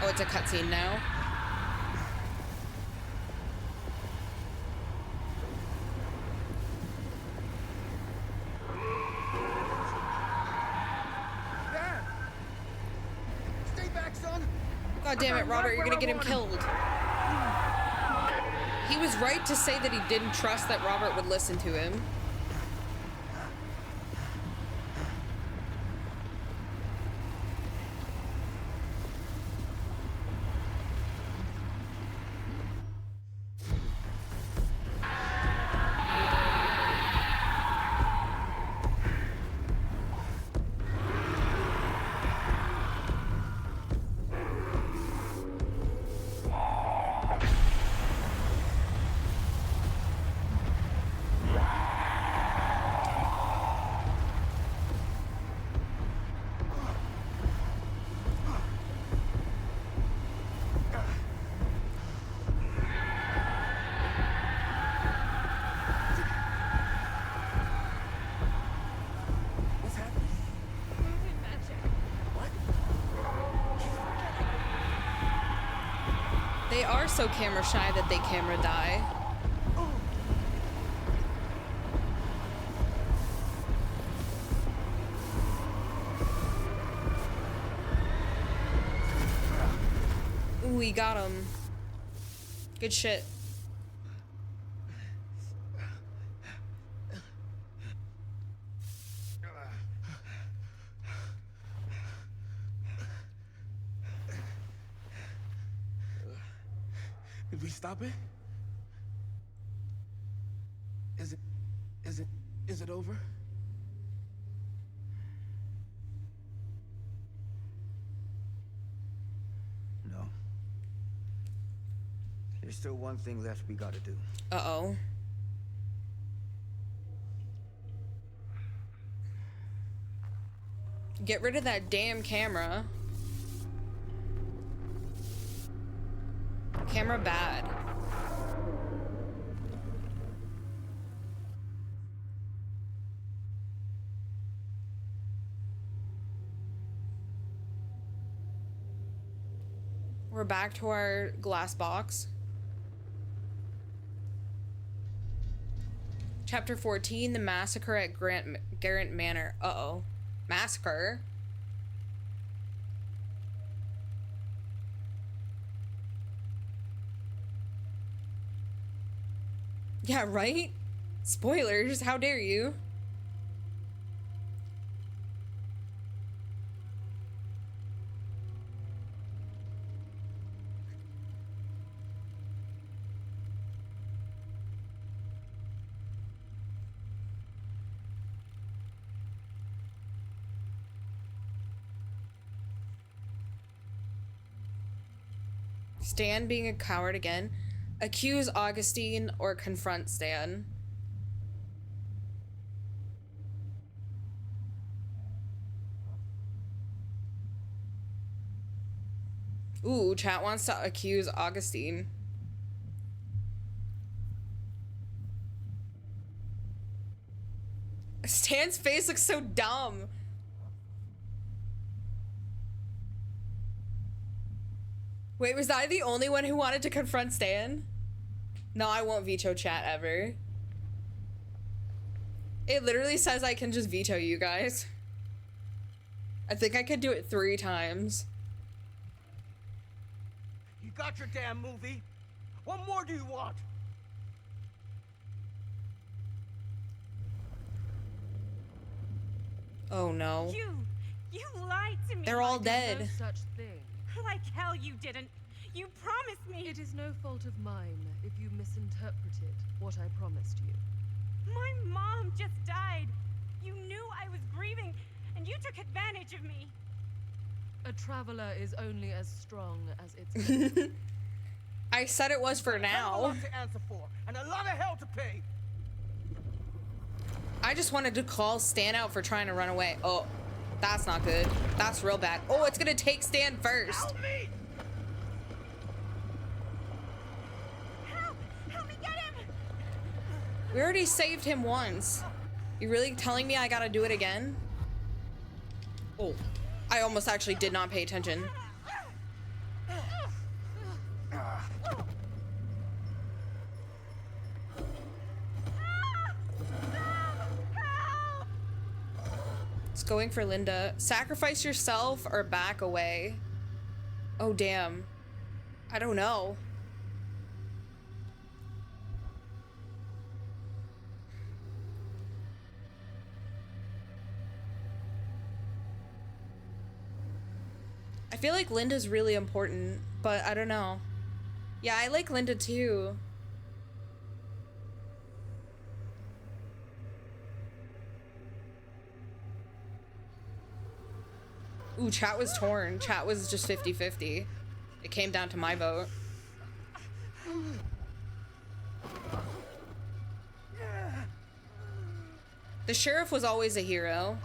Oh, it's a cutscene now. Dad! Stay back, son! God damn it, Robert, you're gonna get him killed. He was right to say that he didn't trust that Robert would listen to him. What's happening? What? They are so camera shy that they camera die. Ooh, we got him. Good shit. Did we stop it? Is it over? No. There's still one thing left we gotta do. Uh-oh. Get rid of that damn camera. Camera bad. We're back to our glass box. Chapter 14, the massacre at Garrett Manor. Uh-oh. Massacre? Yeah, right? Spoilers, how dare you? Stan being a coward again. Accuse Augustine or confront Stan. Ooh, chat wants to accuse Augustine. Stan's face looks so dumb. Wait, was I the only one who wanted to confront Stan? No, I won't veto chat ever. It literally says I can just veto you guys. I think I could do it 3 times. You got your damn movie. What more do you want? Oh no. You lied to me. They're all No dead. such thing. Like hell you didn't. You promised me. It is no fault of mine if you misinterpreted what I promised you. My mom just died. You knew I was grieving, and you took advantage of me. A traveler is only as strong as its I said it was for I have a now. lot to answer for, and a lot of hell to pay. I just wanted to call Stan out for trying to run away. Oh, that's not good. That's real bad. Oh, it's gonna take Stan first. Help me! Help me get him. We already saved him once. You really telling me I gotta do it again? Oh, I almost actually did not pay attention. It's going for Linda. Sacrifice yourself or back away. Oh, damn. I don't know. I feel like Linda's really important, but I don't know. Yeah, I like Linda too. Ooh, chat was torn. Chat was just 50-50. It came down to my vote. The sheriff was always a hero.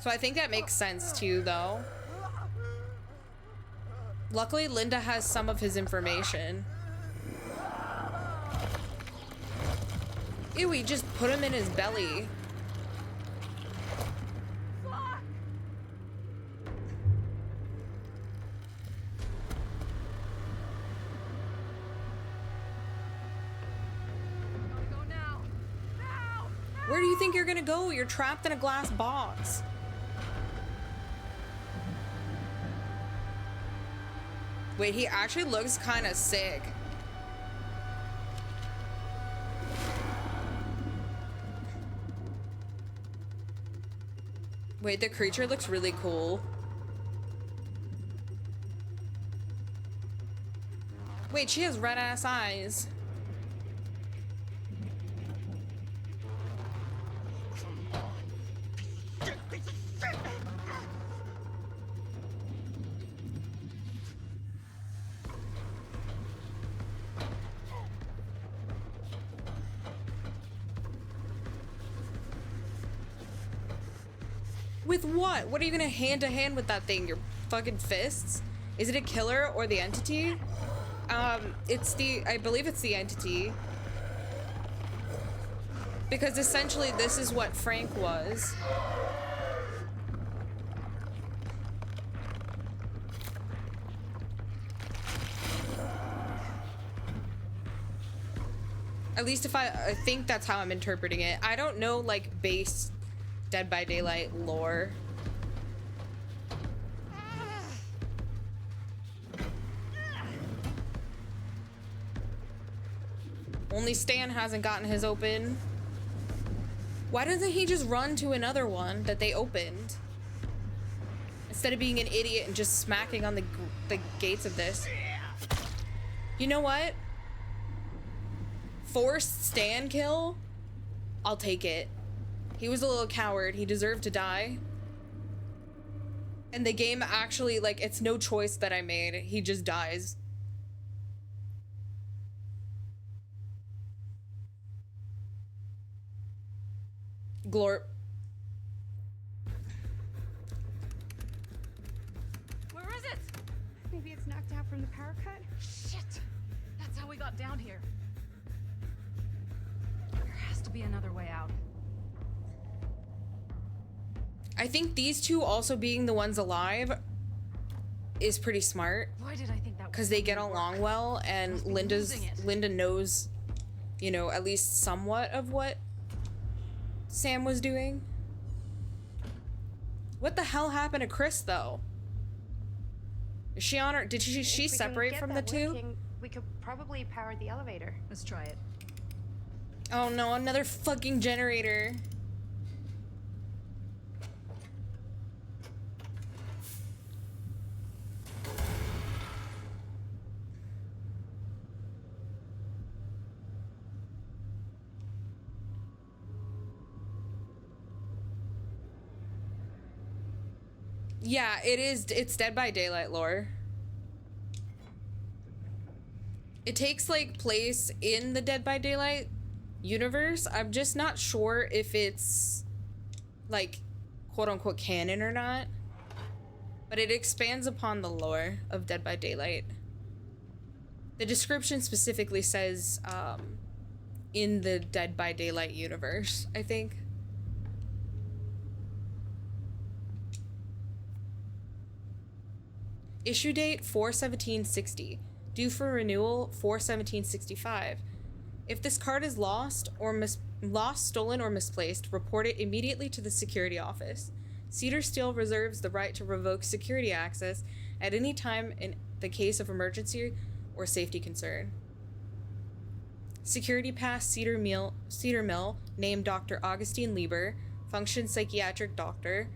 So I think that makes sense too, though. Luckily, Linda has some of his information. Ew, he just put him in his belly. Where do you think you're gonna go? You're trapped in a glass box. Wait, he actually looks kind of sick. Wait, the creature looks really cool. Wait, she has red ass eyes. With what? What are you gonna hand to hand with that thing? Your fucking fists? Is it a killer or the entity? It's the, I believe it's the entity. Because essentially this is what Frank was. At least if I think that's how I'm interpreting it. I don't know like base Dead by Daylight lore. Only Stan hasn't gotten his open. Why doesn't he just run to another one that they opened? Instead of being an idiot and just smacking on the gates of this. You know what? Forced Stan kill? I'll take it. He was a little coward. He deserved to die. And the game actually, like, it's no choice that I made. He just dies. Glorp. Where is it? Maybe it's knocked out from the power cut? Shit! That's how we got down here. There has to be another way out. I think these two also being the ones alive is pretty smart. Why did I think that was Because they get gonna work? along well, and Must be losing it. Linda knows, you know, at least somewhat of what Sam was doing. What the hell happened to Chris, though? Is she on her? Did she If we can separate get from the that two? working, we could probably power the elevator. Let's try it. Oh no, another fucking generator. Yeah, it is. It's Dead by Daylight lore. It takes like place in the Dead by Daylight universe. I'm just not sure if it's like quote unquote canon or not. But it expands upon the lore of Dead by Daylight. The description specifically says in the Dead by Daylight universe, I think. Issue date 4/17/60. Due for renewal 4/17/65. If this card is lost, stolen, or misplaced, report it immediately to the security office. Cedar Steel reserves the right to revoke security access at any time in the case of emergency or safety concern. Security Pass Cedar Mill, named Dr. Augustine Lieber, function psychiatric doctor,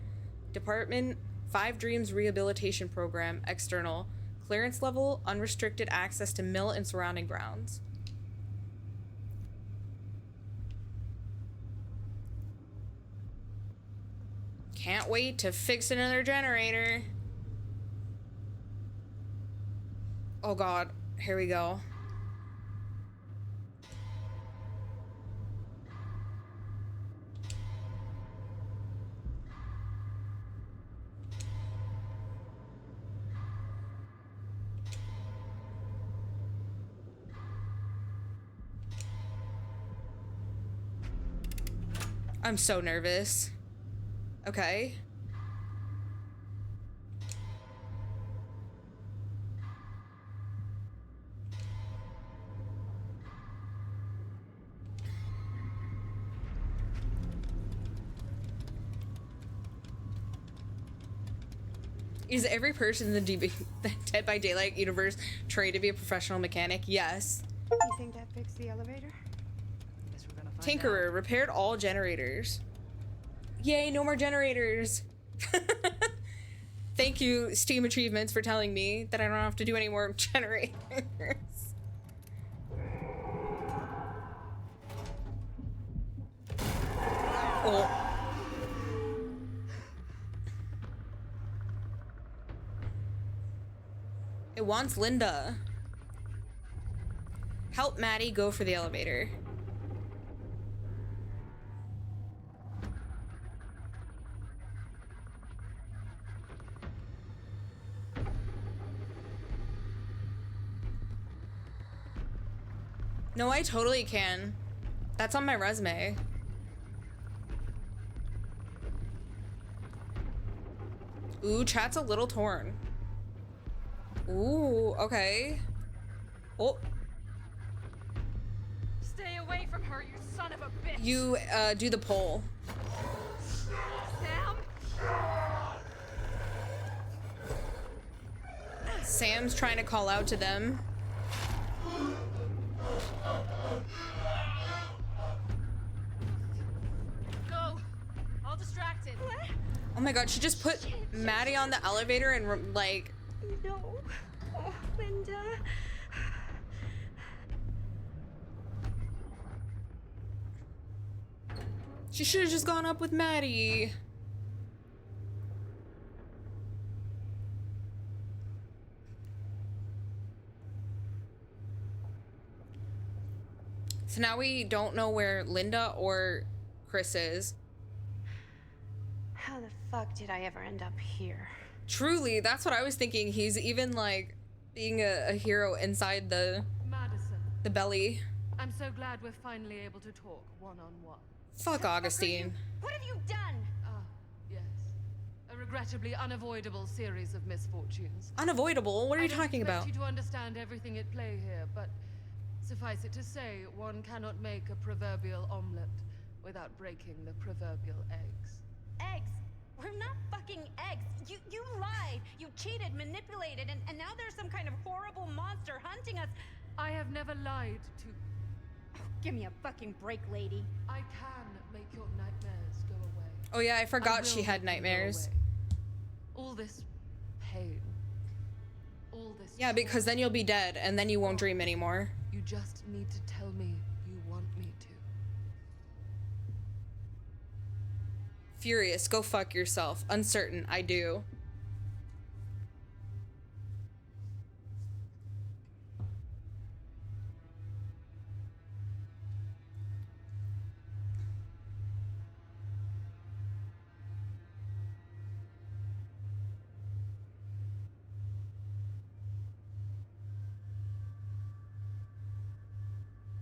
Department 5 Dreams Rehabilitation Program, external, clearance level, unrestricted access to mill and surrounding grounds. Can't wait to fix another generator. Oh god, here we go. I'm so nervous. Okay. Is every person in the Dead by Daylight universe trained to be a professional mechanic? Yes. You think that fixed the elevator? Guess we're gonna find out. Tinkerer repaired all generators. Yay, no more generators. Thank you, Steam Achievements, for telling me that I don't have to do any more generators. Oh. It wants Linda. Help Maddie go for the elevator. No, I totally can. That's on my resume. Ooh, chat's a little torn. Ooh, okay. Oh. Stay away from her, you son of a bitch! You, do the poll. Sam? Sam's trying to call out to them. Go! All distracted. Oh my god, she just put Maddie on the elevator and, like... No. Oh, Linda. She should have just gone up with Maddie. So now we don't know where Linda or Chris is. How the fuck did I ever end up here? Truly, that's what I was thinking. He's even like being a hero inside the Madison, belly. I'm so glad we're finally able to talk one-on-one. Fuck Augustine. What have you done? Ah, yes. A regrettably unavoidable series of misfortunes. Unavoidable? What are you talking I don't about? expect you to understand everything at play here, but suffice it to say, one cannot make a proverbial omelet without breaking the proverbial eggs. Eggs? We're not fucking eggs. You lied. You cheated, manipulated, and now there's some kind of horrible monster hunting us. I have never lied to... Oh, give me a fucking break, lady. I can make your nightmares go away. Oh yeah, I forgot I she will had make them go nightmares. away. All this pain. All this... Yeah, because then you'll be dead, and then you won't dream anymore. You just need to tell me you want me to. Furious, go fuck yourself. Uncertain, I do.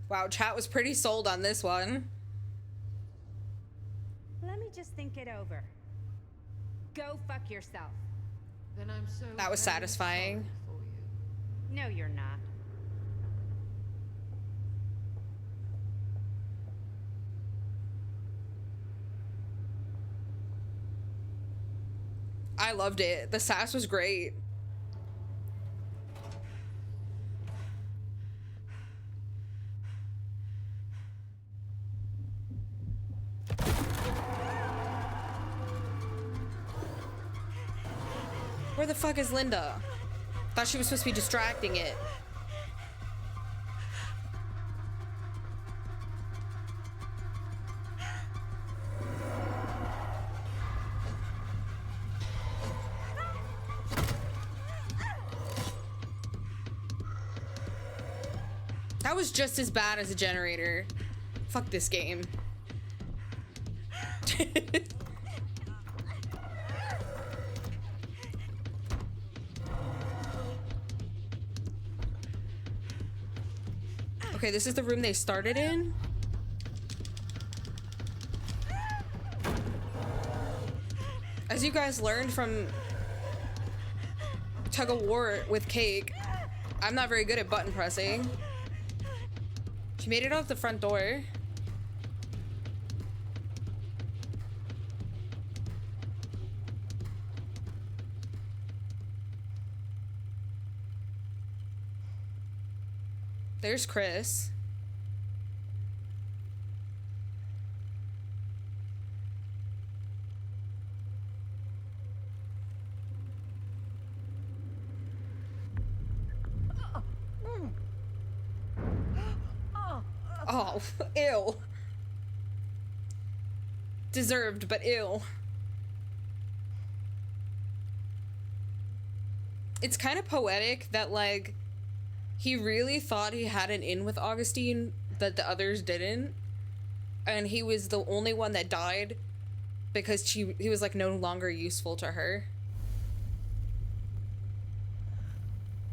Wow, chat was pretty sold on this one. Let me just think it over. Go fuck yourself. Then I'm so That was very satisfying. sorry for you. No, you're not. I loved it. The sass was great. Where the fuck is Linda? Thought she was supposed to be distracting it. That was just as bad as a generator. Fuck this game. Okay, this is the room they started in. As you guys learned from Tug of War with Cake, I'm not very good at button pressing. She made it out the front door. There's Chris. Oh, ew. Deserved, but ew. It's kind of poetic that, like, he really thought he had an in with Augustine that the others didn't. And he was the only one that died because he was, like, no longer useful to her.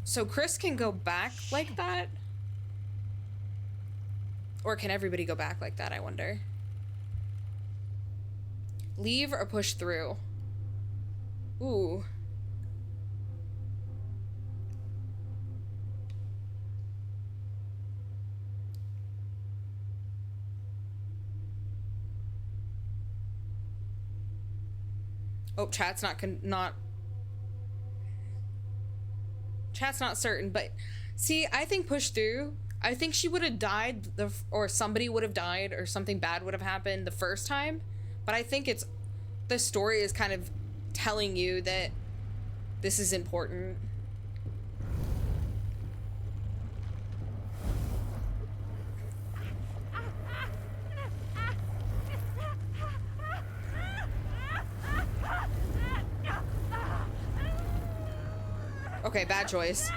So Chris can go back like that? Or can everybody go back like that, I wonder? Leave or push through? Ooh. Oh, chat's not chat's not certain, but see, I think push through. I think she would have died, or somebody would have died, or something bad would have happened the first time. But I think it's, the story is kind of telling you that this is important. Okay, bad choice.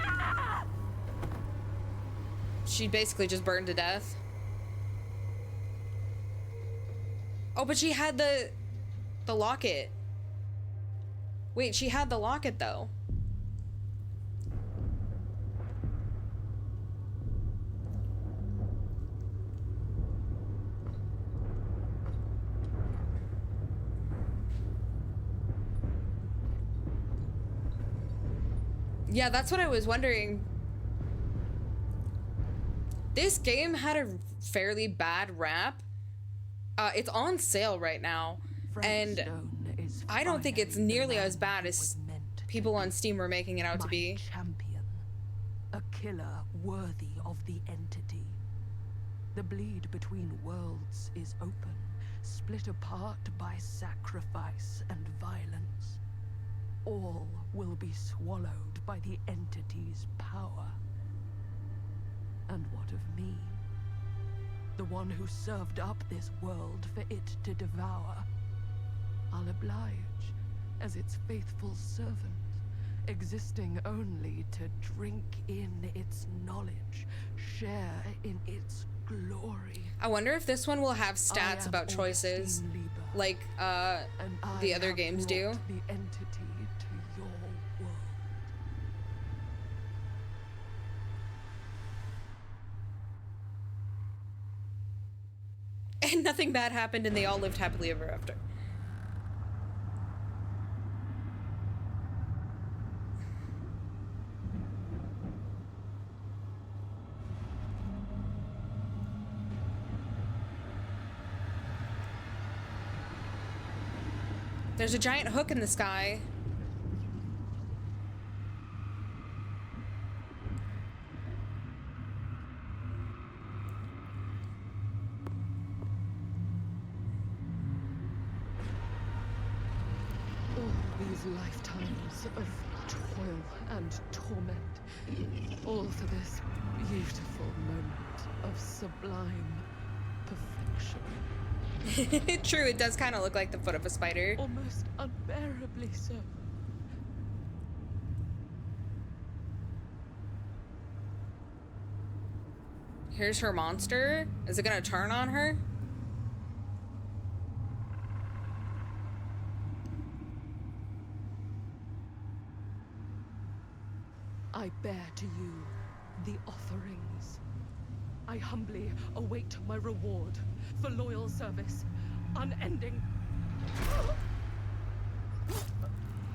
She basically just burned to death. Oh, but she had the locket. Wait, she had the locket though. Yeah, that's what I was wondering. This game had a fairly bad rap. It's on sale right now, and I don't think it's nearly as bad as people on Steam were making it out to be. Champion, a killer worthy of the entity. The bleed between worlds is open, split apart by sacrifice and violence. All will be swallowed by the entity's power. And what of me? The one who served up this world for it to devour. I'll oblige as its faithful servant, existing only to drink in its knowledge, share in its glory. I wonder if this one will have stats about choices, like the other games do. The entity to your world. And nothing bad happened, and they all lived happily ever after. There's a giant hook in the sky. All these lifetimes of toil and torment, all for this beautiful moment of sublime perfection. True, it does kind of look like the foot of a spider. Almost unbearably so. Here's her monster. Is it gonna turn on her? I bear to you the offerings. I humbly await my reward for loyal service, unending.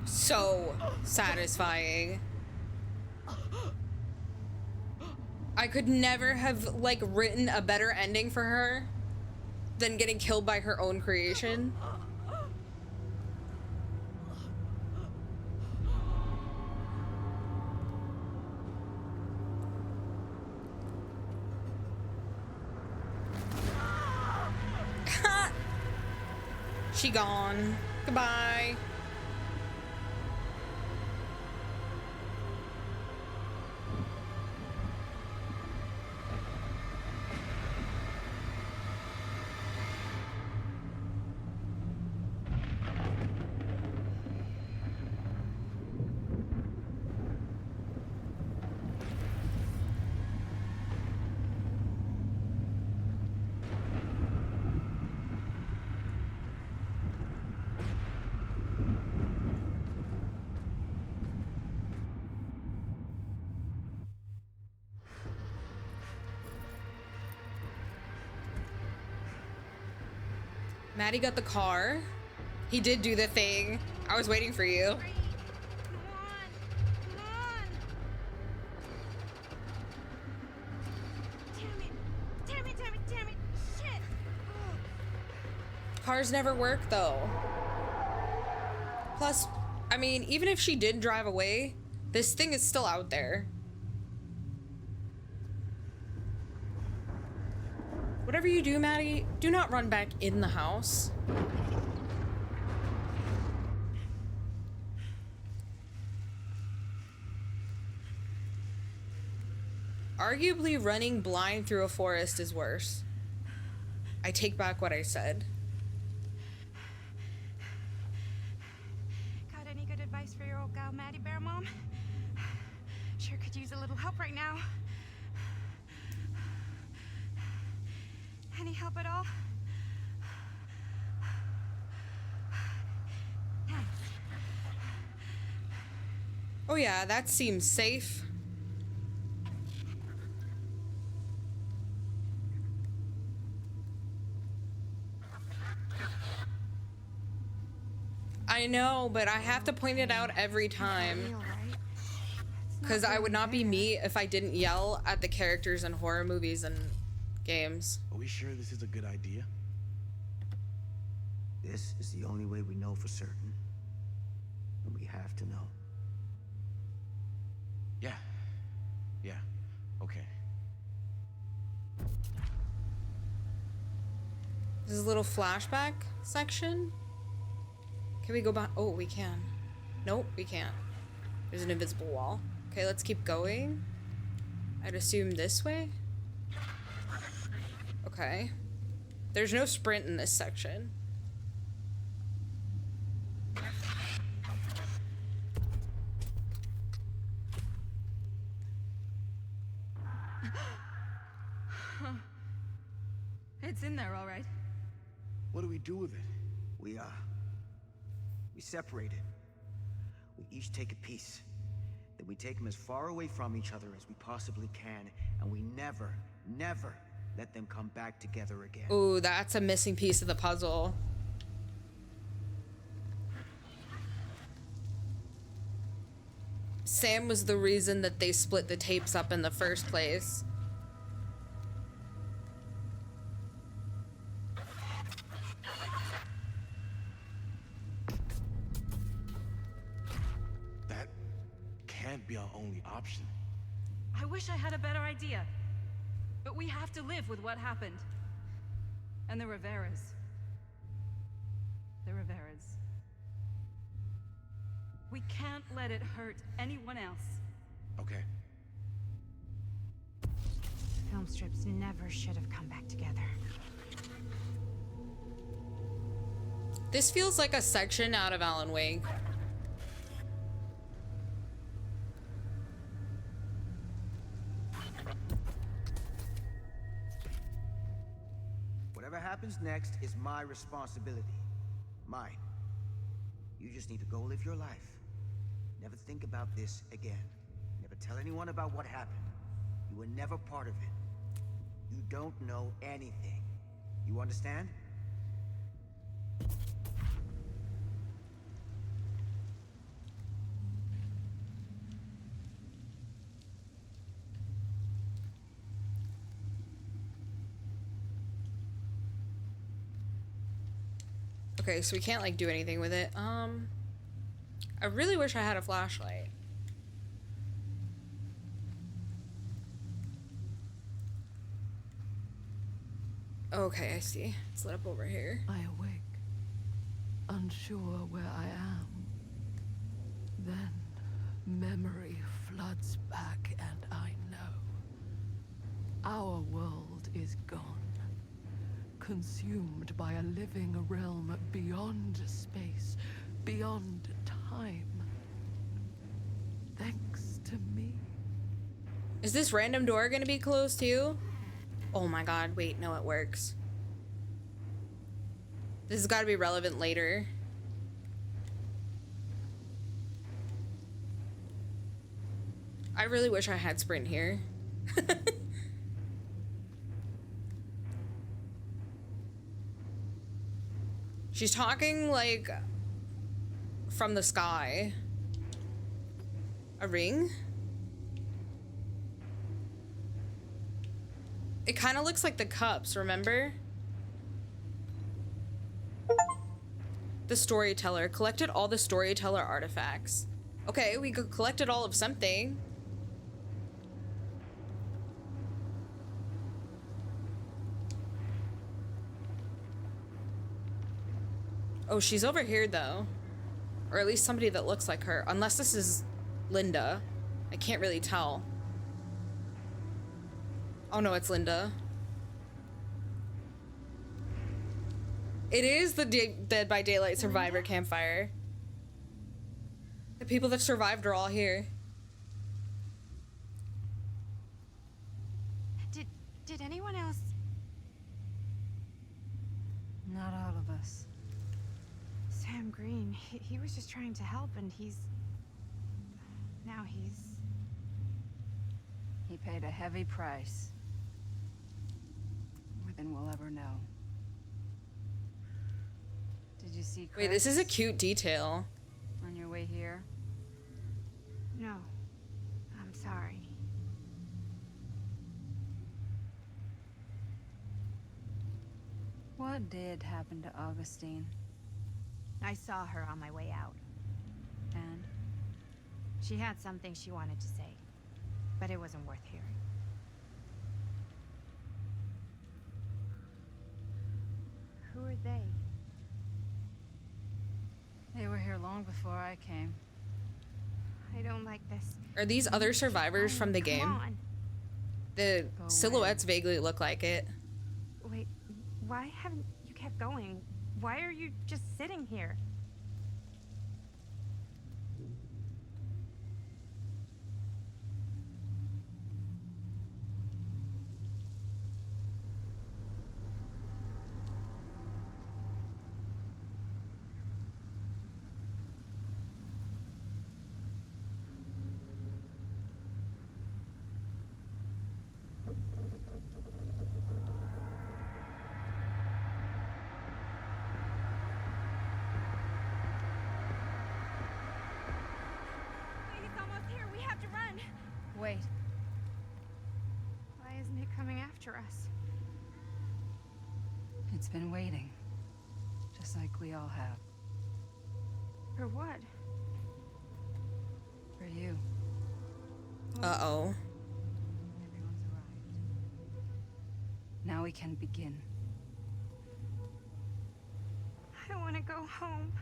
So satisfying. I could never have, like, written a better ending for her than getting killed by her own creation. She gone. Goodbye. Maddie got the car. He did do the thing. I was waiting for you. Damn it, shit! Cars never work though. Plus, I mean, even if she did drive away, this thing is still out there. Whatever you do, Maddie, do not run back in the house. Arguably, running blind through a forest is worse. I take back what I said. Got any good advice for your old gal, Maddie Bear Mom? Sure could use a little help right now. Any help at all? Thanks. Oh yeah, that seems safe. I know, but I have to point it out every time. Because I would not be me if I didn't yell at the characters in horror movies and games. Are we sure this is a good idea? This is the only way we know for certain. And we have to know. Yeah. Yeah. Okay. This is a little flashback section. Can we go back? Oh, we can. Nope, we can't. There's an invisible wall. Okay, let's keep going. I'd assume this way. Okay. There's no sprint in this section. It's in there, all right. What do we do with it? We separate it. We each take a piece. Then we take them as far away from each other as we possibly can, and we never, never let them come back together again. Ooh, that's a missing piece of the puzzle. Sam was the reason that they split the tapes up in the first place. That can't be our only option. I wish I had a better idea. But we have to live with what happened. And the Riveras. The Riveras. We can't let it hurt anyone else. Okay. Film strips never should have come back together. This feels like a section out of Alan Wake. Whatever happens next is my responsibility. Mine. You just need to go live your life. Never think about this again. Never tell anyone about what happened. You were never part of it. You don't know anything. You understand? Okay, so we can't like do anything with it. I really wish I had a flashlight. Okay, I see. It's lit up over here. I awake, unsure where I am. Then memory floods back, and I know. Our world is gone, consumed by a living realm beyond space, beyond time. Thanks to me. Is this random door gonna be closed too? Oh my god, wait, no, it works. This has got to be relevant later. I really wish I had sprint here. She's talking like from the sky. A ring? It kind of looks like the cups, remember? The storyteller collected all the storyteller artifacts. Okay, we collected all of something. Oh, she's over here though. Or at least somebody that looks like her. Unless this is Linda. I can't really tell. Oh no, it's Linda. It is the Dead by Daylight Survivor campfire. The people that survived are all here. Did anyone else? Not all of us. Sam Green, he was just trying to help, and he's Now He paid a heavy price. More than we'll ever know. Did you see Chris? Wait, this is a cute detail. On your way here? No. I'm sorry. What did happen to Augustine? I saw her on my way out. And? She had something she wanted to say, but it wasn't worth hearing. Who are they? They were here long before I came. I don't like this. Are these other survivors from the game? Come on. The silhouettes vaguely look like it. Wait, why haven't you kept going? Why are you just sitting here? Wait. Why isn't it coming after us? It's been waiting. Just like we all have. For what? For you. Uh-oh. Everyone's arrived. Now we can begin. I want to go home.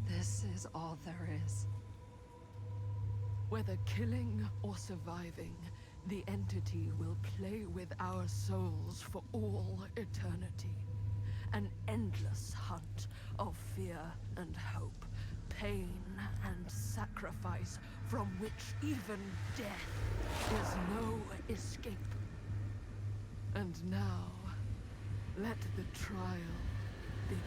This is all there is. Whether killing or surviving, the entity will play with our souls for all eternity. An endless hunt of fear and hope, pain and sacrifice, from which even death is no escape. And now, let the trial begin.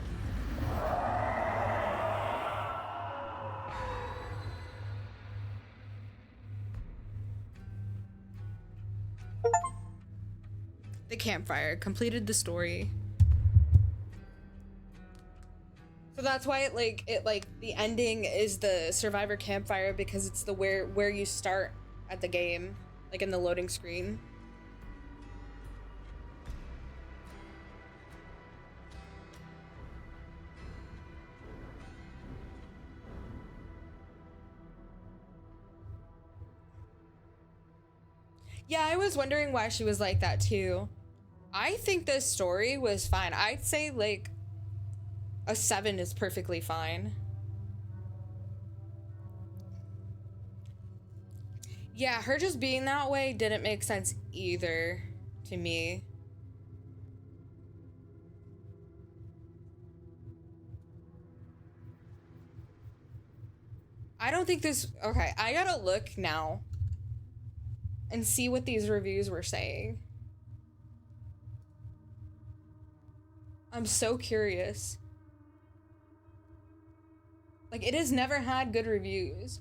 The campfire completed the story. So that's why the ending is the survivor campfire, because it's the where you start at the game, like in the loading screen. Yeah, I was wondering why she was like that too. I think this story was fine. I'd say like a 7 is perfectly fine. Yeah, her just being that way didn't make sense either to me. I don't think this... Okay, I gotta look now and see what these reviews were saying. I'm so curious. Like, it has never had good reviews.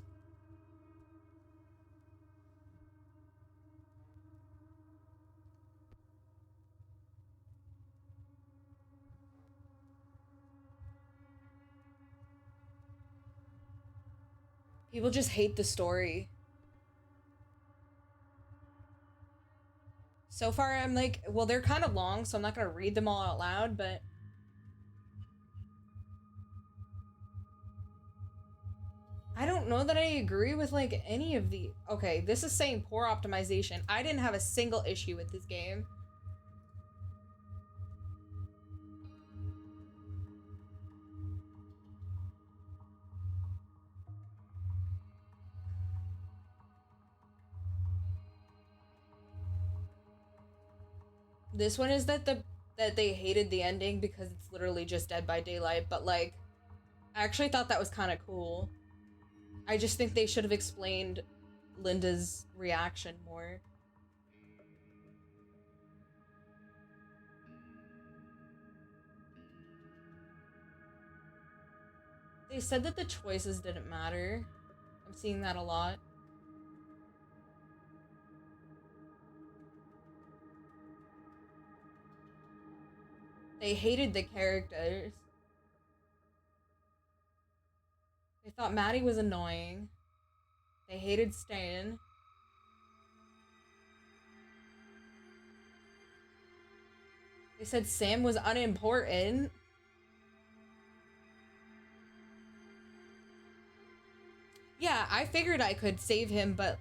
People just hate the story. So far, I'm like, well, they're kind of long, so I'm not gonna read them all out loud, but... I don't know that I agree with, like, any of the... Okay, this is saying poor optimization. I didn't have a single issue with this game. This one is that they hated the ending because it's literally just Dead by Daylight, but like, I actually thought that was kind of cool. I just think they should have explained Linda's reaction more. They said that the choices didn't matter. I'm seeing that a lot. They hated the characters. They thought Maddie was annoying. They hated Stan. They said Sam was unimportant. Yeah, I figured I could save him, but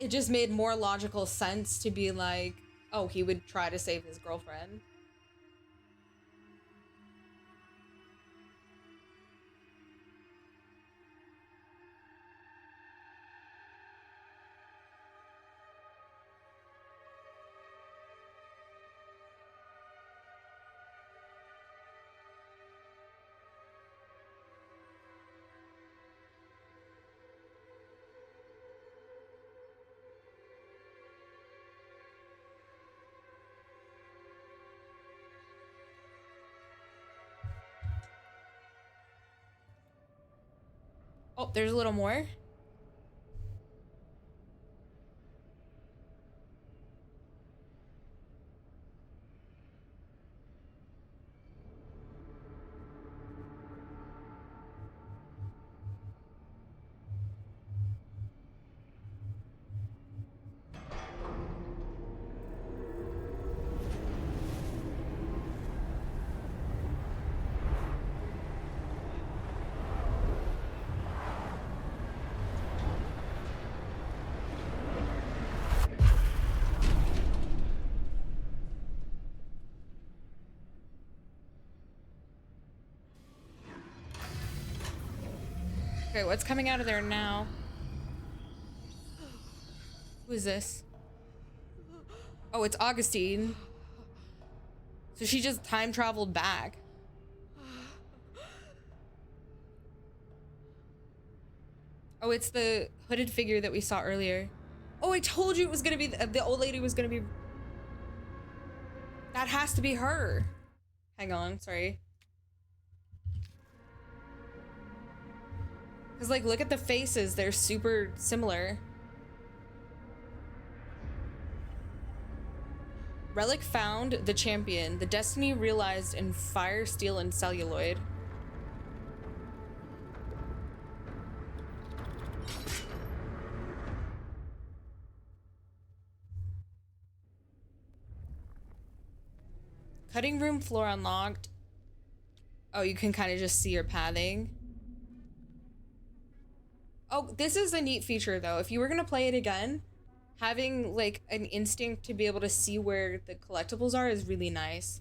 it just made more logical sense to be like, oh, he would try to save his girlfriend. Oh, there's a little more. Okay, what's coming out of there now? Who is this? Oh, it's Augustine. So she just time traveled back. Oh, it's the hooded figure that we saw earlier. Oh, I told you it was gonna be the old lady was gonna be. That has to be her. Hang on, sorry. Because, like, look at the faces. They're super similar. Relic found the champion. The destiny realized in fire, steel, and celluloid. Cutting room floor unlocked. Oh, you can kind of just see your pathing. Oh, this is a neat feature though. If you were gonna play it again, having like an instinct to be able to see where the collectibles are is really nice.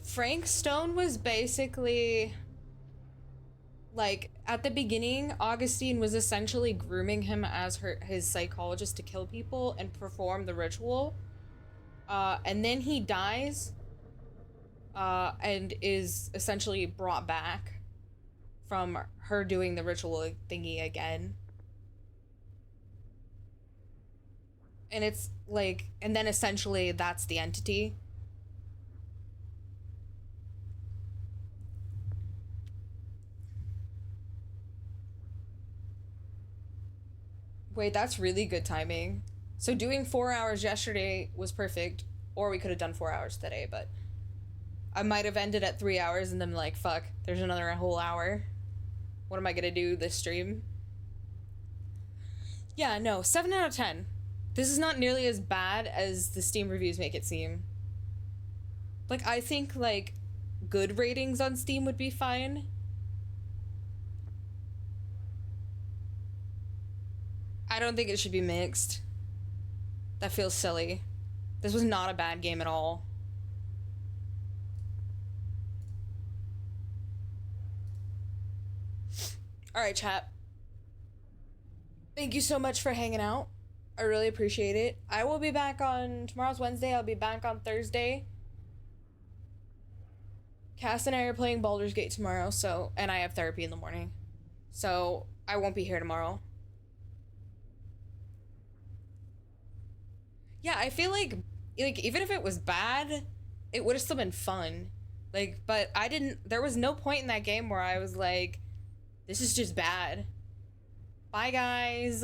Frank Stone was basically like at the beginning, Augustine was essentially grooming him as his psychologist to kill people and perform the ritual. And then he dies and is essentially brought back from her doing the ritual thingy again. And it's like, and then essentially that's the entity. Wait, that's really good timing. So doing 4 hours yesterday was perfect, or we could have done 4 hours today, but I might have ended at 3 hours and then like, fuck, there's another whole hour. What am I gonna do this stream? Yeah, no, 7 out of 10. This is not nearly as bad as the Steam reviews make it seem. Like, I think like good ratings on Steam would be fine, I don't think it should be mixed. That feels silly. This was not a bad game at all. Alright, chat. Thank you so much for hanging out. I really appreciate it. I will be back on... Tomorrow's Wednesday. I'll be back on Thursday. Cass and I are playing Baldur's Gate tomorrow, so... And I have therapy in the morning. So, I won't be here tomorrow. Yeah, I feel like even if it was bad, it would have still been fun. Like, but I didn't... There was no point in that game where I was like, this is just bad. Bye, guys.